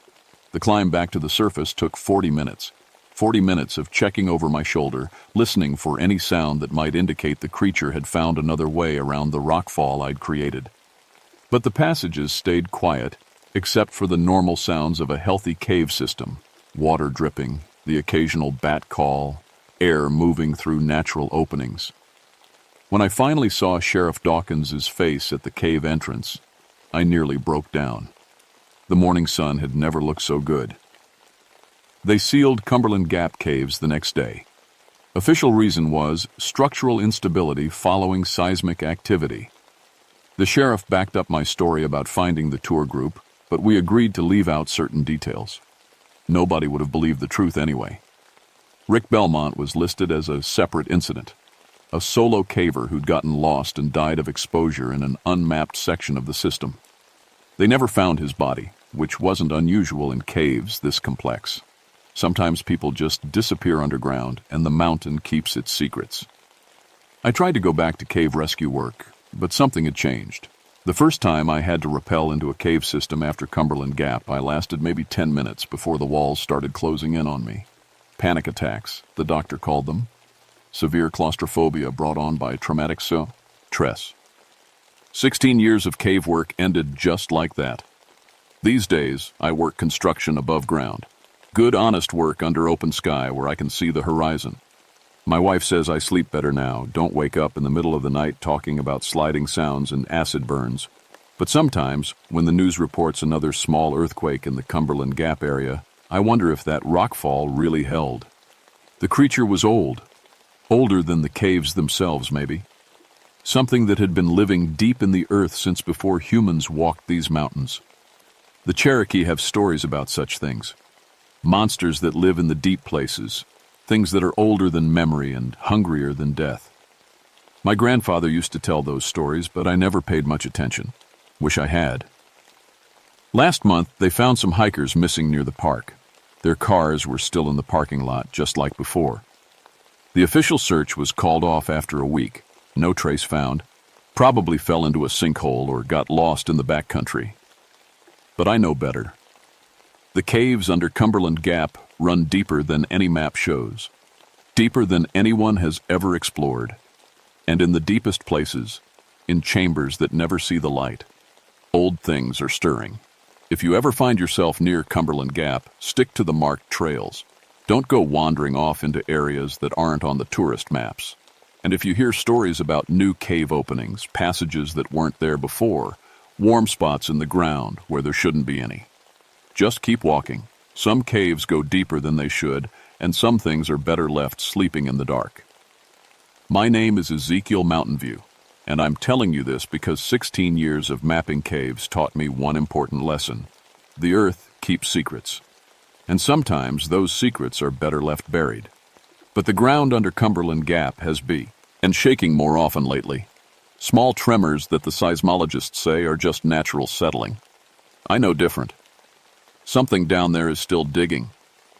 The climb back to the surface took 40 minutes. 40 minutes of checking over my shoulder, listening for any sound that might indicate the creature had found another way around the rockfall I'd created. But the passages stayed quiet, except for the normal sounds of a healthy cave system, water dripping, the occasional bat call, air moving through natural openings. When I finally saw Sheriff Dawkins's face at the cave entrance, I nearly broke down. The morning sun had never looked so good. They sealed Cumberland Gap Caves the next day. Official reason was structural instability following seismic activity. The sheriff backed up my story about finding the tour group, but we agreed to leave out certain details. Nobody would have believed the truth anyway. Rick Belmont was listed as a separate incident, a solo caver who'd gotten lost and died of exposure in an unmapped section of the system. They never found his body, which wasn't unusual in caves this complex. Sometimes people just disappear underground, and the mountain keeps its secrets. I tried to go back to cave rescue work, but something had changed. The first time I had to rappel into a cave system after Cumberland Gap, I lasted maybe 10 minutes before the walls started closing in on me. Panic attacks, the doctor called them. Severe claustrophobia brought on by traumatic stress. 16 years of cave work ended just like that. These days, I work construction above ground. Good, honest work under open sky where I can see the horizon. My wife says I sleep better now, don't wake up in the middle of the night talking about sliding sounds and acid burns. But sometimes, when the news reports another small earthquake in the Cumberland Gap area, I wonder if that rockfall really held. The creature was old. Older than the caves themselves, maybe. Something that had been living deep in the earth since before humans walked these mountains. The Cherokee have stories about such things. Monsters that live in the deep places, things that are older than memory and hungrier than death. My grandfather used to tell those stories, but I never paid much attention. Wish I had. Last month, they found some hikers missing near the park. Their cars were still in the parking lot, just like before. The official search was called off after a week. No trace found. Probably fell into a sinkhole or got lost in the backcountry. But I know better. The caves under Cumberland Gap run deeper than any map shows, deeper than anyone has ever explored, and in the deepest places, in chambers that never see the light, old things are stirring. If you ever find yourself near Cumberland Gap, stick to the marked trails. Don't go wandering off into areas that aren't on the tourist maps. And if you hear stories about new cave openings, passages that weren't there before, warm spots in the ground where there shouldn't be any, just keep walking. Some caves go deeper than they should, and some things are better left sleeping in the dark. My name is Ezekiel Mountain View, and I'm telling you this because 16 years of mapping caves taught me one important lesson. The earth keeps secrets, and sometimes those secrets are better left buried. But the ground under Cumberland Gap has been shaking more often lately. Small tremors that the seismologists say are just natural settling. I know different. Something down there is still digging,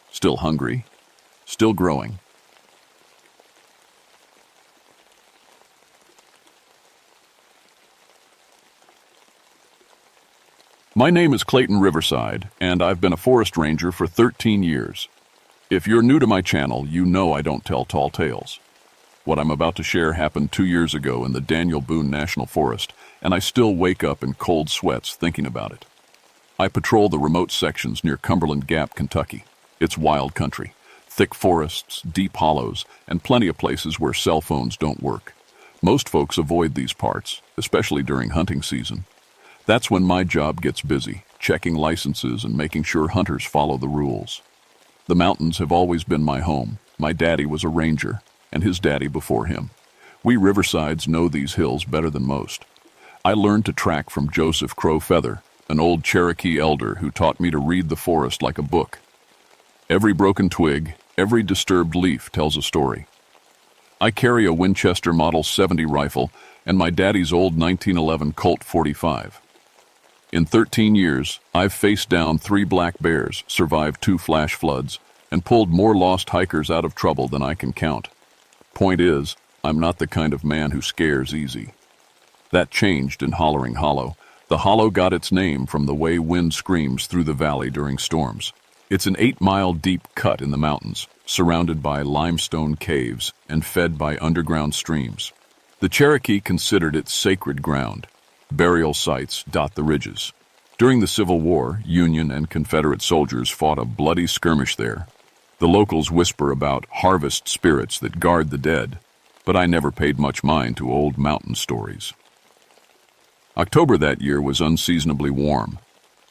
still hungry, still growing. My name is Clayton Riverside, and I've been a forest ranger for 13 years. If you're new to my channel, you know I don't tell tall tales. What I'm about to share happened 2 years ago in the Daniel Boone National Forest, and I still wake up in cold sweats thinking about it. I patrol the remote sections near Cumberland Gap, Kentucky. It's wild country, thick forests, deep hollows, and plenty of places where cell phones don't work. Most folks avoid these parts, especially during hunting season. That's when my job gets busy, checking licenses and making sure hunters follow the rules. The mountains have always been my home. My daddy was a ranger, and his daddy before him. We Riversides know these hills better than most. I learned to track from Joseph Crow Feather, an old Cherokee elder who taught me to read the forest like a book. Every broken twig, every disturbed leaf tells a story. I carry a Winchester Model 70 rifle and my daddy's old 1911 Colt 45. In 13 years, I've faced down 3 black bears, survived 2 flash floods, and pulled more lost hikers out of trouble than I can count. Point is, I'm not the kind of man who scares easy. That changed in Hollering Hollow. The hollow got its name from the way wind screams through the valley during storms. It's an 8-mile deep cut in the mountains, surrounded by limestone caves and fed by underground streams. The Cherokee considered it sacred ground. Burial sites dot the ridges. During the Civil War, Union and Confederate soldiers fought a bloody skirmish there. The locals whisper about harvest spirits that guard the dead, but I never paid much mind to old mountain stories. October that year was unseasonably warm.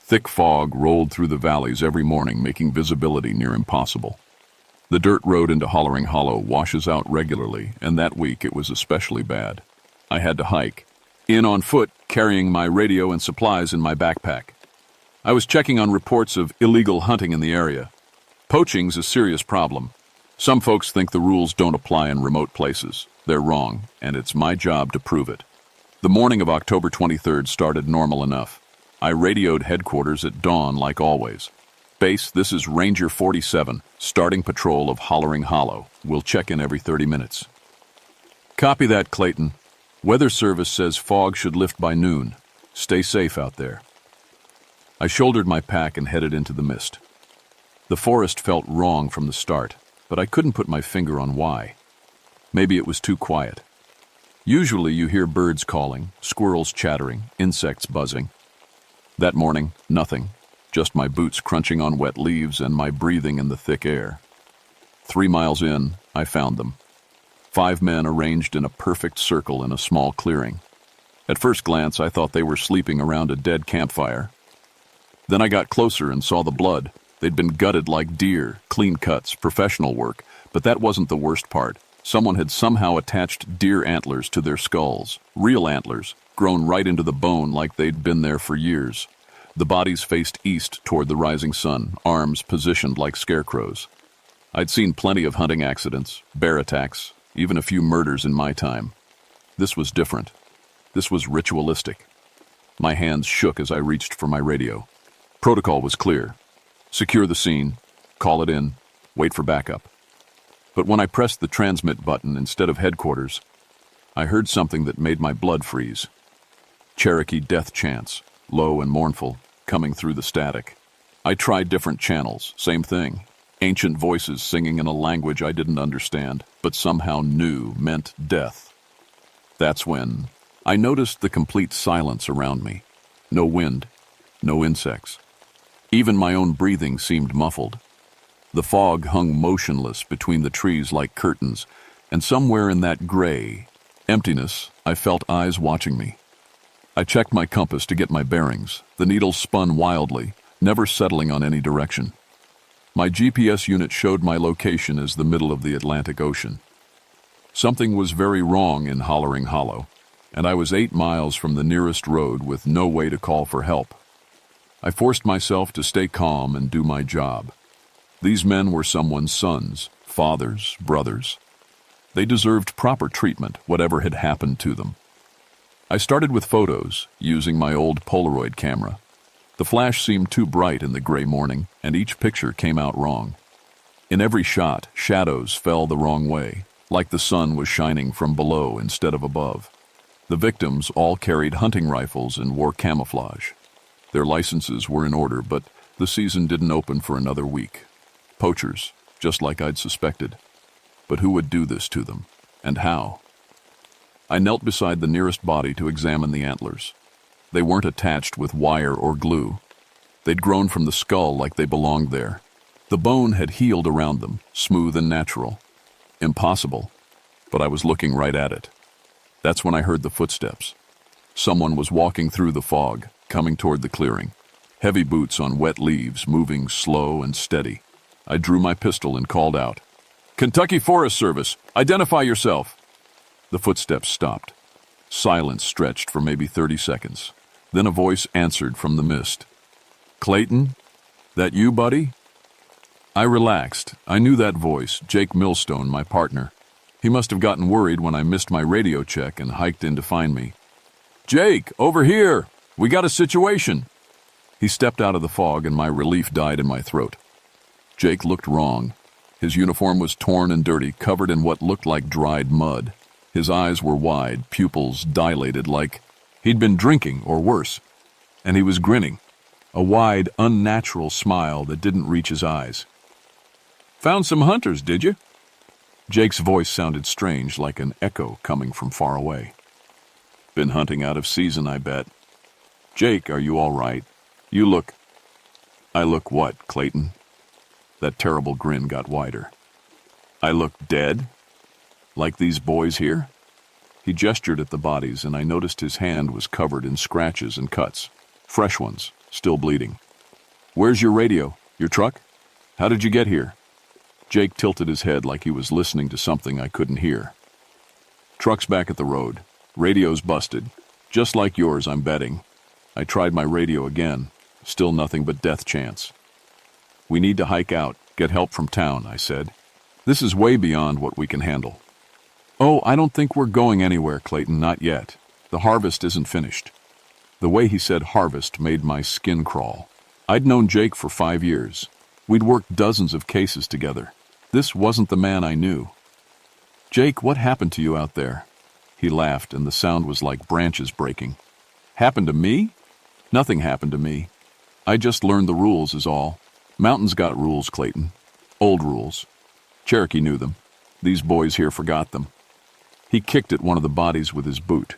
Thick fog rolled through the valleys every morning, making visibility near impossible. The dirt road into Hollering Hollow washes out regularly, and that week it was especially bad. I had to hike, in on foot, carrying my radio and supplies in my backpack. I was checking on reports of illegal hunting in the area. Poaching's a serious problem. Some folks think the rules don't apply in remote places. They're wrong, and it's my job to prove it. The morning of October 23rd started normal enough. I radioed headquarters at dawn like always. Base, this is Ranger 47, starting patrol of Hollering Hollow. We'll check in every 30 minutes. Copy that, Clayton. Weather Service says fog should lift by noon. Stay safe out there. I shouldered my pack and headed into the mist. The forest felt wrong from the start, but I couldn't put my finger on why. Maybe it was too quiet. Usually you hear birds calling, squirrels chattering, insects buzzing. That morning, nothing. Just my boots crunching on wet leaves and my breathing in the thick air. 3 miles in, I found them. 5 men arranged in a perfect circle in a small clearing. At first glance, I thought they were sleeping around a dead campfire. Then I got closer and saw the blood. They'd been gutted like deer, clean cuts, professional work, but that wasn't the worst part. Someone had somehow attached deer antlers to their skulls, real antlers, grown right into the bone like they'd been there for years. The bodies faced east toward the rising sun, arms positioned like scarecrows. I'd seen plenty of hunting accidents, bear attacks, even a few murders in my time. This was different. This was ritualistic. My hands shook as I reached for my radio. Protocol was clear. Secure the scene, call it in, wait for backup. But when I pressed the transmit button instead of headquarters, I heard something that made my blood freeze. Cherokee death chants, low and mournful, coming through the static. I tried different channels, same thing. Ancient voices singing in a language I didn't understand, but somehow knew meant death. That's when I noticed the complete silence around me. No wind, no insects. Even my own breathing seemed muffled. The fog hung motionless between the trees like curtains, and somewhere in that gray emptiness, I felt eyes watching me. I checked my compass to get my bearings. The needle spun wildly, never settling on any direction. My GPS unit showed my location as the middle of the Atlantic Ocean. Something was very wrong in Hollering Hollow, and I was 8 miles from the nearest road with no way to call for help. I forced myself to stay calm and do my job. These men were someone's sons, fathers, brothers. They deserved proper treatment, whatever had happened to them. I started with photos, using my old Polaroid camera. The flash seemed too bright in the gray morning, and each picture came out wrong. In every shot, shadows fell the wrong way, like the sun was shining from below instead of above. The victims all carried hunting rifles and wore camouflage. Their licenses were in order, but the season didn't open for another week. Poachers, just like I'd suspected. But who would do this to them, and how? I knelt beside the nearest body to examine the antlers. They weren't attached with wire or glue. They'd grown from the skull like they belonged there. The bone had healed around them, smooth and natural. Impossible, but I was looking right at it. That's when I heard the footsteps. Someone was walking through the fog, coming toward the clearing. Heavy boots on wet leaves, moving slow and steady. I drew my pistol and called out, "Kentucky Forest Service, identify yourself." The footsteps stopped. Silence stretched for maybe 30 seconds. Then a voice answered from the mist. "Clayton? That you, buddy?" I relaxed. I knew that voice, Jake Millstone, my partner. He must have gotten worried when I missed my radio check and hiked in to find me. "Jake, over here! We got a situation!" He stepped out of the fog and my relief died in my throat. Jake looked wrong. His uniform was torn and dirty, covered in what looked like dried mud. His eyes were wide, pupils dilated like he'd been drinking or worse. And he was grinning, a wide, unnatural smile that didn't reach his eyes. "Found some hunters, did you?" Jake's voice sounded strange, like an echo coming from far away. "Been hunting out of season, I bet." "Jake, are you all right? You look—" "I look what, Clayton?" That terrible grin got wider. "I look dead? Like these boys here?" He gestured at the bodies, and I noticed his hand was covered in scratches and cuts. Fresh ones, still bleeding. "Where's your radio? Your truck? How did you get here?" Jake tilted his head like he was listening to something I couldn't hear. "Truck's back at the road. Radio's busted. Just like yours, I'm betting." I tried my radio again. Still nothing but death chants. "We need to hike out, get help from town," I said. "This is way beyond what we can handle." "Oh, I don't think we're going anywhere, Clayton, not yet. The harvest isn't finished." The way he said harvest made my skin crawl. I'd known Jake for 5 years. We'd worked dozens of cases together. This wasn't the man I knew. "Jake, what happened to you out there?" He laughed, and the sound was like branches breaking. "Happened to me? Nothing happened to me. I just learned the rules is all. Mountains got rules, Clayton. Old rules. Cherokee knew them. These boys here forgot them." He kicked at one of the bodies with his boot.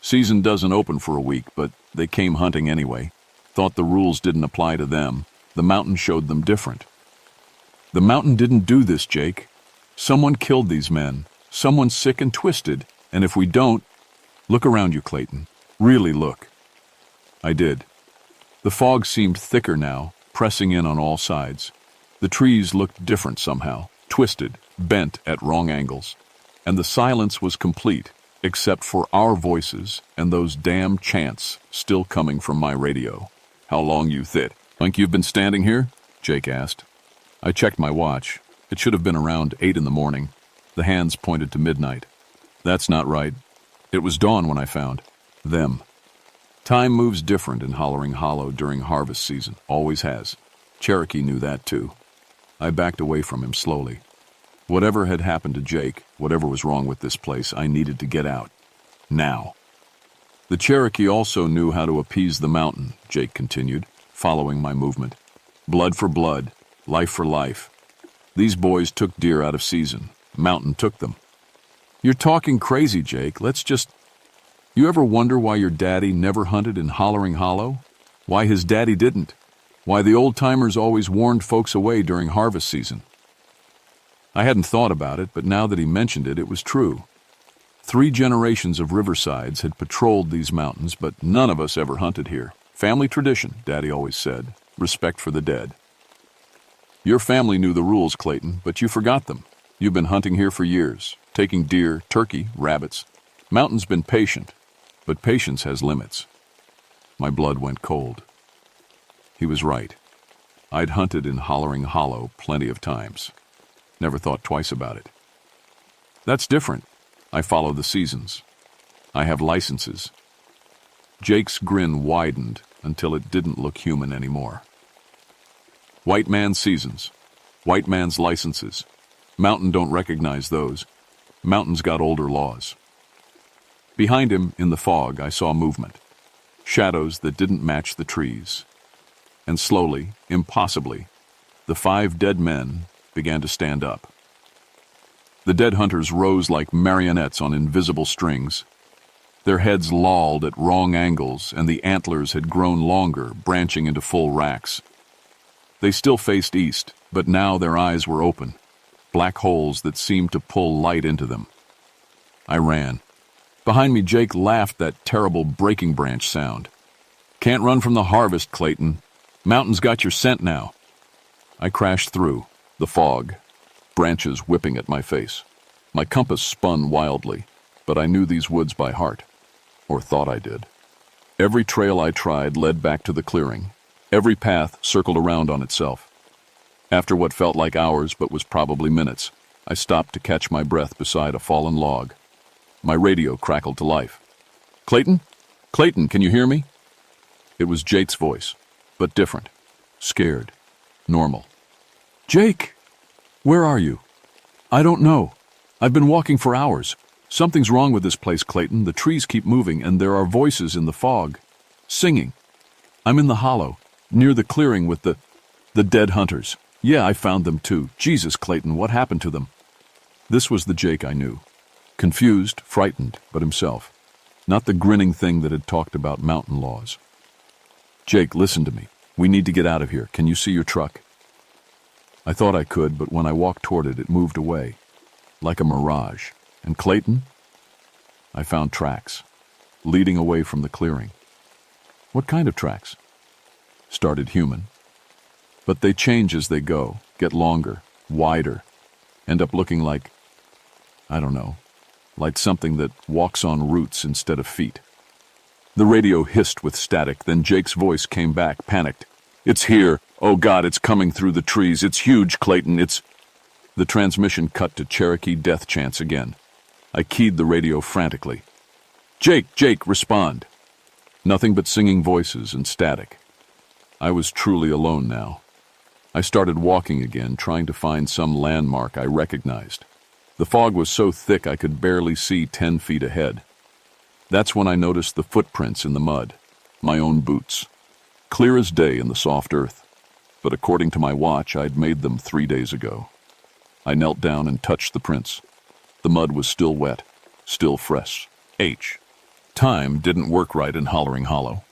"Season doesn't open for a week, but they came hunting anyway. Thought the rules didn't apply to them. The mountain showed them different." "The mountain didn't do this, Jake. Someone killed these men. Someone sick and twisted. And if we don't—" "Look around you, Clayton. Really look." I did. The fog seemed thicker now, pressing in on all sides. The trees looked different somehow, twisted, bent at wrong angles. And the silence was complete, except for our voices and those damn chants still coming from my radio. "How long you think you've been standing here?" Jake asked. I checked my watch. It should have been around 8 in the morning. The hands pointed to midnight. "That's not right. It was dawn when I found them." Time moves different in Hollering Hollow during harvest season, always has. Cherokee knew that too. I backed away from him slowly. Whatever had happened to Jake, whatever was wrong with this place, I needed to get out. Now. The Cherokee also knew how to appease the mountain, Jake continued, following my movement. Blood for blood, life for life. These boys took deer out of season. Mountain took them. "You're talking crazy, Jake. You ever wonder why your daddy never hunted in Hollering Hollow? Why his daddy didn't? Why the old-timers always warned folks away during harvest season?" I hadn't thought about it, but now that he mentioned it, it was true. 3 generations of Riversides had patrolled these mountains, but none of us ever hunted here. Family tradition, Daddy always said. Respect for the dead. "Your family knew the rules, Clayton, but you forgot them. You've been hunting here for years, taking deer, turkey, rabbits. Mountain's been patient, but patience has limits." My blood went cold. He was right. I'd hunted in Hollering Hollow plenty of times. Never thought twice about it. "That's different. I follow the seasons. I have licenses." Jake's grin widened until it didn't look human anymore. "White man's seasons. White man's licenses. Mountain don't recognize those. Mountain's got older laws." Behind him, in the fog, I saw movement. Shadows that didn't match the trees. And slowly, impossibly, the 5 dead men began to stand up. The dead hunters rose like marionettes on invisible strings. Their heads lolled at wrong angles, and the antlers had grown longer, branching into full racks. They still faced east, but now their eyes were open, black holes that seemed to pull light into them. I ran. Behind me, Jake laughed that terrible breaking branch sound. "Can't run from the harvest, Clayton. Mountain's got your scent now." I crashed through, the fog, branches whipping at my face. My compass spun wildly, but I knew these woods by heart, or thought I did. Every trail I tried led back to the clearing. Every path circled around on itself. After what felt like hours but was probably minutes, I stopped to catch my breath beside a fallen log. My radio crackled to life. "Clayton? Clayton, can you hear me?" It was Jake's voice, but different. Scared. Normal. "Jake! Where are you?" "I don't know. I've been walking for hours. Something's wrong with this place, Clayton. The trees keep moving, and there are voices in the fog. Singing. I'm in the hollow, near the clearing with the dead hunters. Yeah, I found them too. Jesus, Clayton, what happened to them?" This was the Jake I knew. Confused, frightened, but himself. Not the grinning thing that had talked about mountain laws. "Jake, listen to me. We need to get out of here. Can you see your truck?" I thought I could, but when I walked toward it, it moved away, like a mirage. And Clayton? I found tracks, leading away from the clearing. What kind of tracks? Started human. But they change as they go, get longer, wider, end up looking like, I don't know, like something that walks on roots instead of feet. The radio hissed with static, then Jake's voice came back, panicked. "It's here! Oh God, it's coming through the trees! It's huge, Clayton! It's—" The transmission cut to Cherokee death chants again. I keyed the radio frantically. "Jake, Jake, respond!" Nothing but singing voices and static. I was truly alone now. I started walking again, trying to find some landmark I recognized. The fog was so thick I could barely see 10 feet ahead. That's when I noticed the footprints in the mud, my own boots, clear as day in the soft earth. But according to my watch, I'd made them 3 days ago. I knelt down and touched the prints. The mud was still wet, still fresh. Time didn't work right in Hollering Hollow.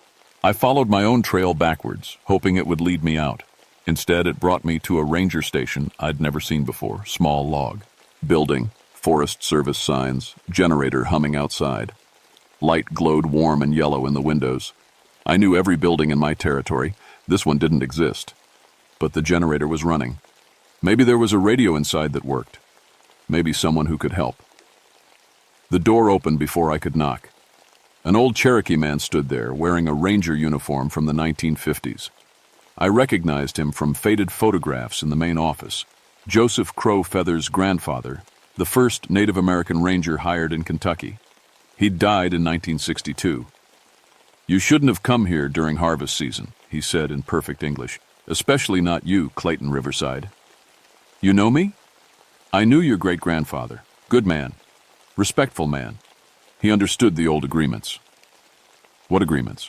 I followed my own trail backwards, hoping it would lead me out. Instead, it brought me to a ranger station I'd never seen before, small log. Building, Forest Service signs, generator humming outside. Light glowed warm and yellow in the windows. I knew every building in my territory. This one didn't exist. But the generator was running. Maybe there was a radio inside that worked. Maybe someone who could help. The door opened before I could knock. An old Cherokee man stood there, wearing a ranger uniform from the 1950s. I recognized him from faded photographs in the main office. Joseph Crow Feather's grandfather, the first Native American ranger hired in Kentucky. He'd died in 1962. "You shouldn't have come here during harvest season," he said in perfect English. "Especially not you, Clayton Riverside." "You know me?" "I knew your great-grandfather. Good man. Respectful man." He understood the old agreements. "What agreements?"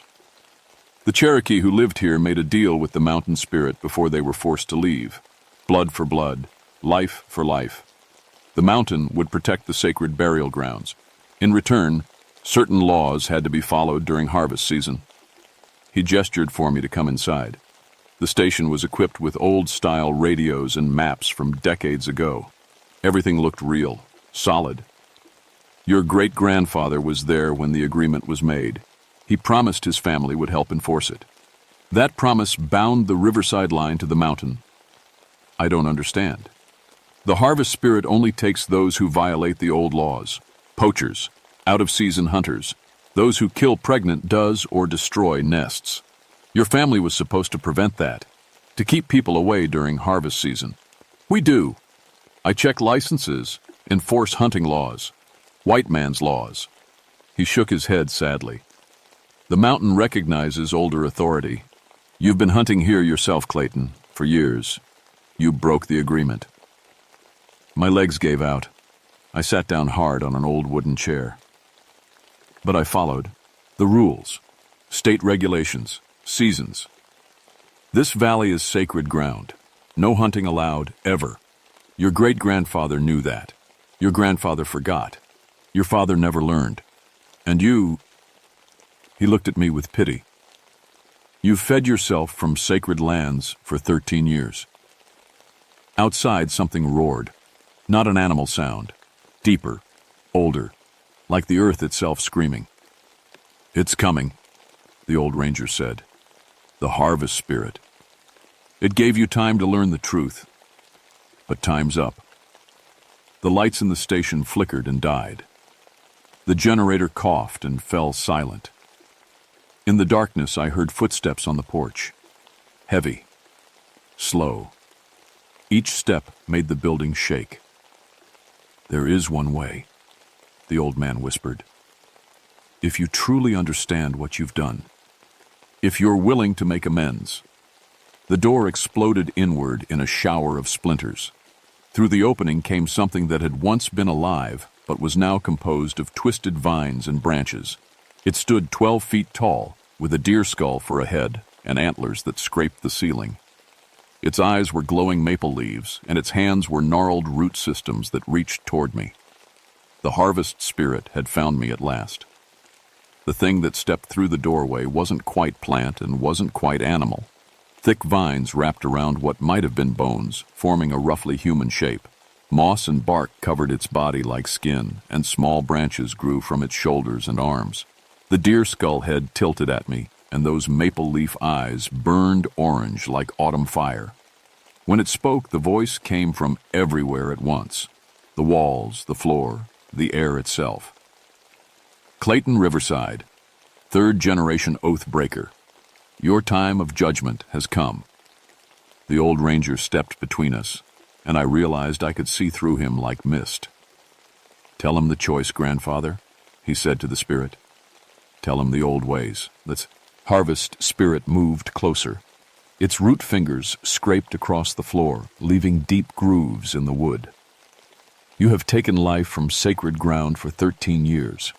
"The Cherokee who lived here made a deal with the mountain spirit before they were forced to leave. Blood for blood, life for life. The mountain would protect the sacred burial grounds. In return, certain laws had to be followed during harvest season." He gestured for me to come inside. The station was equipped with old-style radios and maps from decades ago. Everything looked real, solid. "Your great-grandfather was there when the agreement was made. He promised his family would help enforce it. That promise bound the Riverside line to the mountain." "I don't understand." "The harvest spirit only takes those who violate the old laws. Poachers, out-of-season hunters, those who kill pregnant does or destroy nests. Your family was supposed to prevent that, to keep people away during harvest season. We do. I check licenses, enforce hunting laws, white man's laws." He shook his head sadly. "The mountain recognizes older authority. You've been hunting here yourself, Clayton, for years. You broke the agreement." My legs gave out. I sat down hard on an old wooden chair. But I followed. The rules. State regulations. Seasons. This valley is sacred ground. No hunting allowed, ever. Your great-grandfather knew that. Your grandfather forgot. Your father never learned. And you... He looked at me with pity. "You've fed yourself from sacred lands for 13 years. Outside, something roared. Not an animal sound. Deeper, older, like the earth itself screaming. "It's coming," the old ranger said. "The harvest spirit. It gave you time to learn the truth. But time's up." The lights in the station flickered and died. The generator coughed and fell silent. In the darkness, I heard footsteps on the porch. Heavy. Slow. Each step made the building shake. "There is one way," the old man whispered. "If you truly understand what you've done. If you're willing to make amends." The door exploded inward in a shower of splinters. Through the opening came something that had once been alive, but was now composed of twisted vines and branches. It stood 12 feet tall, with a deer skull for a head and antlers that scraped the ceiling. Its eyes were glowing maple leaves, and its hands were gnarled root systems that reached toward me. The harvest spirit had found me at last. The thing that stepped through the doorway wasn't quite plant and wasn't quite animal. Thick vines wrapped around what might have been bones, forming a roughly human shape. Moss and bark covered its body like skin, and small branches grew from its shoulders and arms. The deer skull head tilted at me, and those maple leaf eyes burned orange like autumn fire. When it spoke, the voice came from everywhere at once. The walls, the floor, the air itself. "Clayton Riverside, third-generation oath breaker. Your time of judgment has come." The old ranger stepped between us, and I realized I could see through him like mist. "Tell him the choice, grandfather," he said to the spirit. "Tell him the old ways. Let's..." Harvest spirit moved closer. Its root fingers scraped across the floor, leaving deep grooves in the wood. You have taken life from sacred ground for 13 years.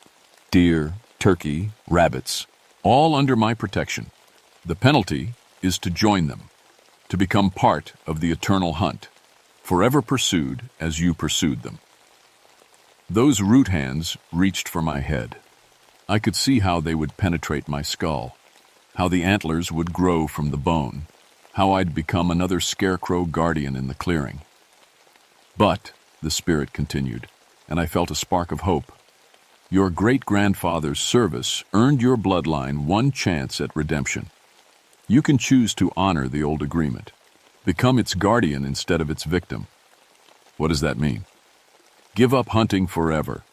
Deer, turkey, rabbits, all under my protection. The penalty is to join them, to become part of the eternal hunt, forever pursued as you pursued them. Those root hands reached for my head. I could see how they would penetrate my skull, how the antlers would grow from the bone, how I'd become another scarecrow guardian in the clearing. But, the spirit continued, and I felt a spark of hope. Your great-grandfather's service earned your bloodline one chance at redemption. You can choose to honor the old agreement, become its guardian instead of its victim. What does that mean? Give up hunting forever.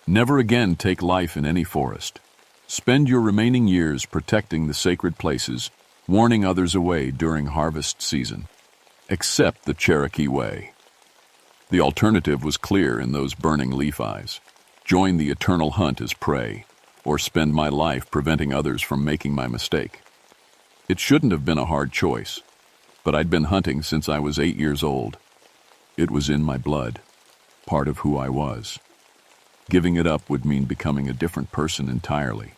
Never again take life in any forest. Spend your remaining years protecting the sacred places, warning others away during harvest season. Accept the Cherokee way. The alternative was clear in those burning leaf eyes. Join the eternal hunt as prey, or spend my life preventing others from making my mistake. It shouldn't have been a hard choice, but I'd been hunting since I was 8 years old. It was in my blood, part of who I was. Giving it up would mean becoming a different person entirely.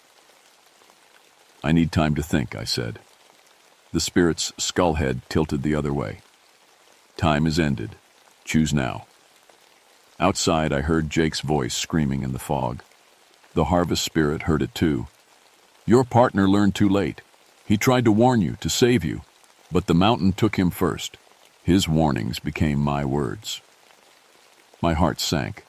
I need time to think, I said. The spirit's skull head tilted the other way. Time is ended. Choose now. Outside, I heard Jake's voice screaming in the fog. The harvest spirit heard it too. Your partner learned too late. He tried to warn you, to save you, but the mountain took him first. His warnings became my words. My heart sank.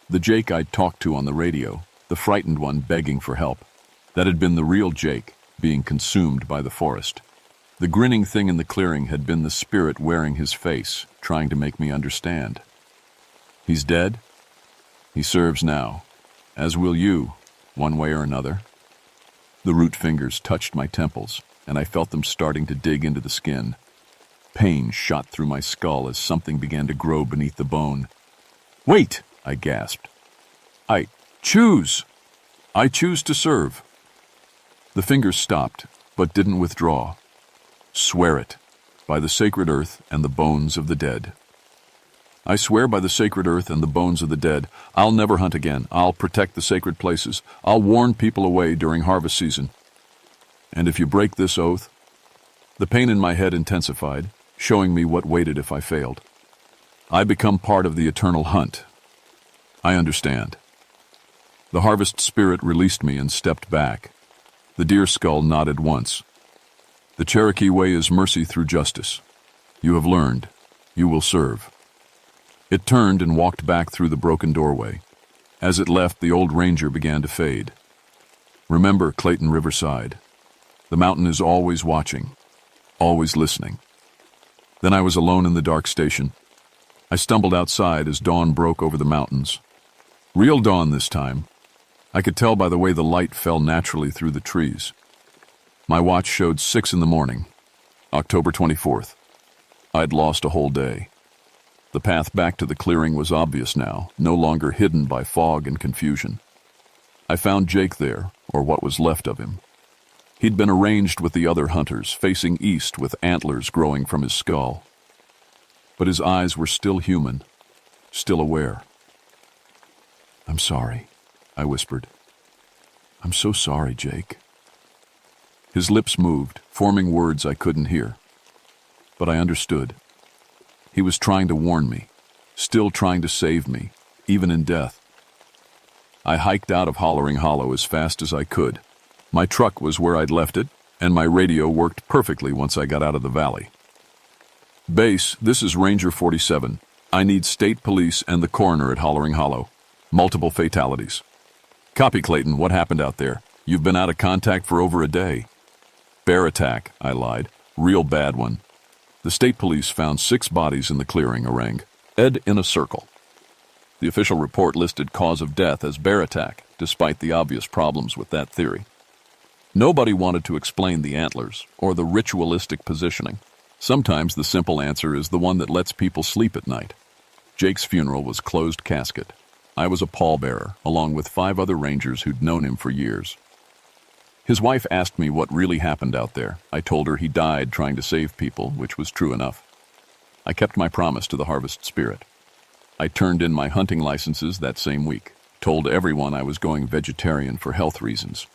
The Jake I'd talked to on the radio, the frightened one begging for help, that had been the real Jake, being consumed by the forest. The grinning thing in the clearing had been the spirit wearing his face, trying to make me understand. He's dead? He serves now, as will you, one way or another. The root fingers touched my temples, and I felt them starting to dig into the skin. Pain shot through my skull as something began to grow beneath the bone. Wait, I gasped. I choose to serve. The fingers stopped, but didn't withdraw. Swear it, by the sacred earth and the bones of the dead. I swear by the sacred earth and the bones of the dead, I'll never hunt again. I'll protect the sacred places. I'll warn people away during harvest season. And if you break this oath? The pain in my head intensified, showing me what waited if I failed. I become part of the eternal hunt. I understand. The harvest spirit released me and stepped back. The deer skull nodded once. The Cherokee way is mercy through justice. You have learned. You will serve. It turned and walked back through the broken doorway. As it left, the old ranger began to fade. Remember, Clayton Riverside. The mountain is always watching, always listening. Then I was alone in the dark station. I stumbled outside as dawn broke over the mountains. Real dawn this time. I could tell by the way the light fell naturally through the trees. My watch showed 6 in the morning, October 24th. I'd lost a whole day. The path back to the clearing was obvious now, no longer hidden by fog and confusion. I found Jake there, or what was left of him. He'd been arranged with the other hunters, facing east with antlers growing from his skull. But his eyes were still human, still aware. I'm sorry, I whispered. I'm so sorry, Jake. His lips moved, forming words I couldn't hear. But I understood. He was trying to warn me, still trying to save me, even in death. I hiked out of Hollering Hollow as fast as I could. My truck was where I'd left it, and my radio worked perfectly once I got out of the valley. Base, this is Ranger 47. I need state police and the coroner at Hollering Hollow. Multiple fatalities. Copy, Clayton. What happened out there? You've been out of contact for over a day. Bear attack, I lied. Real bad one. The state police found 6 bodies in the clearing, Orang. Ed in a circle. The official report listed cause of death as bear attack, despite the obvious problems with that theory. Nobody wanted to explain the antlers or the ritualistic positioning. Sometimes the simple answer is the one that lets people sleep at night. Jake's funeral was closed casket. I was a pallbearer, along with 5 other rangers who'd known him for years. His wife asked me what really happened out there. I told her he died trying to save people, which was true enough. I kept my promise to the harvest spirit. I turned in my hunting licenses that same week, told everyone I was going vegetarian for health reasons,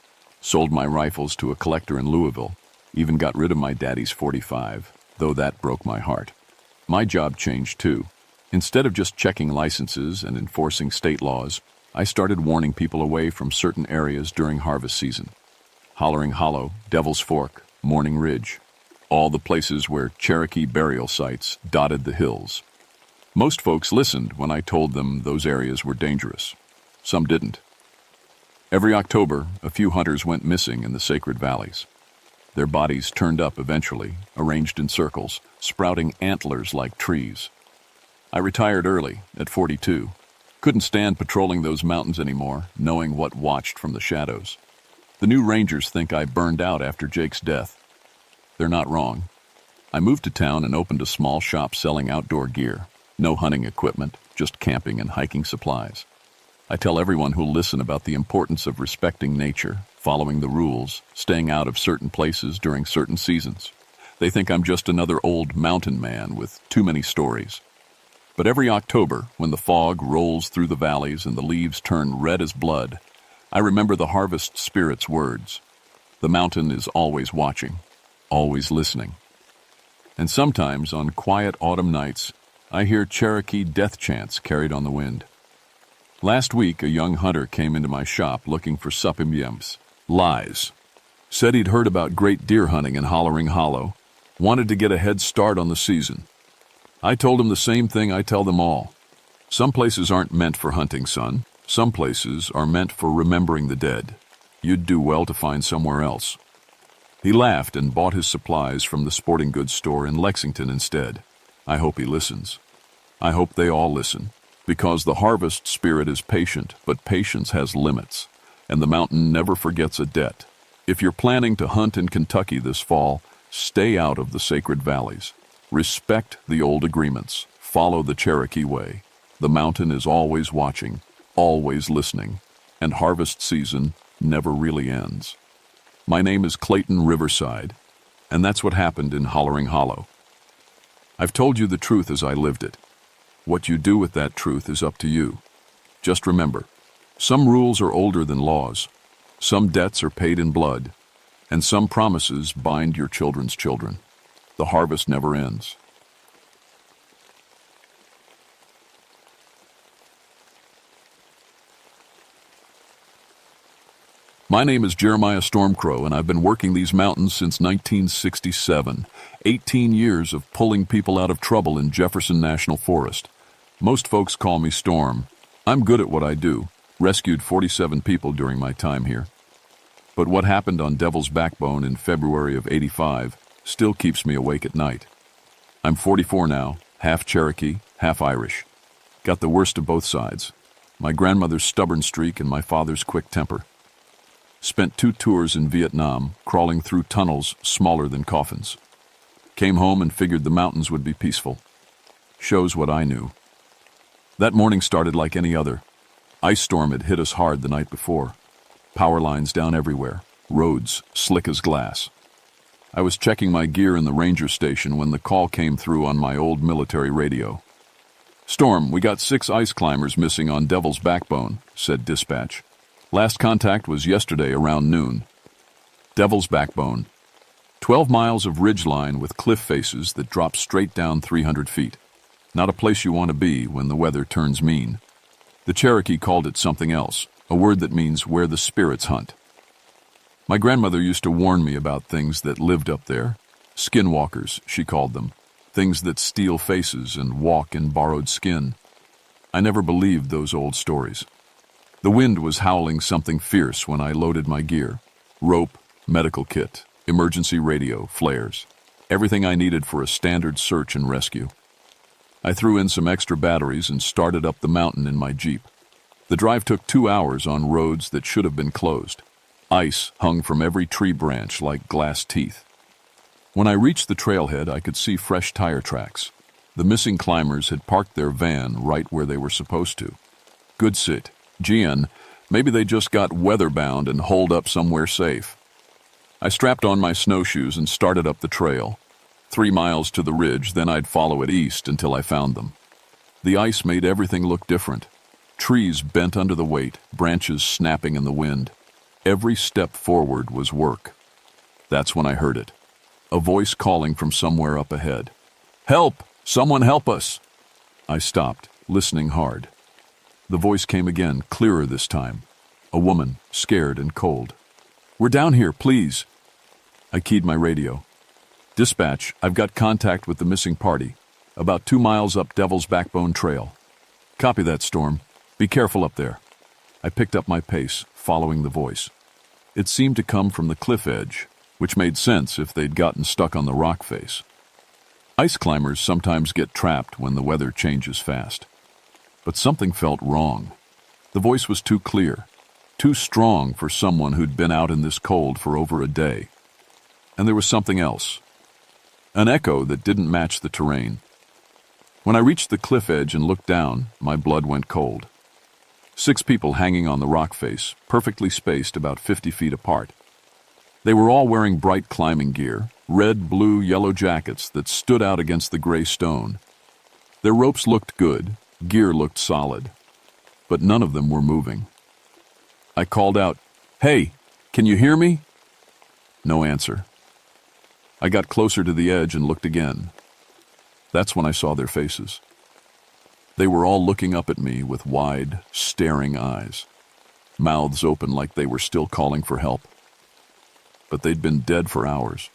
sold my rifles to a collector in Louisville, even got rid of my daddy's .45, though that broke my heart. My job changed too. Instead of just checking licenses and enforcing state laws, I started warning people away from certain areas during harvest season. Hollering Hollow, Devil's Fork, Morning Ridge, all the places where Cherokee burial sites dotted the hills. Most folks listened when I told them those areas were dangerous. Some didn't. Every October, a few hunters went missing in the sacred valleys. Their bodies turned up eventually, arranged in circles, sprouting antlers like trees. I retired early, at 42. Couldn't stand patrolling those mountains anymore, knowing what watched from the shadows. The new rangers think I burned out after Jake's death. They're not wrong. I moved to town and opened a small shop selling outdoor gear. No hunting equipment, just camping and hiking supplies. I tell everyone who'll listen about the importance of respecting nature, following the rules, staying out of certain places during certain seasons. They think I'm just another old mountain man with too many stories. But every October, when the fog rolls through the valleys and the leaves turn red as blood, I remember the harvest spirit's words. The mountain is always watching, always listening. And sometimes, on quiet autumn nights, I hear Cherokee death chants carried on the wind. Last week, a young hunter came into my shop looking for supimyems, lies. Said he'd heard about great deer hunting in Hollering Hollow, wanted to get a head start on the season. I told him the same thing I tell them all. Some places aren't meant for hunting, son. Some places are meant for remembering the dead. You'd do well to find somewhere else. He laughed and bought his supplies from the sporting goods store in Lexington instead. I hope he listens. I hope they all listen, because the harvest spirit is patient, but patience has limits, and the mountain never forgets a debt. If you're planning to hunt in Kentucky this fall, stay out of the sacred valleys. Respect the old agreements. Follow the Cherokee way. The mountain is always watching, always listening, and harvest season never really ends. My name is Clayton Riverside, and that's what happened in Hollering Hollow. I've told you the truth as I lived it. What you do with that truth is up to you. Just remember, some rules are older than laws, some debts are paid in blood, and some promises bind your children's children. The harvest never ends. My name is Jeremiah Stormcrow, and I've been working these mountains since 1967. 18 years of pulling people out of trouble in Jefferson National Forest. Most folks call me Storm. I'm good at what I do. Rescued 47 people during my time here. But what happened on Devil's Backbone in February of '85 still keeps me awake at night. I'm 44 now, half Cherokee, half Irish. Got the worst of both sides. My grandmother's stubborn streak and my father's quick temper. Spent 2 tours in Vietnam, crawling through tunnels smaller than coffins. Came home and figured the mountains would be peaceful. Shows what I knew. That morning started like any other. Ice storm had hit us hard the night before. Power lines down everywhere. Roads slick as glass. I was checking my gear in the ranger station when the call came through on my old military radio. "Storm, we got 6 ice climbers missing on Devil's Backbone," said dispatch. "Last contact was yesterday around noon." Devil's Backbone. 12 miles of ridgeline with cliff faces that drop straight down 300 feet. Not a place you want to be when the weather turns mean. The Cherokee called it something else, a word that means where the spirits hunt. My grandmother used to warn me about things that lived up there. Skinwalkers, she called them. Things that steal faces and walk in borrowed skin. I never believed those old stories. The wind was howling something fierce when I loaded my gear. Rope, medical kit, emergency radio, flares. Everything I needed for a standard search and rescue. I threw in some extra batteries and started up the mountain in my Jeep. The drive took 2 hours on roads that should have been closed. Ice hung from every tree branch like glass teeth. When I reached the trailhead, I could see fresh tire tracks. The missing climbers had parked their van right where they were supposed to. Good sit. Gian, maybe they just got weather-bound and holed up somewhere safe. I strapped on my snowshoes and started up the trail. 3 miles to the ridge, then I'd follow it east until I found them. The ice made everything look different. Trees bent under the weight, branches snapping in the wind. Every step forward was work. That's when I heard it. A voice calling from somewhere up ahead. "Help! Someone help us!" I stopped, listening hard. The voice came again, clearer this time. A woman, scared and cold. "We're down here, please." I keyed my radio. "Dispatch, I've got contact with the missing party. About 2 miles up Devil's Backbone Trail." "Copy that, Storm. Be careful up there." I picked up my pace, following the voice. It seemed to come from the cliff edge, which made sense if they'd gotten stuck on the rock face. Ice climbers sometimes get trapped when the weather changes fast. But something felt wrong. The voice was too clear, too strong for someone who'd been out in this cold for over a day. And there was something else. An echo that didn't match the terrain. When I reached the cliff edge and looked down, my blood went cold. 6 people hanging on the rock face, perfectly spaced about 50 feet apart. They were all wearing bright climbing gear, red, blue, yellow jackets that stood out against the gray stone. Their ropes looked good, gear looked solid, but none of them were moving. I called out, "Hey, can you hear me?" No answer. I got closer to the edge and looked again. That's when I saw their faces. They were all looking up at me with wide, staring eyes, mouths open like they were still calling for help. But they'd been dead for hours,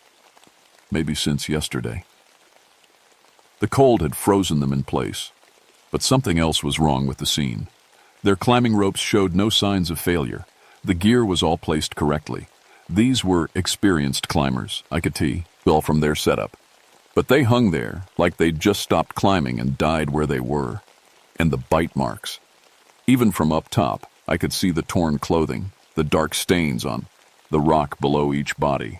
maybe since yesterday. The cold had frozen them in place, but something else was wrong with the scene. Their climbing ropes showed no signs of failure. The gear was all placed correctly. These were experienced climbers, I could tell from their setup. But they hung there like they'd just stopped climbing and died where they were. And the bite marks. Even from up top, I could see the torn clothing, the dark stains on the rock below each body.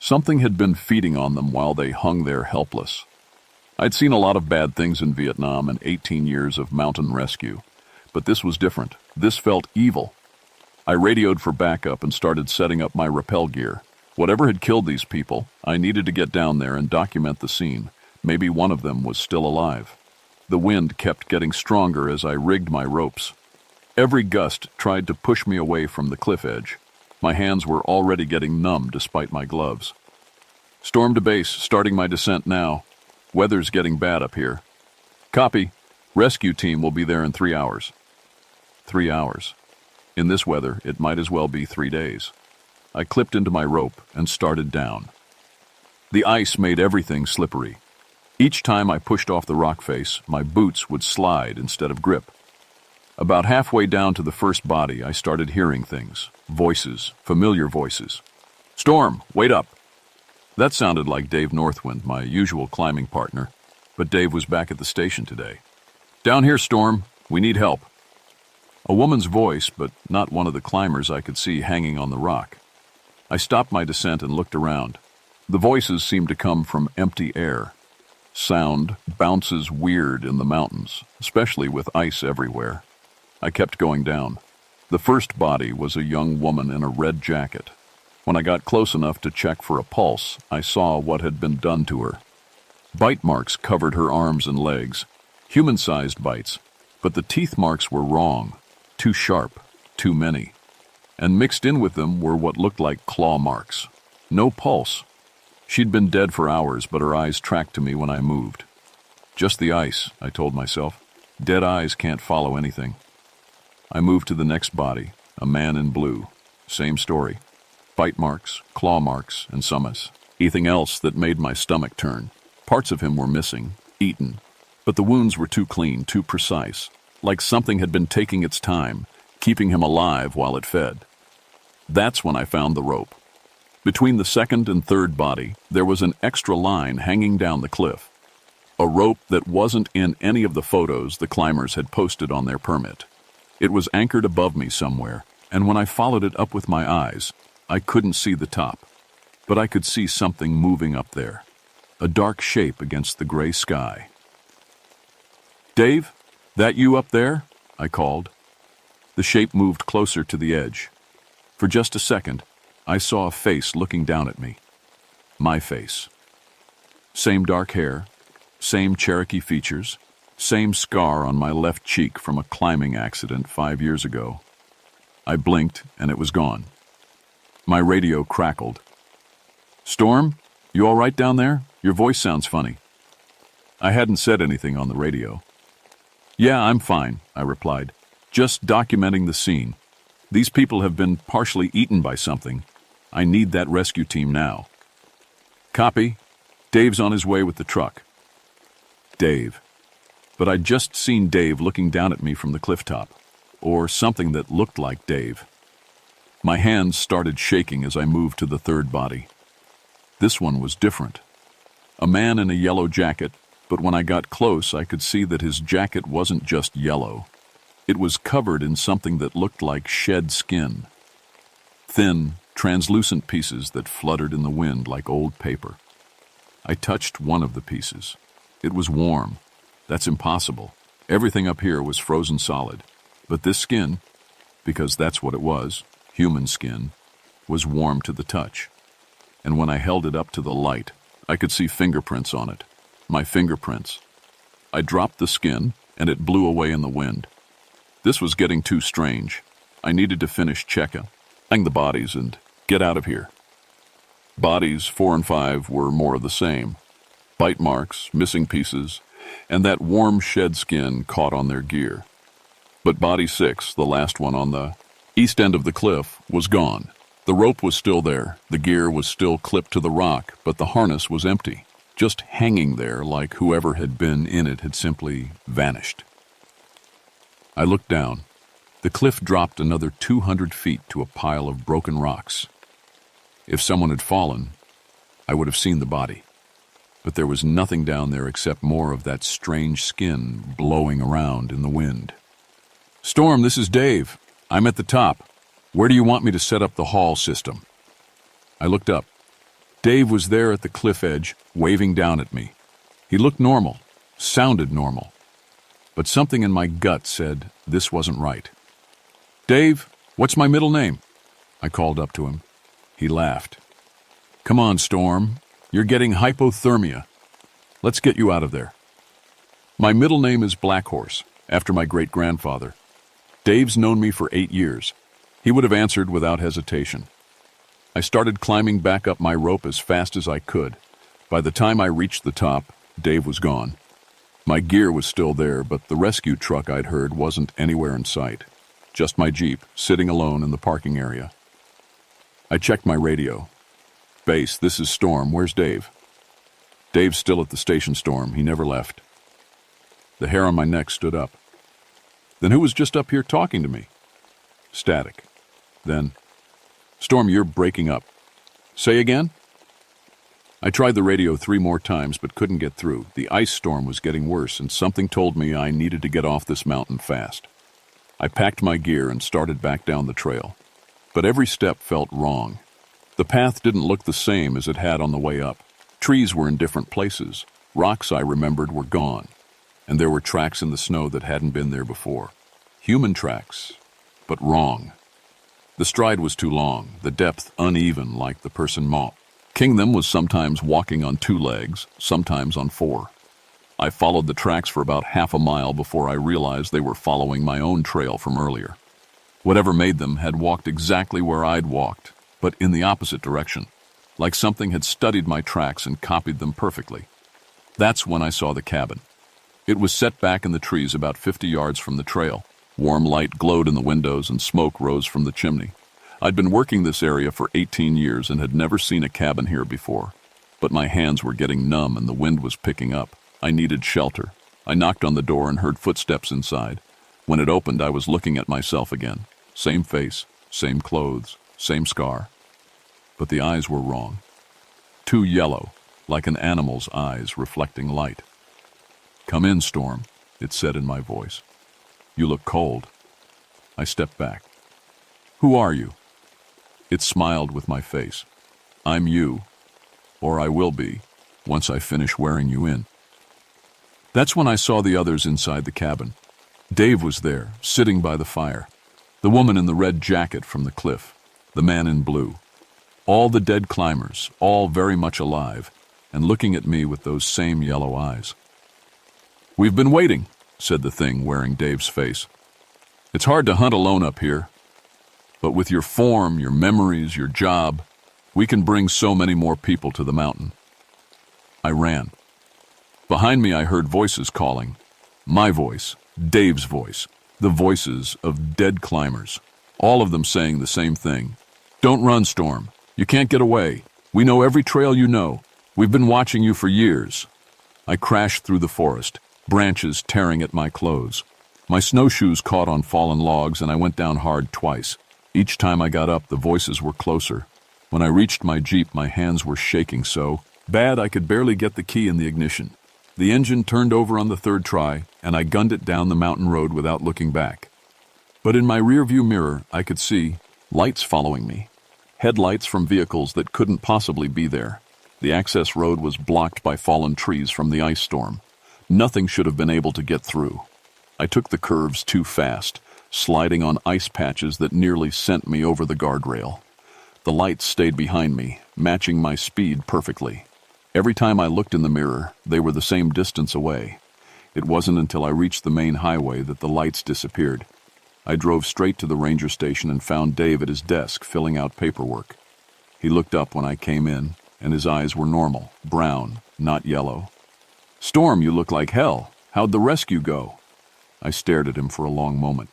Something had been feeding on them while they hung there helpless. I'd seen a lot of bad things in Vietnam and 18 years of mountain rescue, but this was different. This felt evil. I radioed for backup and started setting up my rappel gear. Whatever had killed these people, I needed to get down there and document the scene. Maybe one of them was still alive. The wind kept getting stronger as I rigged my ropes. Every gust tried to push me away from the cliff edge. My hands were already getting numb despite my gloves. "Storm to base, starting my descent now. Weather's getting bad up here." "Copy. Rescue team will be there in 3 hours." 3 hours. In this weather, it might as well be 3 days. I clipped into my rope and started down. The ice made everything slippery. Each time I pushed off the rock face, my boots would slide instead of grip. About halfway down to the first body, I started hearing things. Voices, familiar voices. "Storm, wait up!" That sounded like Dave Northwind, my usual climbing partner, but Dave was back at the station today. "Down here, Storm. We need help." A woman's voice, but not one of the climbers I could see hanging on the rock. I stopped my descent and looked around. The voices seemed to come from empty air. Sound bounces weird in the mountains, especially with ice everywhere. I kept going down. The first body was a young woman in a red jacket. When I got close enough to check for a pulse, I saw what had been done to her. Bite marks covered her arms and legs, human-sized bites, but the teeth marks were wrong, too sharp, too many. And mixed in with them were what looked like claw marks. No pulse. She'd been dead for hours, but her eyes tracked to me when I moved. Just the ice, I told myself. Dead eyes can't follow anything. I moved to the next body, a man in blue. Same story. Bite marks, claw marks, and something else that made my stomach turn. Parts of him were missing, eaten, but the wounds were too clean, too precise, like something had been taking its time, keeping him alive while it fed. That's when I found the rope. Between the second and third body, there was an extra line hanging down the cliff. A rope that wasn't in any of the photos the climbers had posted on their permit. It was anchored above me somewhere, and when I followed it up with my eyes, I couldn't see the top, but I could see something moving up there. A dark shape against the gray sky. "Dave, that you up there?" I called. The shape moved closer to the edge. For just a second, I saw a face looking down at me. My face. Same dark hair, same Cherokee features, same scar on my left cheek from a climbing accident 5 years ago. I blinked and it was gone. My radio crackled. "Storm, you all right down there? Your voice sounds funny." I hadn't said anything on the radio. "Yeah, I'm fine," I replied. "Just documenting the scene. These people have been partially eaten by something. I need that rescue team now." "Copy. Dave's on his way with the truck." Dave. But I'd just seen Dave looking down at me from the cliff top, or something that looked like Dave. My hands started shaking as I moved to the third body. This one was different. A man in a yellow jacket, but when I got close, I could see that his jacket wasn't just yellow. It was covered in something that looked like shed skin. Thin, translucent pieces that fluttered in the wind like old paper. I touched one of the pieces. It was warm. That's impossible. Everything up here was frozen solid. But this skin, because that's what it was, human skin, was warm to the touch. And when I held it up to the light, I could see fingerprints on it. My fingerprints. I dropped the skin, and it blew away in the wind. This was getting too strange. I needed to finish checking the bodies and get out of here. Bodies 4 and 5 were more of the same. Bite marks, missing pieces, and that warm shed skin caught on their gear. But body 6, the last one on the east end of the cliff, was gone. The rope was still there, the gear was still clipped to the rock, but the harness was empty, just hanging there like whoever had been in it had simply vanished. I looked down. The cliff dropped another 200 feet to a pile of broken rocks. If someone had fallen, I would have seen the body. But there was nothing down there except more of that strange skin blowing around in the wind. "Storm, this is Dave. I'm at the top. Where do you want me to set up the haul system?" I looked up. Dave was there at the cliff edge, waving down at me. He looked normal, sounded normal. But something in my gut said this wasn't right. "Dave, what's my middle name?" I called up to him. He laughed. "Come on, Storm. You're getting hypothermia. Let's get you out of there." My middle name is Blackhorse, after my great-grandfather. Dave's known me for 8 years. He would have answered without hesitation. I started climbing back up my rope as fast as I could. By the time I reached the top, Dave was gone. My gear was still there, but the rescue truck I'd heard wasn't anywhere in sight. Just my Jeep, sitting alone in the parking area. I checked my radio. "Base, this is Storm. Where's Dave?" "Dave's still at the station, Storm. He never left." The hair on my neck stood up. "Then who was just up here talking to me?" Static. Then, "Storm, you're breaking up. Say again?" I tried the radio 3 more times but couldn't get through. The ice storm was getting worse, and something told me I needed to get off this mountain fast. I packed my gear and started back down the trail. But every step felt wrong. The path didn't look the same as it had on the way up. Trees were in different places. Rocks I remembered were gone. And there were tracks in the snow that hadn't been there before. Human tracks, but wrong. The stride was too long, the depth uneven like the person mopped. Kingdom was sometimes walking on 2 legs, sometimes on 4. I followed the tracks for about half a mile before I realized they were following my own trail from earlier. Whatever made them had walked exactly where I'd walked, but in the opposite direction, like something had studied my tracks and copied them perfectly. That's when I saw the cabin. It was set back in the trees about 50 yards from the trail. Warm light glowed in the windows and smoke rose from the chimney. I'd been working this area for 18 years and had never seen a cabin here before. But my hands were getting numb and the wind was picking up. I needed shelter. I knocked on the door and heard footsteps inside. When it opened, I was looking at myself again. Same face, same clothes, same scar. But the eyes were wrong. Too yellow, like an animal's eyes reflecting light. "Come in, Storm," it said in my voice. "You look cold." I stepped back. "Who are you?" It smiled with my face. "I'm you, or I will be, once I finish wearing you in." That's when I saw the others inside the cabin. Dave was there, sitting by the fire. The woman in the red jacket from the cliff. The man in blue. All the dead climbers, all very much alive, and looking at me with those same yellow eyes. "We've been waiting," said the thing wearing Dave's face. "It's hard to hunt alone up here. But with your form, your memories, your job, we can bring so many more people to the mountain." I ran. Behind me I heard voices calling. My voice, Dave's voice, the voices of dead climbers, all of them saying the same thing. "Don't run, Storm. You can't get away. We know every trail you know. We've been watching you for years." I crashed through the forest, branches tearing at my clothes. My snowshoes caught on fallen logs and I went down hard twice. Each time I got up, the voices were closer. When I reached my Jeep, my hands were shaking so bad I could barely get the key in the ignition. The engine turned over on the third try, and I gunned it down the mountain road without looking back. But in my rearview mirror, I could see lights following me. Headlights from vehicles that couldn't possibly be there. The access road was blocked by fallen trees from the ice storm. Nothing should have been able to get through. I took the curves too fast, sliding on ice patches that nearly sent me over the guardrail. The lights stayed behind me, matching my speed perfectly. Every time I looked in the mirror, they were the same distance away. It wasn't until I reached the main highway that the lights disappeared. I drove straight to the ranger station and found Dave at his desk filling out paperwork. He looked up when I came in, and his eyes were normal, brown, not yellow. "Storm, you look like hell. How'd the rescue go?" I stared at him for a long moment.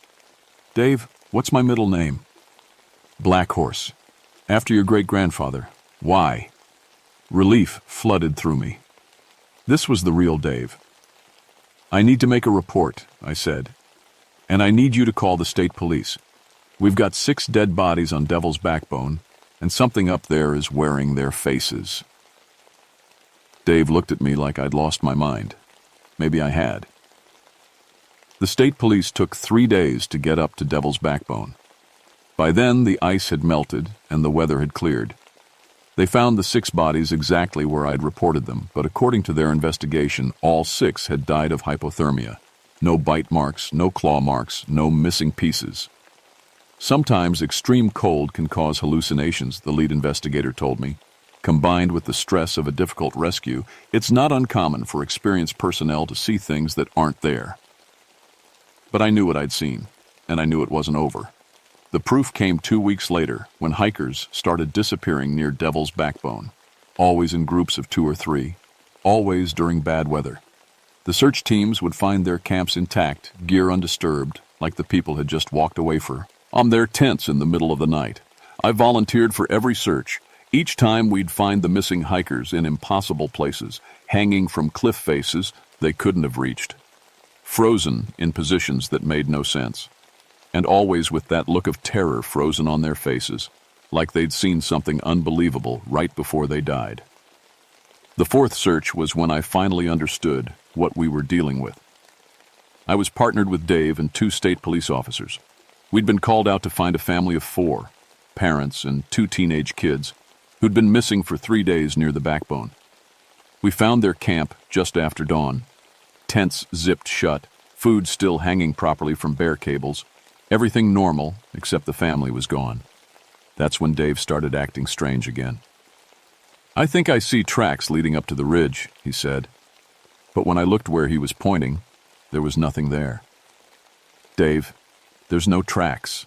"Dave, what's my middle name?" "Black Horse. After your great-grandfather. Why?" Relief flooded through me. This was the real Dave. "I need to make a report," I said. "And I need you to call the state police. We've got 6 dead bodies on Devil's Backbone, and something up there is wearing their faces." Dave looked at me like I'd lost my mind. Maybe I had. The state police took 3 days to get up to Devil's Backbone. By then, the ice had melted and the weather had cleared. They found the 6 bodies exactly where I'd reported them, but according to their investigation, all 6 had died of hypothermia. No bite marks, no claw marks, no missing pieces. Sometimes extreme cold can cause hallucinations, the lead investigator told me. Combined with the stress of a difficult rescue, it's not uncommon for experienced personnel to see things that aren't there. But I knew what I'd seen, and I knew it wasn't over. The proof came 2 weeks later when hikers started disappearing near Devil's Backbone, always in groups of 2 or 3, always during bad weather. The search teams would find their camps intact, gear undisturbed, like the people had just walked away on their tents in the middle of the night. I volunteered for every search. Each time we'd find the missing hikers in impossible places, hanging from cliff faces they couldn't have reached, frozen in positions that made no sense, and always with that look of terror frozen on their faces, like they'd seen something unbelievable right before they died. The 4th search was when I finally understood what we were dealing with. I was partnered with Dave and 2 state police officers. We'd been called out to find a family of 4, parents and 2 teenage kids, who'd been missing for 3 days near the backbone. We found their camp just after dawn. Tents zipped shut, food still hanging properly from bear cables, everything normal except the family was gone. That's when Dave started acting strange again. "I think I see tracks leading up to the ridge," he said. But when I looked where he was pointing, there was nothing there. "Dave, there's no tracks."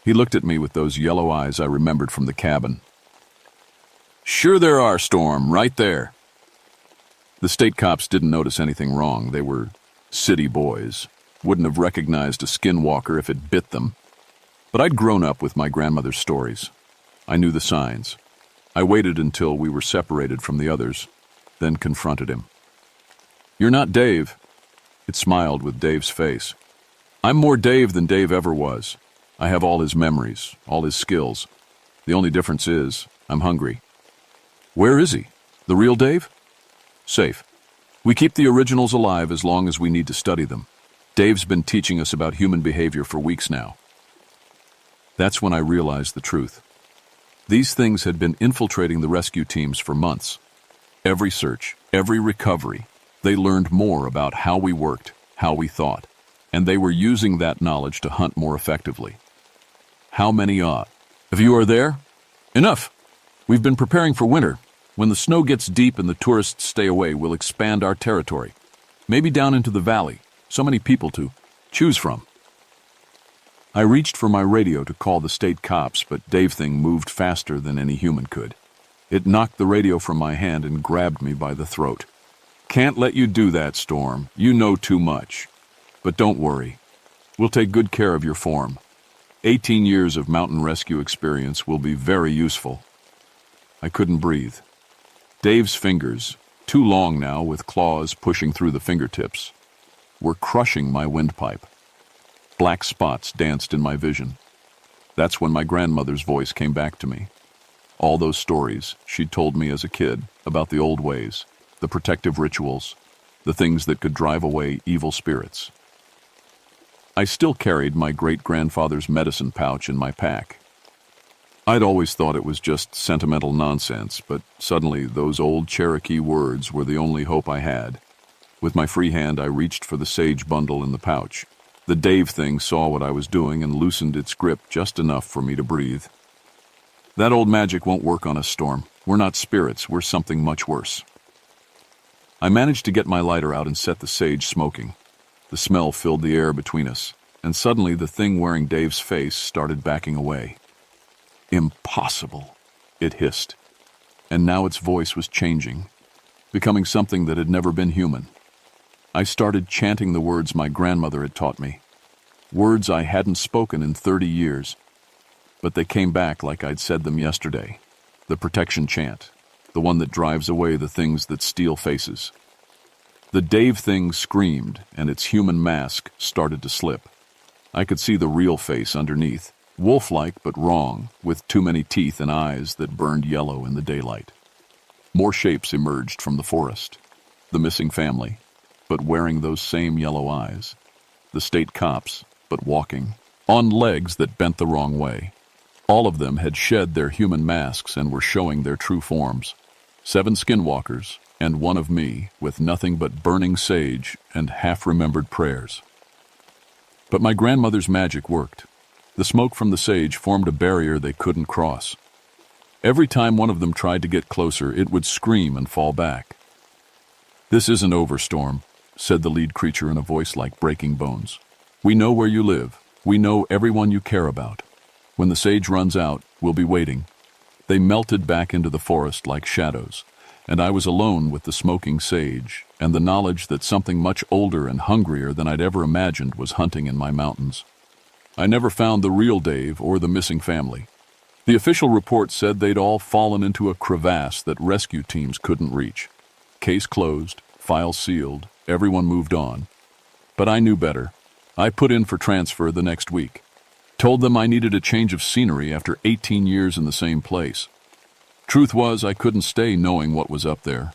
He looked at me with those yellow eyes I remembered from the cabin. "Sure there are, Storm, right there." The state cops didn't notice anything wrong. They were city boys. Wouldn't have recognized a skinwalker if it bit them. But I'd grown up with my grandmother's stories. I knew the signs. I waited until we were separated from the others, then confronted him. "You're not Dave." It smiled with Dave's face. "I'm more Dave than Dave ever was. I have all his memories, all his skills. The only difference is, I'm hungry." "Where is he? The real Dave?" "Safe. We keep the originals alive as long as we need to study them. Dave's been teaching us about human behavior for weeks now." That's when I realized the truth. These things had been infiltrating the rescue teams for months. Every search, every recovery, they learned more about how we worked, how we thought, and they were using that knowledge to hunt more effectively. "How many of you are there?" "Enough. We've been preparing for winter. When the snow gets deep and the tourists stay away, we'll expand our territory. Maybe down into the valley. So many people to choose from. I reached for my radio to call the state cops, but Dave thing moved faster than any human could. It knocked the radio from my hand and grabbed me by the throat. Can't let you do that, Storm. You know too much. But don't worry. We'll take good care of your form. 18 years of mountain rescue experience will be very useful. I couldn't breathe. Dave's fingers, too long now with claws pushing through the fingertips, were crushing my windpipe. Black spots danced in my vision. That's when my grandmother's voice came back to me. All those stories she'd told me as a kid about the old ways, the protective rituals, the things that could drive away evil spirits. I still carried my great-grandfather's medicine pouch in my pack. I'd always thought it was just sentimental nonsense, but suddenly those old Cherokee words were the only hope I had. With my free hand, I reached for the sage bundle in the pouch. The Dave thing saw what I was doing and loosened its grip just enough for me to breathe. That old magic won't work on us, Storm. We're not spirits, we're something much worse. I managed to get my lighter out and set the sage smoking. The smell filled the air between us, and suddenly the thing wearing Dave's face started backing away. Impossible, it hissed. And now its voice was changing, becoming something that had never been human. I started chanting the words my grandmother had taught me, words I hadn't spoken in 30 years, but they came back like I'd said them yesterday. The protection chant, the one that drives away the things that steal faces. The Dave thing screamed, and its human mask started to slip. I could see the real face underneath, wolf-like but wrong, with too many teeth and eyes that burned yellow in the daylight. More shapes emerged from the forest. The missing family, but wearing those same yellow eyes. The state cops, but walking, on legs that bent the wrong way. All of them had shed their human masks and were showing their true forms. 7 skinwalkers, and one of me, with nothing but burning sage and half-remembered prayers. But my grandmother's magic worked. The smoke from the sage formed a barrier they couldn't cross. Every time one of them tried to get closer, it would scream and fall back. "This isn't over, Storm," said the lead creature in a voice like breaking bones. "We know where you live. We know everyone you care about. When the sage runs out, we'll be waiting." They melted back into the forest like shadows, and I was alone with the smoking sage and the knowledge that something much older and hungrier than I'd ever imagined was hunting in my mountains. I never found the real Dave or the missing family. The official report said they'd all fallen into a crevasse that rescue teams couldn't reach. Case closed, file sealed, everyone moved on. But I knew better. I put in for transfer the next week. Told them I needed a change of scenery after 18 years in the same place. Truth was, I couldn't stay knowing what was up there.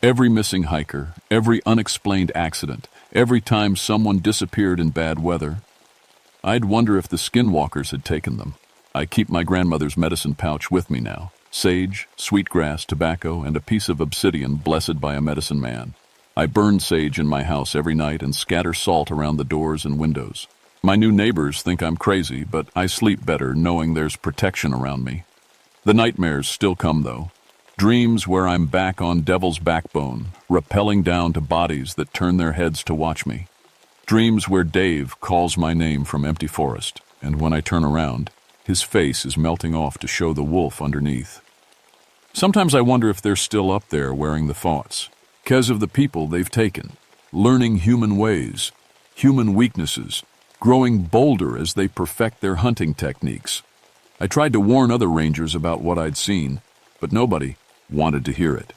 Every missing hiker, every unexplained accident, every time someone disappeared in bad weather, I'd wonder if the skinwalkers had taken them. I keep my grandmother's medicine pouch with me now. Sage, sweetgrass, tobacco, and a piece of obsidian blessed by a medicine man. I burn sage in my house every night and scatter salt around the doors and windows. My new neighbors think I'm crazy, but I sleep better knowing there's protection around me. The nightmares still come, though. Dreams where I'm back on Devil's Backbone, rappelling down to bodies that turn their heads to watch me. Dreams where Dave calls my name from empty forest, and when I turn around, his face is melting off to show the wolf underneath. Sometimes I wonder if they're still up there wearing the thoughts, 'cause of the people they've taken, learning human ways, human weaknesses, growing bolder as they perfect their hunting techniques. I tried to warn other rangers about what I'd seen, but nobody wanted to hear it.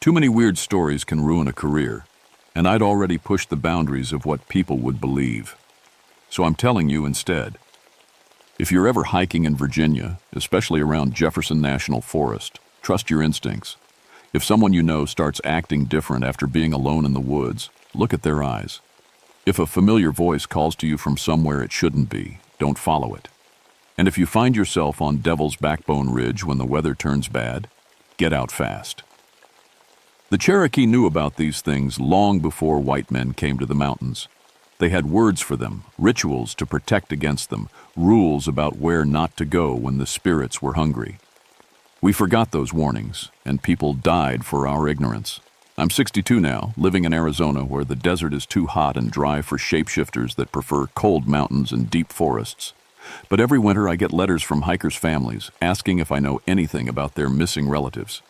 Too many weird stories can ruin a career, and I'd already pushed the boundaries of what people would believe. So I'm telling you instead. If you're ever hiking in Virginia, especially around Jefferson National Forest, trust your instincts. If someone you know starts acting different after being alone in the woods, look at their eyes. If a familiar voice calls to you from somewhere it shouldn't be, don't follow it. And if you find yourself on Devil's Backbone Ridge when the weather turns bad, get out fast. The Cherokee knew about these things long before white men came to the mountains. They had words for them, rituals to protect against them, rules about where not to go when the spirits were hungry. We forgot those warnings, and people died for our ignorance. I'm 62 now, living in Arizona where the desert is too hot and dry for shapeshifters that prefer cold mountains and deep forests. But every winter I get letters from hikers' families asking if I know anything about their missing relatives,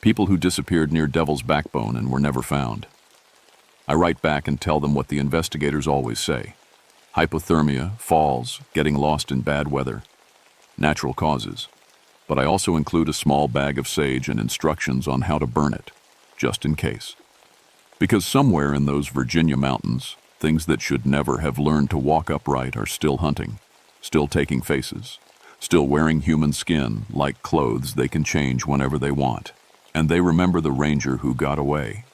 people who disappeared near Devil's Backbone and were never found. I write back and tell them what the investigators always say: hypothermia, falls, getting lost in bad weather, natural causes. But I also include a small bag of sage and instructions on how to burn it, just in case. Because somewhere in those Virginia mountains, things that should never have learned to walk upright are still hunting, still taking faces, still wearing human skin like clothes they can change whenever they want. And they remember the ranger who got away.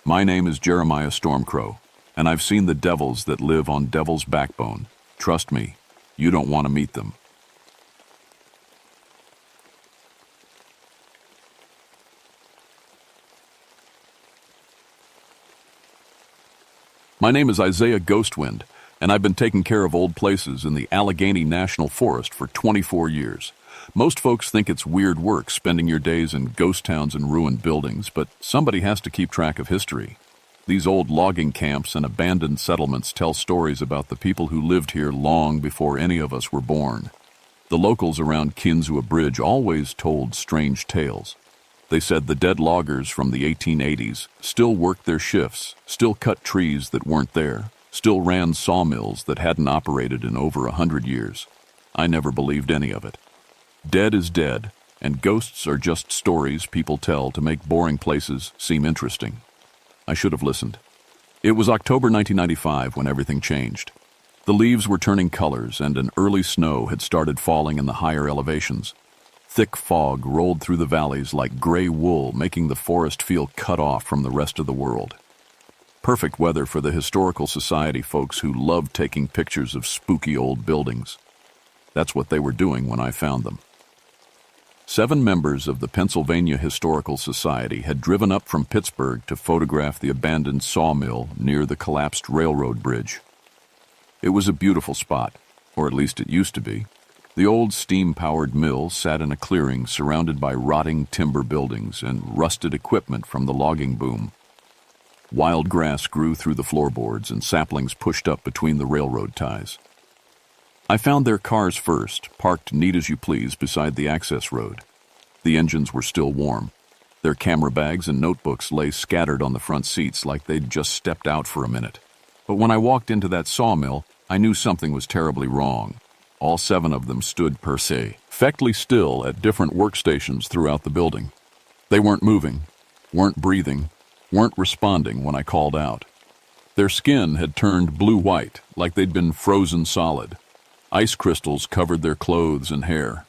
My name is Jeremiah Stormcrow, and I've seen the devils that live on Devil's Backbone. Trust me, you don't want to meet them. My name is Isaiah Ghostwind, and I've been taking care of old places in the Allegheny National Forest for 24 years. Most folks think it's weird work spending your days in ghost towns and ruined buildings, but somebody has to keep track of history. These old logging camps and abandoned settlements tell stories about the people who lived here long before any of us were born. The locals around Kinzua Bridge always told strange tales. They said the dead loggers from the 1880s still worked their shifts, still cut trees that weren't there, still ran sawmills that hadn't operated in over 100 years. I never believed any of it. Dead is dead, and ghosts are just stories people tell to make boring places seem interesting. I should have listened. It was October 1995 when everything changed. The leaves were turning colors, and an early snow had started falling in the higher elevations. Thick fog rolled through the valleys like gray wool, making the forest feel cut off from the rest of the world. Perfect weather for the Historical Society folks who loved taking pictures of spooky old buildings. That's what they were doing when I found them. 7 members of the Pennsylvania Historical Society had driven up from Pittsburgh to photograph the abandoned sawmill near the collapsed railroad bridge. It was a beautiful spot, or at least it used to be. The old steam-powered mill sat in a clearing surrounded by rotting timber buildings and rusted equipment from the logging boom. Wild grass grew through the floorboards and saplings pushed up between the railroad ties. I found their cars first, parked neat as you please beside the access road. The engines were still warm. Their camera bags and notebooks lay scattered on the front seats like they'd just stepped out for a minute. But when I walked into that sawmill, I knew something was terribly wrong. All 7 of them stood perfectly still at different workstations throughout the building. They weren't moving, weren't breathing, weren't responding when I called out. Their skin had turned blue-white, like they'd been frozen solid. Ice crystals covered their clothes and hair.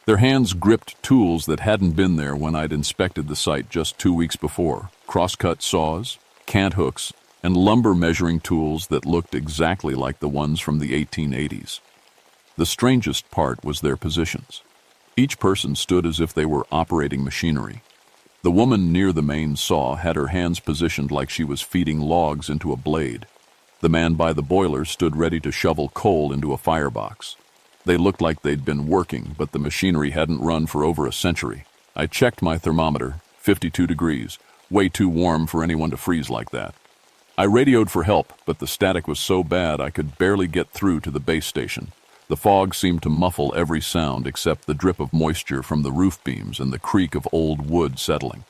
Their hands gripped tools that hadn't been there when I'd inspected the site just 2 weeks before: crosscut saws, cant hooks, and lumber measuring tools that looked exactly like the ones from the 1880s. The strangest part was their positions. Each person stood as if they were operating machinery. The woman near the main saw had her hands positioned like she was feeding logs into a blade. The man by the boiler stood ready to shovel coal into a firebox. They looked like they'd been working, but the machinery hadn't run for over a century. I checked my thermometer, 52 degrees, way too warm for anyone to freeze like that. I radioed for help, but the static was so bad I could barely get through to the base station. The fog seemed to muffle every sound except the drip of moisture from the roof beams and the creak of old wood settling.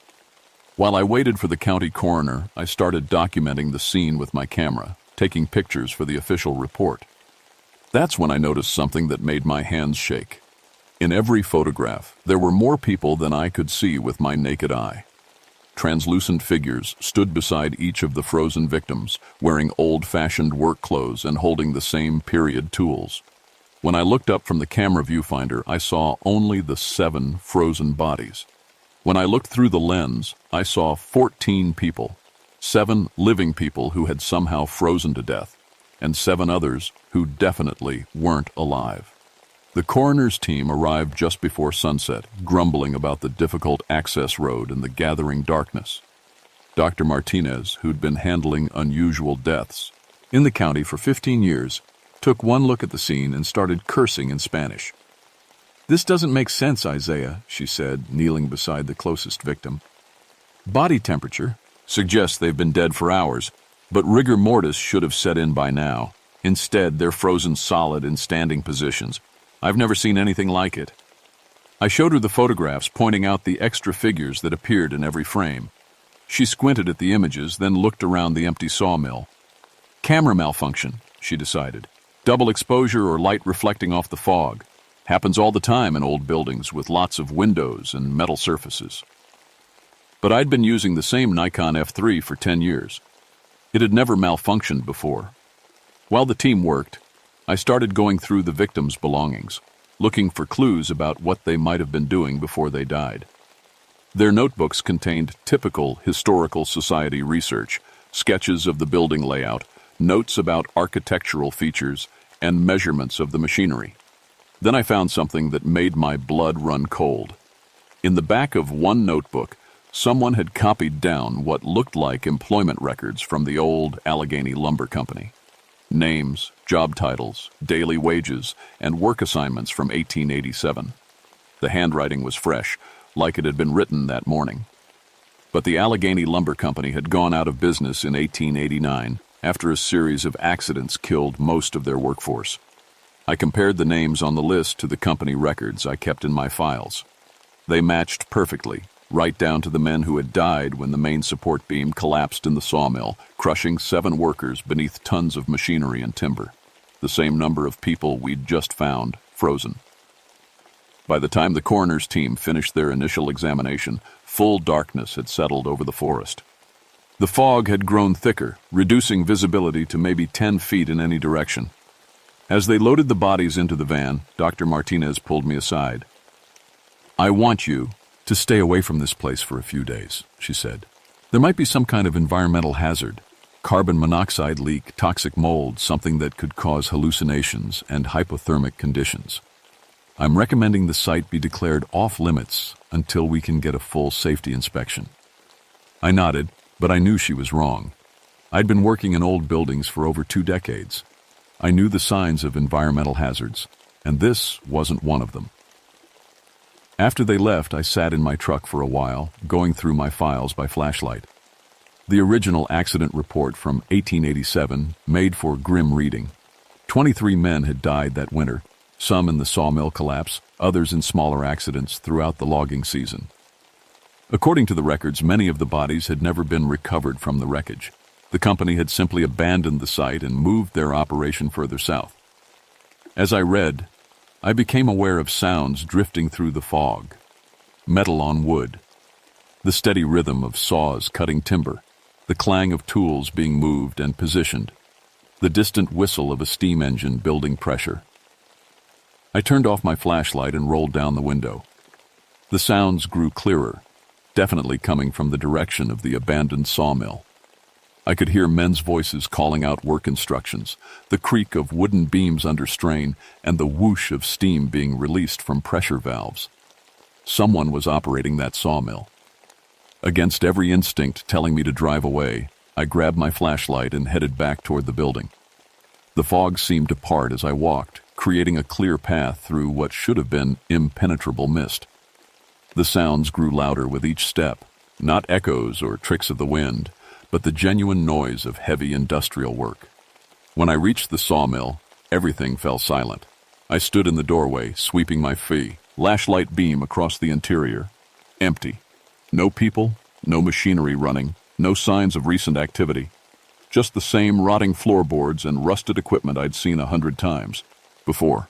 While I waited for the county coroner, I started documenting the scene with my camera, taking pictures for the official report. That's when I noticed something that made my hands shake. In every photograph, there were more people than I could see with my naked eye. Translucent figures stood beside each of the frozen victims, wearing old-fashioned work clothes and holding the same period tools. When I looked up from the camera viewfinder, I saw only the 7 frozen bodies. When I looked through the lens, I saw 14 people, 7 living people who had somehow frozen to death, and 7 others who definitely weren't alive. The coroner's team arrived just before sunset, grumbling about the difficult access road and the gathering darkness. Dr. Martinez, who'd been handling unusual deaths in the county for 15 years, took one look at the scene and started cursing in Spanish. "This doesn't make sense, Isaiah," she said, kneeling beside the closest victim. "Body temperature suggests they've been dead for hours, but rigor mortis should have set in by now. Instead, they're frozen solid in standing positions. I've never seen anything like it." I showed her the photographs, pointing out the extra figures that appeared in every frame. She squinted at the images, then looked around the empty sawmill. "Camera malfunction," she decided. "Double exposure or light reflecting off the fog. Happens all the time in old buildings with lots of windows and metal surfaces." But I'd been using the same Nikon F3 for 10 years. It had never malfunctioned before. While the team worked, I started going through the victims' belongings, looking for clues about what they might have been doing before they died. Their notebooks contained typical historical society research, sketches of the building layout, notes about architectural features, and measurements of the machinery. Then I found something that made my blood run cold. In the back of one notebook, someone had copied down what looked like employment records from the old Allegheny Lumber Company. Names, job titles, daily wages, and work assignments from 1887. The handwriting was fresh, like it had been written that morning. But the Allegheny Lumber Company had gone out of business in 1889 after a series of accidents killed most of their workforce. I compared the names on the list to the company records I kept in my files. They matched perfectly, right down to the men who had died when the main support beam collapsed in the sawmill, crushing 7 workers beneath tons of machinery and timber. The same number of people we'd just found, frozen. By the time the coroner's team finished their initial examination, full darkness had settled over the forest. The fog had grown thicker, reducing visibility to maybe 10 feet in any direction. As they loaded the bodies into the van, Dr. Martinez pulled me aside. "I want you to stay away from this place for a few days," she said. "There might be some kind of environmental hazard, carbon monoxide leak, toxic mold, something that could cause hallucinations and hypothermic conditions. I'm recommending the site be declared off-limits until we can get a full safety inspection." I nodded, but I knew she was wrong. I'd been working in old buildings for over 2 decades. I knew the signs of environmental hazards, and this wasn't one of them. After they left, I sat in my truck for a while, going through my files by flashlight. The original accident report from 1887 made for grim reading. 23 men had died that winter, some in the sawmill collapse, others in smaller accidents throughout the logging season. According to the records, many of the bodies had never been recovered from the wreckage. The company had simply abandoned the site and moved their operation further south. As I read, I became aware of sounds drifting through the fog. Metal on wood, the steady rhythm of saws cutting timber, the clang of tools being moved and positioned, the distant whistle of a steam engine building pressure. I turned off my flashlight and rolled down the window. The sounds grew clearer, definitely coming from the direction of the abandoned sawmill. I could hear men's voices calling out work instructions, the creak of wooden beams under strain, and the whoosh of steam being released from pressure valves. Someone was operating that sawmill. Against every instinct telling me to drive away, I grabbed my flashlight and headed back toward the building. The fog seemed to part as I walked, creating a clear path through what should have been impenetrable mist. The sounds grew louder with each step, not echoes or tricks of the wind, but the genuine noise of heavy industrial work. When I reached the sawmill, everything fell silent. I stood in the doorway, sweeping my flashlight beam across the interior. Empty. No people, no machinery running, no signs of recent activity. Just the same rotting floorboards and rusted equipment I'd seen 100 times before.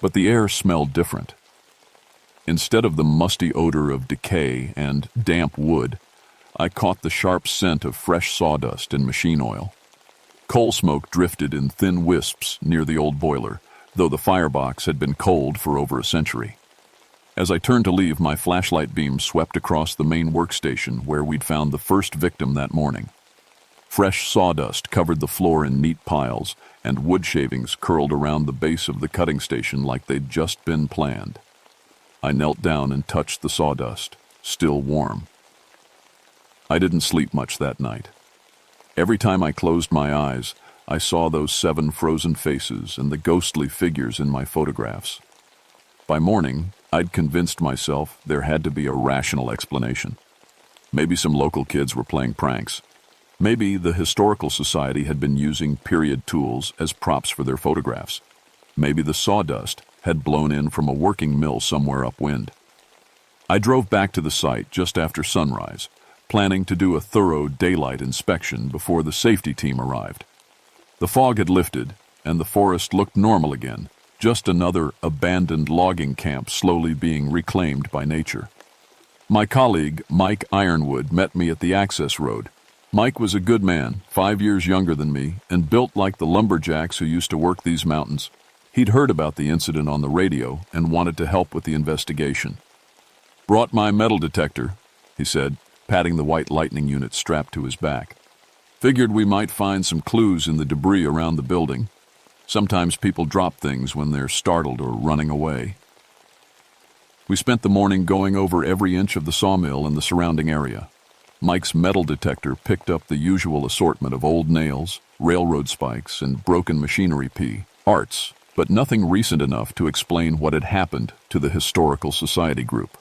But the air smelled different. Instead of the musty odor of decay and damp wood, I caught the sharp scent of fresh sawdust and machine oil. Coal smoke drifted in thin wisps near the old boiler, though the firebox had been cold for over a century. As I turned to leave, my flashlight beam swept across the main workstation where we'd found the first victim that morning. Fresh sawdust covered the floor in neat piles, and wood shavings curled around the base of the cutting station like they'd just been planned. I knelt down and touched the sawdust, still warm. I didn't sleep much that night. Every time I closed my eyes, I saw those 7 frozen faces and the ghostly figures in my photographs. By morning, I'd convinced myself there had to be a rational explanation. Maybe some local kids were playing pranks. Maybe the Historical Society had been using period tools as props for their photographs. Maybe the sawdust had blown in from a working mill somewhere upwind. I drove back to the site just after sunrise, planning to do a thorough daylight inspection before the safety team arrived. The fog had lifted, and the forest looked normal again, just another abandoned logging camp slowly being reclaimed by nature. My colleague, Mike Ironwood, met me at the access road. Mike was a good man, 5 years younger than me, and built like the lumberjacks who used to work these mountains. He'd heard about the incident on the radio and wanted to help with the investigation. "Brought my metal detector," he said, patting the white lightning unit strapped to his back. "Figured we might find some clues in the debris around the building. Sometimes people drop things when they're startled or running away." We spent the morning going over every inch of the sawmill and the surrounding area. Mike's metal detector picked up the usual assortment of old nails, railroad spikes, and broken machinery parts, but nothing recent enough to explain what had happened to the Historical Society group.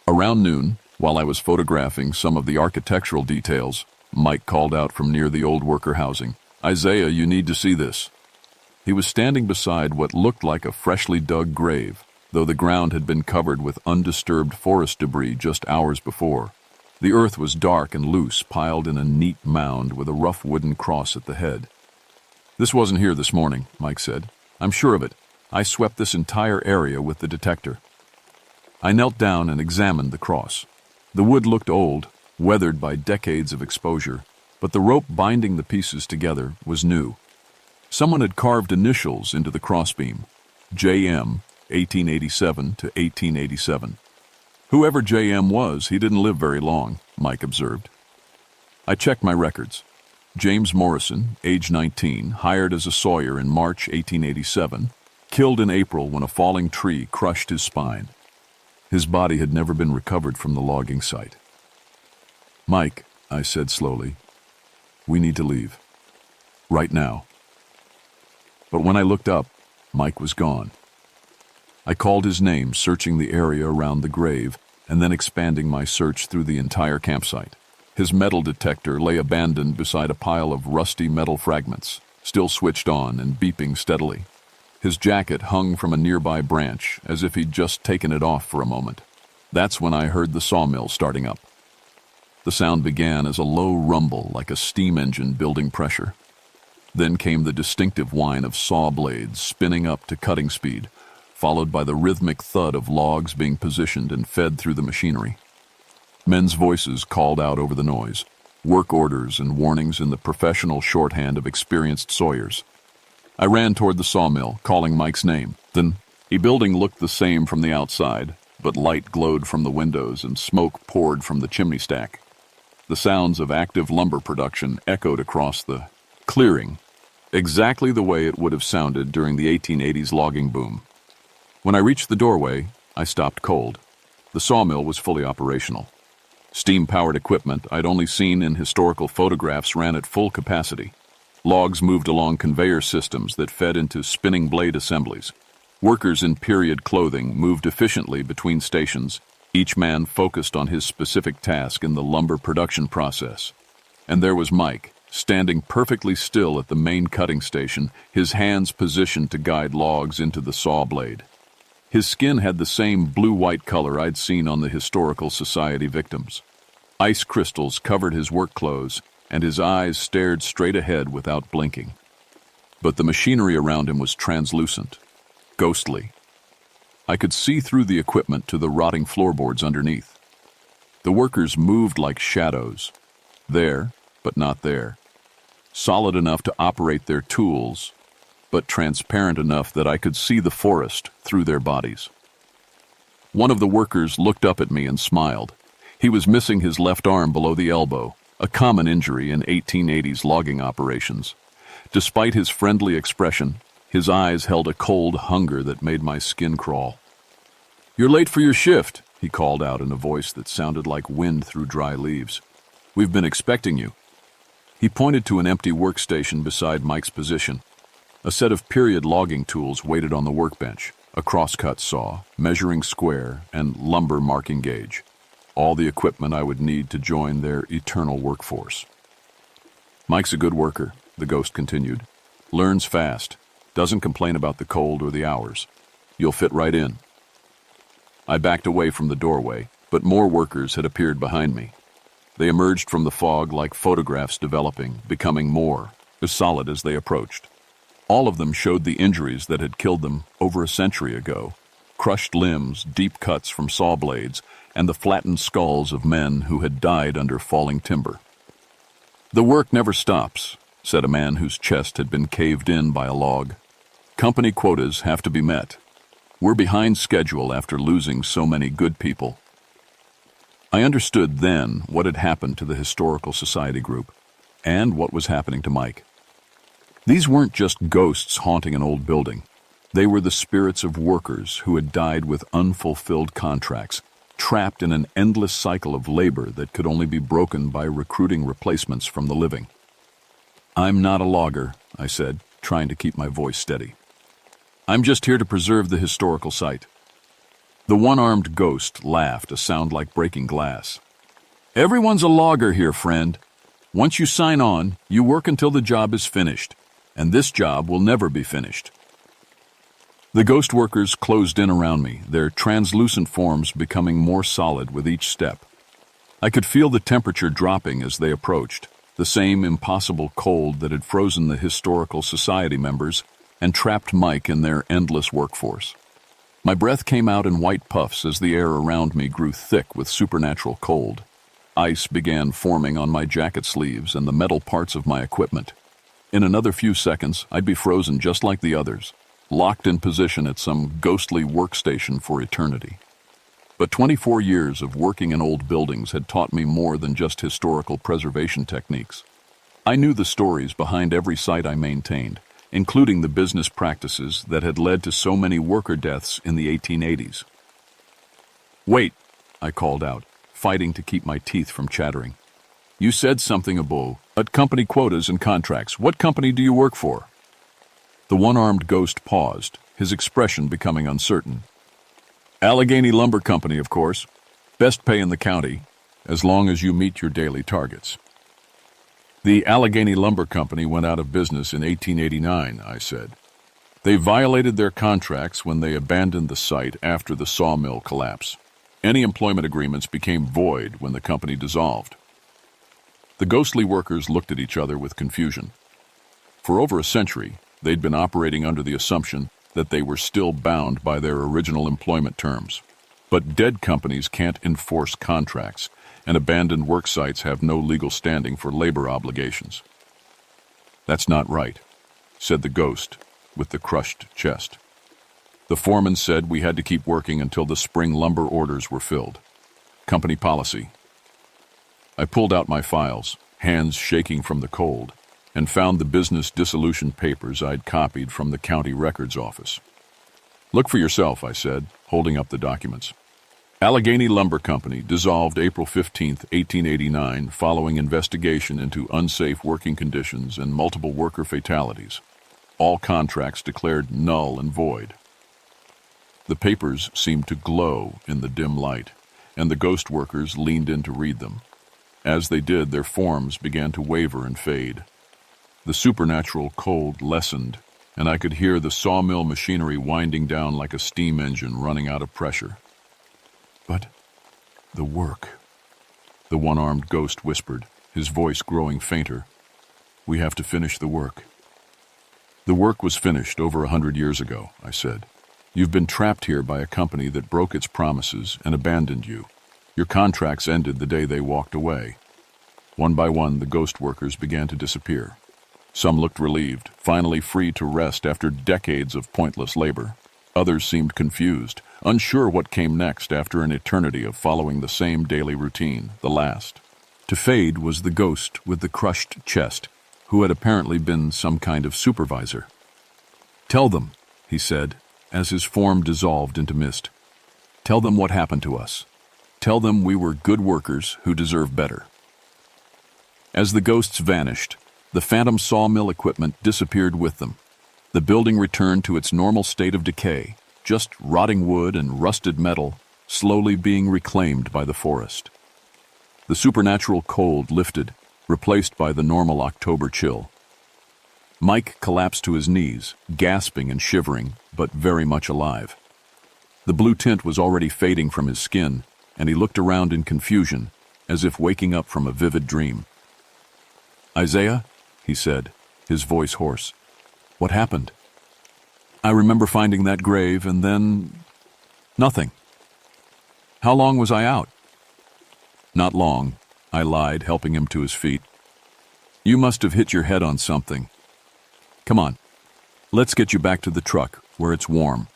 Around noon, while I was photographing some of the architectural details, Mike called out from near the old worker housing, "Isaiah, you need to see this." He was standing beside what looked like a freshly dug grave, though the ground had been covered with undisturbed forest debris just hours before. The earth was dark and loose, piled in a neat mound with a rough wooden cross at the head. "This wasn't here this morning," Mike said. "I'm sure of it. I swept this entire area with the detector." I knelt down and examined the cross. The wood looked old, weathered by decades of exposure, but the rope binding the pieces together was new. Someone had carved initials into the crossbeam, J.M., 1887 to 1887. Whoever J.M. was, he didn't live very long, Mike observed. I checked my records. James Morrison, age 19, hired as a sawyer in March 1887, killed in April when a falling tree crushed his spine. His body had never been recovered from the logging site. "Mike," I said slowly, "we need to leave. Right now." But when I looked up, Mike was gone. I called his name, searching the area around the grave, and then expanding my search through the entire campsite. His metal detector lay abandoned beside a pile of rusty metal fragments, still switched on and beeping steadily. His jacket hung from a nearby branch, as if he'd just taken it off for a moment. That's when I heard the sawmill starting up. The sound began as a low rumble, like a steam engine building pressure. Then came the distinctive whine of saw blades spinning up to cutting speed, followed by the rhythmic thud of logs being positioned and fed through the machinery. Men's voices called out over the noise, work orders and warnings in the professional shorthand of experienced sawyers. I ran toward the sawmill, calling Mike's name. The building looked the same from the outside, but light glowed from the windows and smoke poured from the chimney stack. The sounds of active lumber production echoed across the clearing, exactly the way it would have sounded during the 1880s logging boom. When I reached the doorway, I stopped cold. The sawmill was fully operational. Steam-powered equipment I'd only seen in historical photographs ran at full capacity. Logs moved along conveyor systems that fed into spinning blade assemblies. Workers in period clothing moved efficiently between stations, each man focused on his specific task in the lumber production process. And there was Mike, standing perfectly still at the main cutting station, his hands positioned to guide logs into the saw blade. His skin had the same blue-white color I'd seen on the Historical Society victims. Ice crystals covered his work clothes, and his eyes stared straight ahead without blinking. But the machinery around him was translucent, ghostly. I could see through the equipment to the rotting floorboards underneath. The workers moved like shadows, there, but not there. Solid enough to operate their tools, but transparent enough that I could see the forest through their bodies. One of the workers looked up at me and smiled. He was missing his left arm below the elbow, a common injury in 1880s logging operations. Despite his friendly expression, his eyes held a cold hunger that made my skin crawl. "You're late for your shift," he called out in a voice that sounded like wind through dry leaves. "We've been expecting you." He pointed to an empty workstation beside Mike's position. A set of period logging tools waited on the workbench, a crosscut saw, measuring square, and lumber marking gauge. All the equipment I would need to join their eternal workforce. Mike's a good worker, the ghost continued. Learns fast, doesn't complain about the cold or the hours. You'll fit right in. I backed away from the doorway, but more workers had appeared behind me. They emerged from the fog like photographs developing, becoming more, as solid as they approached. All of them showed the injuries that had killed them over a century ago. Crushed limbs, deep cuts from saw blades, and the flattened skulls of men who had died under falling timber. The work never stops, said a man whose chest had been caved in by a log. Company quotas have to be met. We're behind schedule after losing so many good people. I understood then what had happened to the Historical Society group, and what was happening to Mike. These weren't just ghosts haunting an old building. They were the spirits of workers who had died with unfulfilled contracts, trapped in an endless cycle of labor that could only be broken by recruiting replacements from the living. I'm not a logger, I said, trying to keep my voice steady. I'm just here to preserve the historical site. The one-armed ghost laughed, a sound like breaking glass. Everyone's a logger here, friend. Once you sign on, you work until the job is finished, and this job will never be finished. The ghost workers closed in around me, their translucent forms becoming more solid with each step. I could feel the temperature dropping as they approached, the same impossible cold that had frozen the Historical Society members and trapped Mike in their endless workforce. My breath came out in white puffs as the air around me grew thick with supernatural cold. Ice began forming on my jacket sleeves and the metal parts of my equipment. In another few seconds, I'd be frozen just like the others, locked in position at some ghostly workstation for eternity. But 24 years of working in old buildings had taught me more than just historical preservation techniques. I knew the stories behind every site I maintained, including the business practices that had led to so many worker deaths in the 1880s. Wait, I called out, fighting to keep my teeth from chattering. You said something about company quotas and contracts. What company do you work for? The one-armed ghost paused, his expression becoming uncertain. Allegheny Lumber Company, of course. Best pay in the county, as long as you meet your daily targets. The Allegheny Lumber Company went out of business in 1889, I said. They violated their contracts when they abandoned the site after the sawmill collapse. Any employment agreements became void when the company dissolved. The ghostly workers looked at each other with confusion. For over a century, they'd been operating under the assumption that they were still bound by their original employment terms. But dead companies can't enforce contracts, and abandoned work sites have no legal standing for labor obligations. That's not right, said the ghost with the crushed chest. The foreman said we had to keep working until the spring lumber orders were filled. Company policy. I pulled out my files, hands shaking from the cold, and found the business dissolution papers I'd copied from the county records office. Look for yourself, I said, holding up the documents. Allegheny Lumber Company dissolved April 15, 1889, following investigation into unsafe working conditions and multiple worker fatalities. All contracts declared null and void. The papers seemed to glow in the dim light, and the ghost workers leaned in to read them. As they did, their forms began to waver and fade. The supernatural cold lessened, and I could hear the sawmill machinery winding down like a steam engine running out of pressure. But the work, the one-armed ghost whispered, his voice growing fainter. We have to finish the work. The work was finished over 100 years ago, I said. You've been trapped here by a company that broke its promises and abandoned you. Your contracts ended the day they walked away. One by one, the ghost workers began to disappear. Some looked relieved, finally free to rest after decades of pointless labor. Others seemed confused, unsure what came next after an eternity of following the same daily routine, the last. To fade was the ghost with the crushed chest, who had apparently been some kind of supervisor. Tell them, he said, as his form dissolved into mist. Tell them what happened to us. Tell them we were good workers who deserve better. As the ghosts vanished, the phantom sawmill equipment disappeared with them. The building returned to its normal state of decay, just rotting wood and rusted metal, slowly being reclaimed by the forest. The supernatural cold lifted, replaced by the normal October chill. Mike collapsed to his knees, gasping and shivering, but very much alive. The blue tint was already fading from his skin, and he looked around in confusion, as if waking up from a vivid dream. "Isaiah," he said, his voice hoarse. "What happened?" "I remember finding that grave, and then... nothing." "How long was I out?" "Not long," I lied, helping him to his feet. "You must have hit your head on something. Come on, let's get you back to the truck, where it's warm."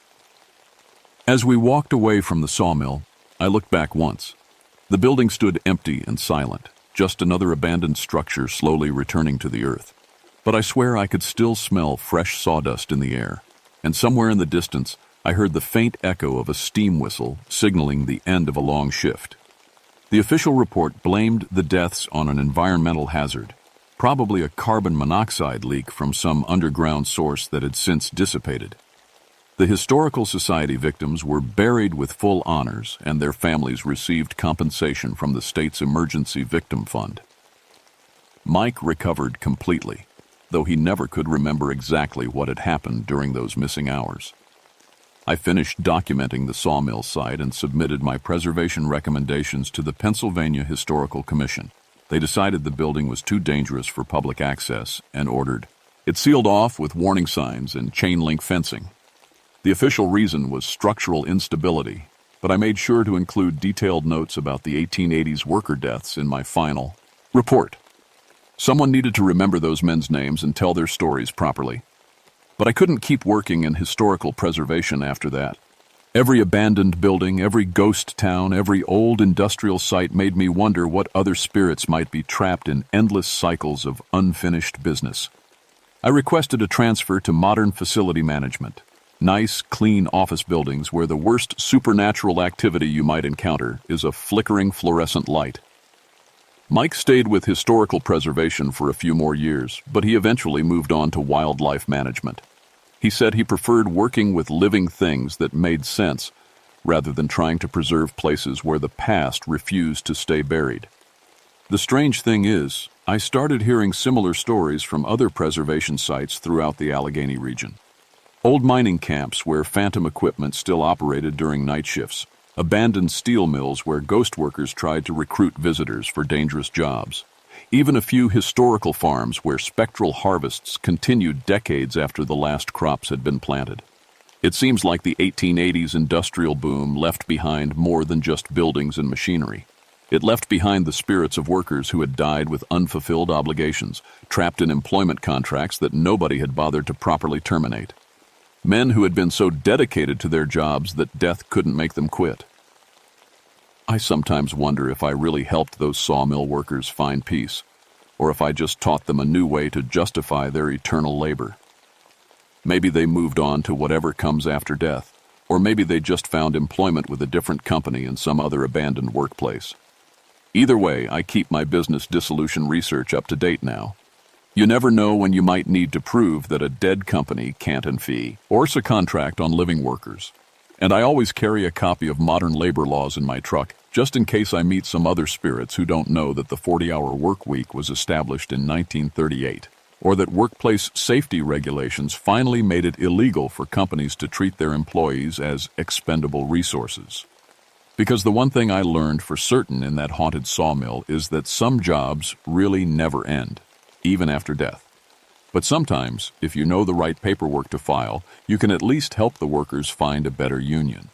As we walked away from the sawmill, I looked back once. The building stood empty and silent, just another abandoned structure slowly returning to the earth. But I swear I could still smell fresh sawdust in the air, and somewhere in the distance I heard the faint echo of a steam whistle signaling the end of a long shift. The official report blamed the deaths on an environmental hazard, probably a carbon monoxide leak from some underground source that had since dissipated. The Historical Society victims were buried with full honors, and their families received compensation from the state's Emergency Victim Fund. Mike recovered completely, though he never could remember exactly what had happened during those missing hours. I finished documenting the sawmill site and submitted my preservation recommendations to the Pennsylvania Historical Commission. They decided the building was too dangerous for public access and ordered it sealed off with warning signs and chain-link fencing. The official reason was structural instability, but I made sure to include detailed notes about the 1880s worker deaths in my final report. Someone needed to remember those men's names and tell their stories properly. But I couldn't keep working in historical preservation after that. Every abandoned building, every ghost town, every old industrial site made me wonder what other spirits might be trapped in endless cycles of unfinished business. I requested a transfer to modern facility management. Nice, clean office buildings where the worst supernatural activity you might encounter is a flickering fluorescent light. Mike stayed with historical preservation for a few more years, but he eventually moved on to wildlife management. He said he preferred working with living things that made sense, rather than trying to preserve places where the past refused to stay buried. The strange thing is, I started hearing similar stories from other preservation sites throughout the Allegheny region. Old mining camps where phantom equipment still operated during night shifts, abandoned steel mills where ghost workers tried to recruit visitors for dangerous jobs, even a few historical farms where spectral harvests continued decades after the last crops had been planted. It seems like the 1880s industrial boom left behind more than just buildings and machinery. It left behind the spirits of workers who had died with unfulfilled obligations, trapped in employment contracts that nobody had bothered to properly terminate. Men who had been so dedicated to their jobs that death couldn't make them quit. I sometimes wonder if I really helped those sawmill workers find peace, or if I just taught them a new way to justify their eternal labor. Maybe they moved on to whatever comes after death, or maybe they just found employment with a different company in some other abandoned workplace. Either way, I keep my business dissolution research up to date now. You never know when you might need to prove that a dead company can't fee or contract on living workers. And I always carry a copy of modern labor laws in my truck, just in case I meet some other spirits who don't know that the 40-hour work week was established in 1938, or that workplace safety regulations finally made it illegal for companies to treat their employees as expendable resources. Because the one thing I learned for certain in that haunted sawmill is that some jobs really never end, even after death. But sometimes, if you know the right paperwork to file, you can at least help the workers find a better union.